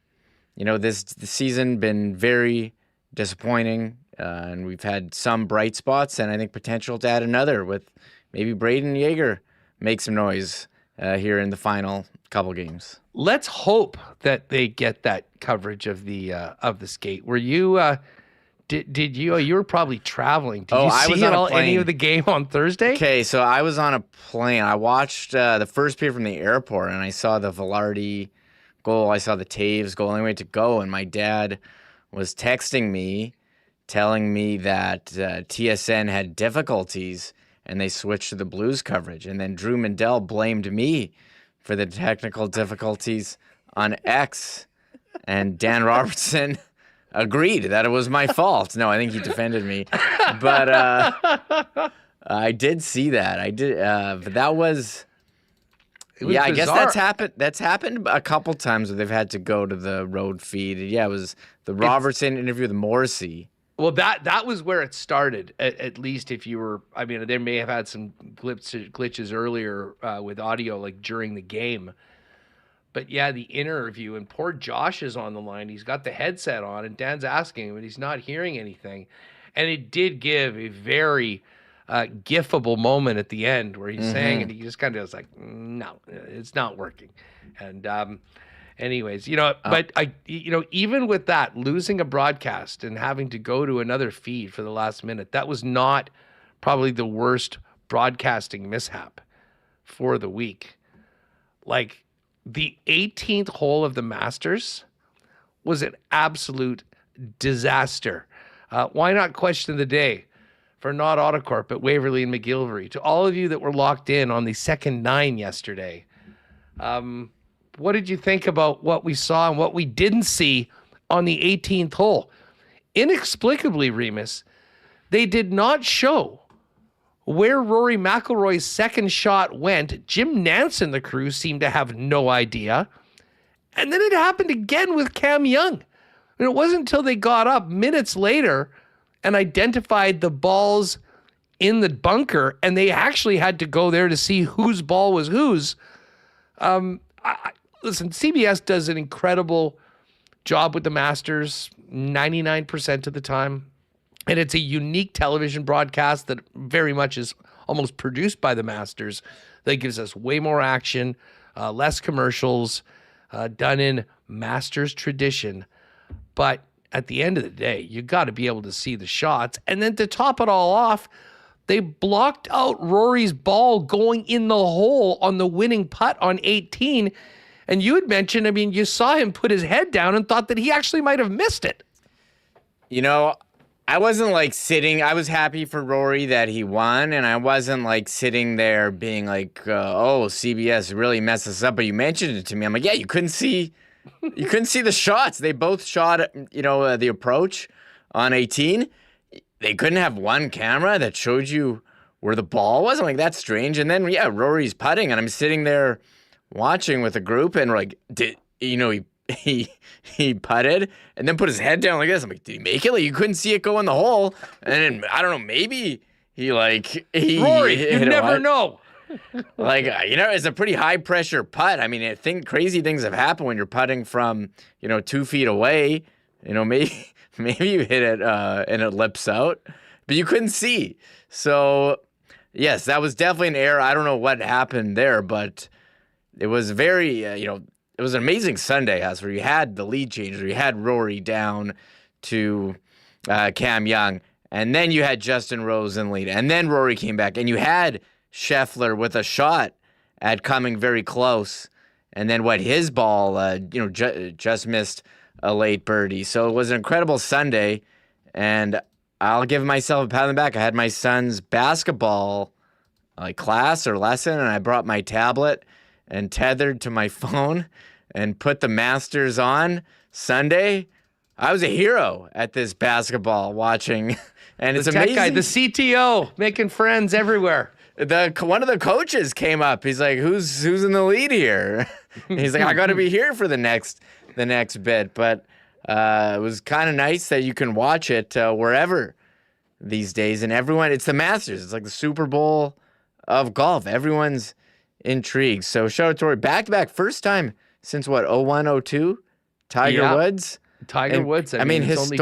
this season been very disappointing, and we've had some bright spots, and I think potential to add another with maybe Brayden Yager make some noise here in the final couple games. Let's hope that they get that coverage of the skate. Were you? Did you? You were probably traveling. Did you see any of the game on Thursday? Okay, so I was on a plane. I watched the first period from the airport, and I saw the Velarde goal. I saw the Taves goal. Only way to go, and my dad was texting me, telling me that TSN had difficulties, and they switched to the Blues coverage. And then Drew Mandel blamed me for the technical difficulties on X, and Dan Robertson agreed that it was my fault. No, I think he defended me. But I did see that. I did. But that was bizarre. I guess that's happened. That's happened a couple times where they've had to go to the road feed. Yeah, it was the Robertson interview with Morrissey. Well, that was where it started. At least if you were, I mean, they may have had some glitches earlier with audio, like during the game. But yeah, the interview, and poor Josh is on the line. He's got the headset on, and Dan's asking him, and he's not hearing anything. And it did give a very gifable moment at the end where he's saying, and he just kind of was like, no, it's not working. And anyways, but even with that, losing a broadcast and having to go to another feed for the last minute, that was not probably the worst broadcasting mishap for the week. Like, the 18th hole of the Masters was an absolute disaster. Why not question the day for not Autocorp at Waverly and McGillivray? To all of you that were locked in on the second 9 yesterday, what did you think about what we saw and what we didn't see on the 18th hole? Inexplicably, Remis, they did not show where Rory McIlroy's second shot went. Jim Nance and the crew seemed to have no idea. And then it happened again with Cam Young. And it wasn't until they got up minutes later and identified the balls in the bunker, and they actually had to go there to see whose ball was whose. Listen, CBS does an incredible job with the Masters 99% of the time. And it's a unique television broadcast that very much is almost produced by the Masters that gives us way more action, less commercials, done in Masters tradition. But at the end of the day, you got to be able to see the shots. And then to top it all off, they blocked out Rory's ball going in the hole on the winning putt on 18. And you had mentioned, I mean, you saw him put his head down and thought that he actually might have missed it. I wasn't like sitting, I was happy for Rory that he won, and I wasn't like sitting there being like, CBS really messed us up, but you mentioned it to me. I'm like, yeah, you couldn't see the shots. They both shot, the approach on 18. They couldn't have one camera that showed you where the ball was. I'm like, that's strange. And then, Rory's putting, and I'm sitting there watching with a group, and we're like, he putted and then put his head down like this. I'm like, did he make it? Like, you couldn't see it go in the hole. And then, I don't know, maybe he Rory, you never know. It's a pretty high pressure putt. I mean, I think crazy things have happened when you're putting from, 2 feet away. Maybe you hit it and it lips out, but you couldn't see. So, yes, that was definitely an error. I don't know what happened there, but it was very, it was an amazing Sunday, where you had the lead change, where you had Rory down to Cam Young, and then you had Justin Rose in lead, and then Rory came back, and you had Scheffler with a shot at coming very close, and then his ball, just missed a late birdie. So it was an incredible Sunday, and I'll give myself a pat on the back. I had my son's basketball class or lesson, and I brought my tablet and tethered to my phone and put the Masters on Sunday. I was a hero at this basketball watching, and it's amazing. Tech guy, the CTO, making friends everywhere. One of the coaches came up. He's like, "Who's in the lead here?" He's like, "I got to be here for the next bit." But it was kind of nice that you can watch it wherever these days, and everyone. It's the Masters. It's like the Super Bowl of golf. Everyone's intrigued. So shout out to Rory. Back-to-back, first time since 01-02? Tiger Woods? Tiger Woods. I mean, it's only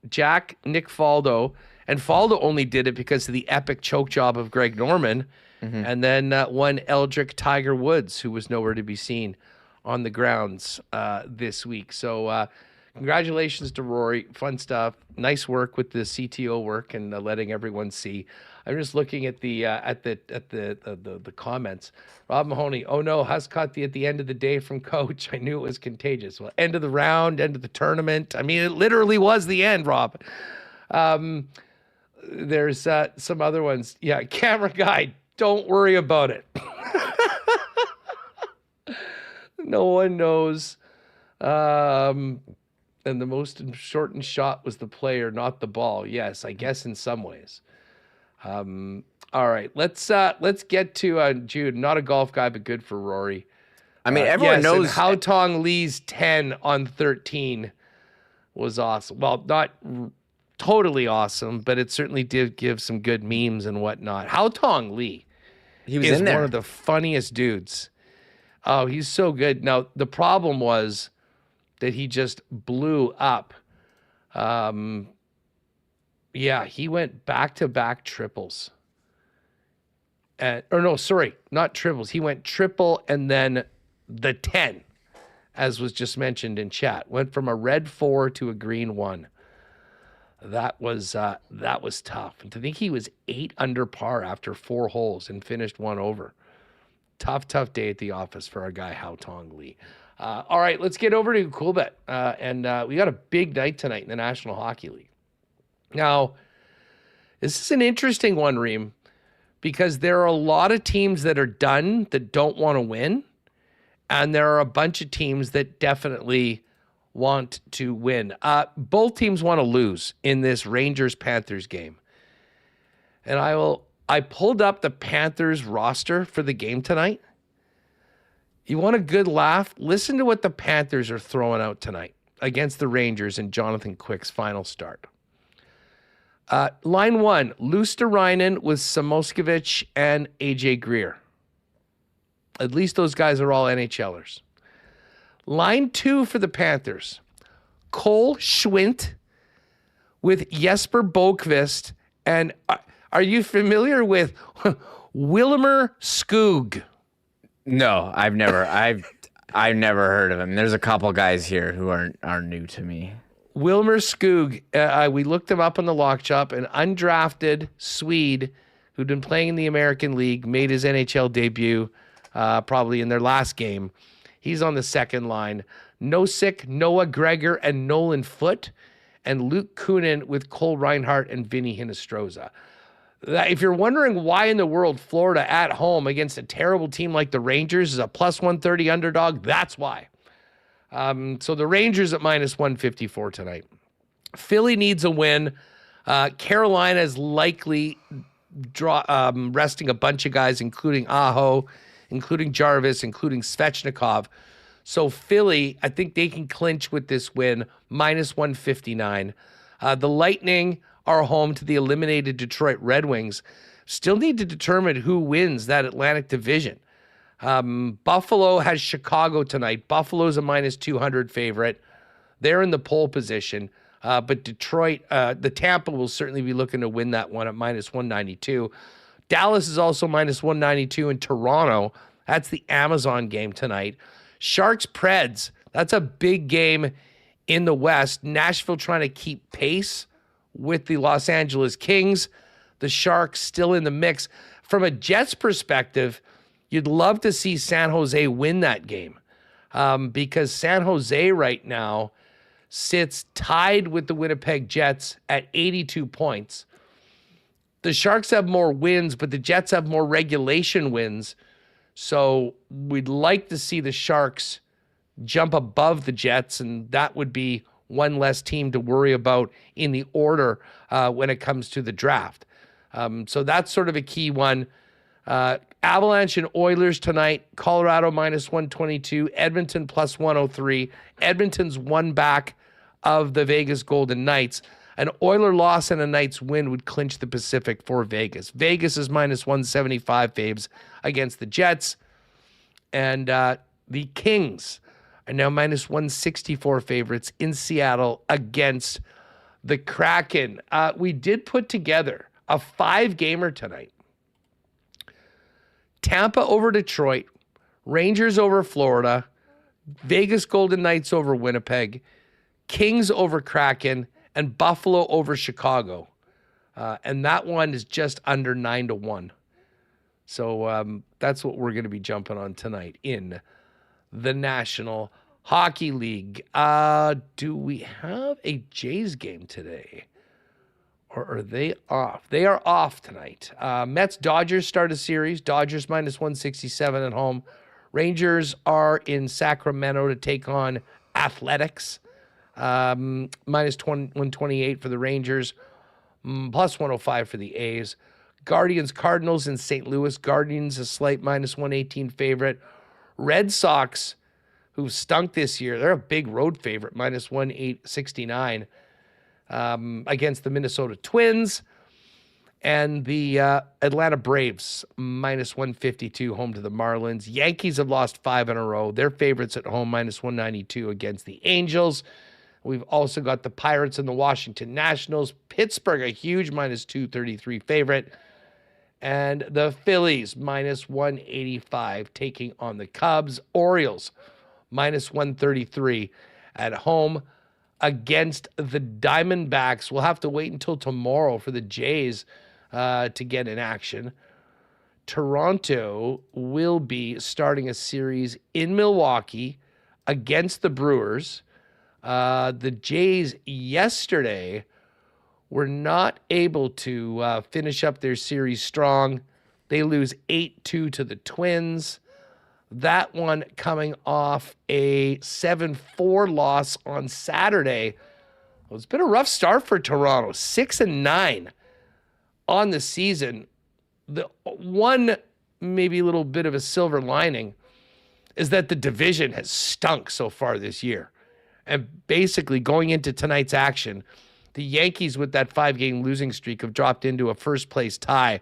Jack, Nick Faldo. And Faldo only did it because of the epic choke job of Greg Norman. Mm-hmm. And then one Eldrick Tiger Woods, who was nowhere to be seen on the grounds this week. So congratulations to Rory. Fun stuff. Nice work with the CTO work and letting everyone see. I'm just looking at the comments. Rob Mahoney, oh no, Huss caught at the end of the day from coach. I knew it was contagious. Well, end of the round, end of the tournament. I mean, it literally was the end, Rob. There's some other ones. Yeah, camera guy, don't worry about it. No one knows. And the most shortened shot was the player, not the ball. Yes, I guess in some ways. All right, let's get to Jude. Not a golf guy, but good for Rory. I mean, everyone knows Hao Tong Lee's 10 on 13 was awesome. Well, not totally awesome, but it certainly did give some good memes and whatnot. Haotong Lee is one of the funniest dudes. Oh, he's so good. Now, the problem was that he just blew up. He went back-to-back triples. Not triples. He went triple and then the 10, as was just mentioned in chat. Went from a red 4 to a green 1. That was tough. And to think he was 8 under par after 4 holes and finished 1 over. Tough day at the office for our guy Haotong Lee. All right, let's get over to Coolbet. And we got a big night tonight in the National Hockey League. Now, this is an interesting one, Reem, because there are a lot of teams that are done that don't want to win, and there are a bunch of teams that definitely want to win. Both teams want to lose in this Rangers-Panthers game. And I pulled up the Panthers roster for the game tonight. You want a good laugh? Listen to what the Panthers are throwing out tonight against the Rangers in Jonathan Quick's final start. Line 1, Luosterainen with Samoskevich and AJ Greer. At least those guys are all NHLers. Line 2 for the Panthers, Cole Schwint with Jesper Boqvist. And are you familiar with Wilmer Skoog? No, I've never heard of him. There's a couple guys here who are new to me. Wilmer Skoog, we looked him up on the Lock Shop, an undrafted Swede who'd been playing in the American League, made his NHL debut probably in their last game. He's on the second line. Nosek, Noah Gregor, and Nolan Foote, and Luke Kunin with Cole Reinhardt and Vinny Hinostroza. If you're wondering why in the world Florida at home against a terrible team like the Rangers is a plus 130 underdog, that's why. So the Rangers at minus 154 tonight. Philly needs a win. Carolina is likely resting a bunch of guys, including Aho, including Jarvis, including Svechnikov. So Philly, I think they can clinch with this win, minus 159. The Lightning are home to the eliminated Detroit Red Wings. Still need to determine who wins that Atlantic Division. Buffalo has Chicago tonight. Buffalo's a minus 200 favorite. They're in the pole position. But Detroit, the Tampa will certainly be looking to win that one at minus 192. Dallas is also minus 192 in Toronto. That's the Amazon game tonight. Sharks Preds, that's a big game in the West. Nashville trying to keep pace with the Los Angeles Kings. The Sharks still in the mix. From a Jets perspective, you'd love to see San Jose win that game because San Jose right now sits tied with the Winnipeg Jets at 82 points. The Sharks have more wins, but the Jets have more regulation wins. So we'd like to see the Sharks jump above the Jets, and that would be one less team to worry about in the order when it comes to the draft. So that's sort of a key one. Avalanche and Oilers tonight. Colorado minus 122. Edmonton plus 103. Edmonton's one back of the Vegas Golden Knights. An Oiler loss and a Knights win would clinch the Pacific for Vegas. Vegas is minus 175 faves against the Jets. And the Kings are now minus 164 favorites in Seattle against the Kraken. We did put together a 5-gamer tonight. Tampa over Detroit, Rangers over Florida, Vegas Golden Knights over Winnipeg, Kings over Kraken, and Buffalo over Chicago. And that one is just under 9-1. So that's what we're going to be jumping on tonight in the National Hockey League. Do we have a Jays game today? Or are they off? They are off tonight. Mets-Dodgers start a series. Dodgers minus 167 at home. Rangers are in Sacramento to take on Athletics. Minus 128 for the Rangers. Plus 105 for the A's. Guardians-Cardinals in St. Louis. Guardians a slight minus 118 favorite. Red Sox, who've stunk this year, they're a big road favorite, minus 169. against the Minnesota Twins. And the Atlanta Braves, minus 152, home to the Marlins. Yankees have lost 5 in a row. They're favorites at home, minus 192 against the Angels. We've also got the Pirates and the Washington Nationals. Pittsburgh, a huge minus 233 favorite. And the Phillies, minus 185, taking on the Cubs. Orioles, minus 133 at home against the Diamondbacks. We'll have to wait until tomorrow for the Jays to get in action. Toronto will be starting a series in Milwaukee against the Brewers. The Jays yesterday were not able to finish up their series strong. They lose 8-2 to the Twins. That one coming off a 7-4 loss on Saturday. Well, it's been a rough start for Toronto, 6-9 on the season. The one maybe a little bit of a silver lining is that the division has stunk so far this year. And basically going into tonight's action, the Yankees with that 5-game losing streak have dropped into a first-place tie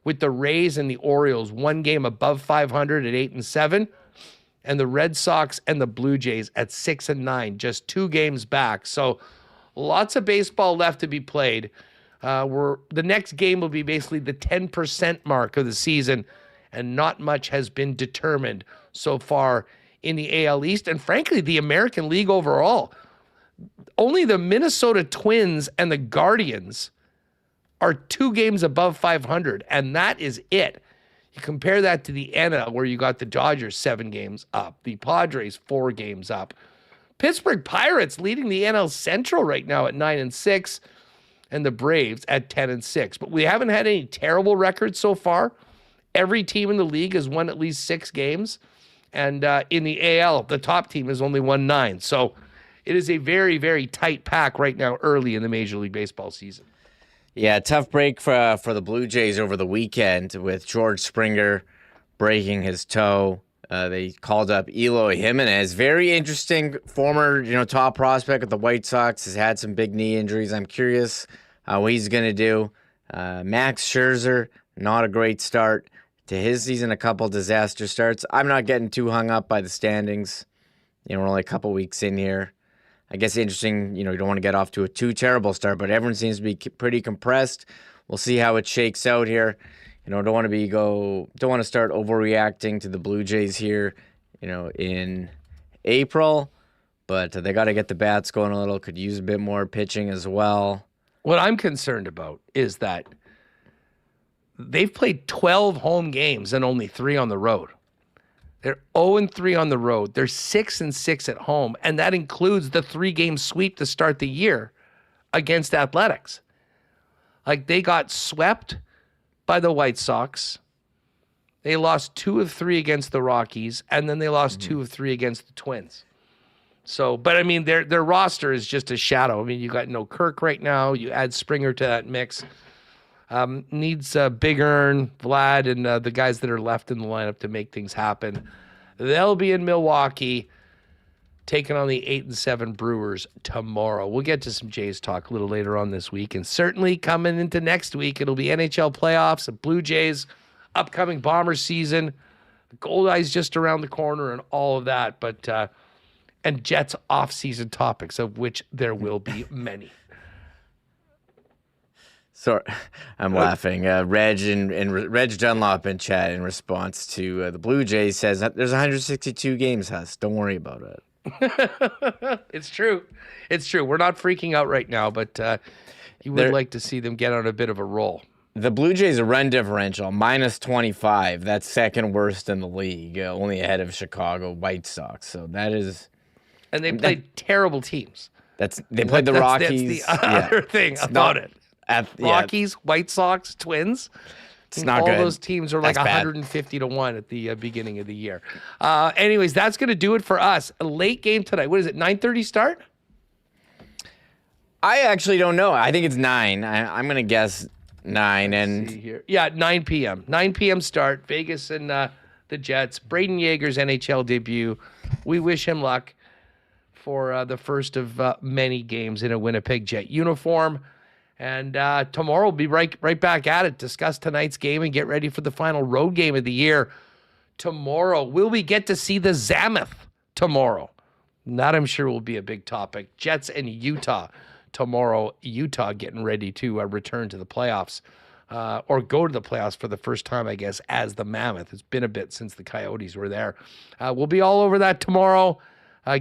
with the Rays and the Orioles, 1 game above 500 at 8-7, and the Red Sox and the Blue Jays at 6-9, just 2 games back. So lots of baseball left to be played. The next game will be basically the 10% mark of the season, and not much has been determined so far in the AL East, and frankly, the American League overall. Only the Minnesota Twins and the Guardians are 2 games above 500, and that is it. You compare that to the NL, where you got the Dodgers 7 games up, the Padres 4 games up. Pittsburgh Pirates leading the NL Central right now at 9-6, and the Braves at 10-6. But we haven't had any terrible records so far. Every team in the league has won at least 6 games, and in the AL, the top team has only won 9. So it is a very, very tight pack right now early in the Major League Baseball season. Yeah, tough break for the Blue Jays over the weekend with George Springer breaking his toe. They called up Eloy Jimenez. Very interesting former, top prospect of the White Sox. Has had some big knee injuries. I'm curious what he's going to do. Max Scherzer, not a great start to his season. A couple disaster starts. I'm not getting too hung up by the standings. We're only a couple weeks in here. I guess interesting, you don't want to get off to a too terrible start, but everyone seems to be pretty compressed. We'll see how it shakes out here. Don't want to start overreacting to the Blue Jays here, in April, but they got to get the bats going a little. Could use a bit more pitching as well. What I'm concerned about is that they've played 12 home games and only 3 on the road. They're 0-3 on the road. They're 6-6 at home, and that includes the 3-game sweep to start the year against Athletics. Like, they got swept by the White Sox. They lost 2 of 3 against the Rockies, and then they lost 2 of 3 against the Twins. So, but I mean, their roster is just a shadow. I mean, you got no Kirk right now. You add Springer to that mix. Needs Big Earn, Vlad, and the guys that are left in the lineup to make things happen. They'll be in Milwaukee taking on the 8-7 Brewers tomorrow. We'll get to some Jays talk a little later on this week, and certainly coming into next week, it'll be NHL playoffs, and Blue Jays, upcoming Bomber season, Gold Eyes just around the corner, and all of that. But and Jets off-season topics, of which there will be many. So I'm laughing. Reg Dunlop in chat in response to the Blue Jays says there's 162 games, Huss. Don't worry about it. It's true. It's true. We're not freaking out right now, but you would like to see them get on a bit of a roll. The Blue Jays' run differential, minus 25. That's second worst in the league, only ahead of Chicago White Sox. So that is... And they played terrible teams. They played the Rockies. That's the other thing about it. Rockies, White Sox, Twins. It's not all good. Those teams are like 150-1 at the beginning of the year. Anyways, that's going to do it for us. A late game tonight. What is it, 9:30 start? I actually don't know. I think it's 9. I'm going to guess 9. Let's see here. Yeah, 9 p.m. 9 p.m. start. Vegas and the Jets. Braden Yager's NHL debut. We wish him luck. for the first of many games in a Winnipeg Jet uniform. And tomorrow we'll be right back at it, discuss tonight's game and get ready for the final road game of the year. Tomorrow, will we get to see the Zammoth tomorrow? That I'm sure will be a big topic. Jets and Utah tomorrow. Utah getting ready to return to the playoffs or go to the playoffs for the first time, I guess, as the Mammoth. It's been a bit since the Coyotes were there. We'll be all over that tomorrow.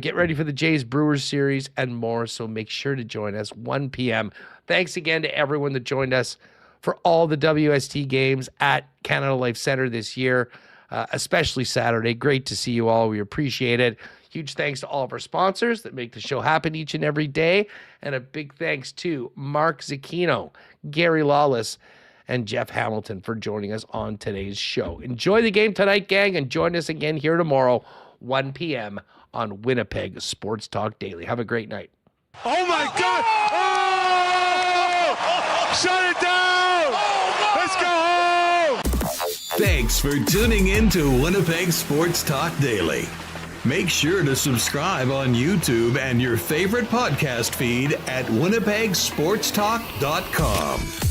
Get ready for the Jays-Brewers series and more, so make sure to join us 1 p.m. Thanks again to everyone that joined us for all the WST games at Canada Life Centre this year, especially Saturday. Great to see you all. We appreciate it. Huge thanks to all of our sponsors that make the show happen each and every day. And a big thanks to Mark Zecchino, Gary Lawless, and Jeff Hamilton for joining us on today's show. Enjoy the game tonight, gang, and join us again here tomorrow, 1 p.m. on Winnipeg Sports Talk Daily. Have a great night. Oh, my God! Oh! Shut it down! Let's go home! Thanks for tuning in to Winnipeg Sports Talk Daily. Make sure to subscribe on YouTube and your favorite podcast feed at winnipegsportstalk.com.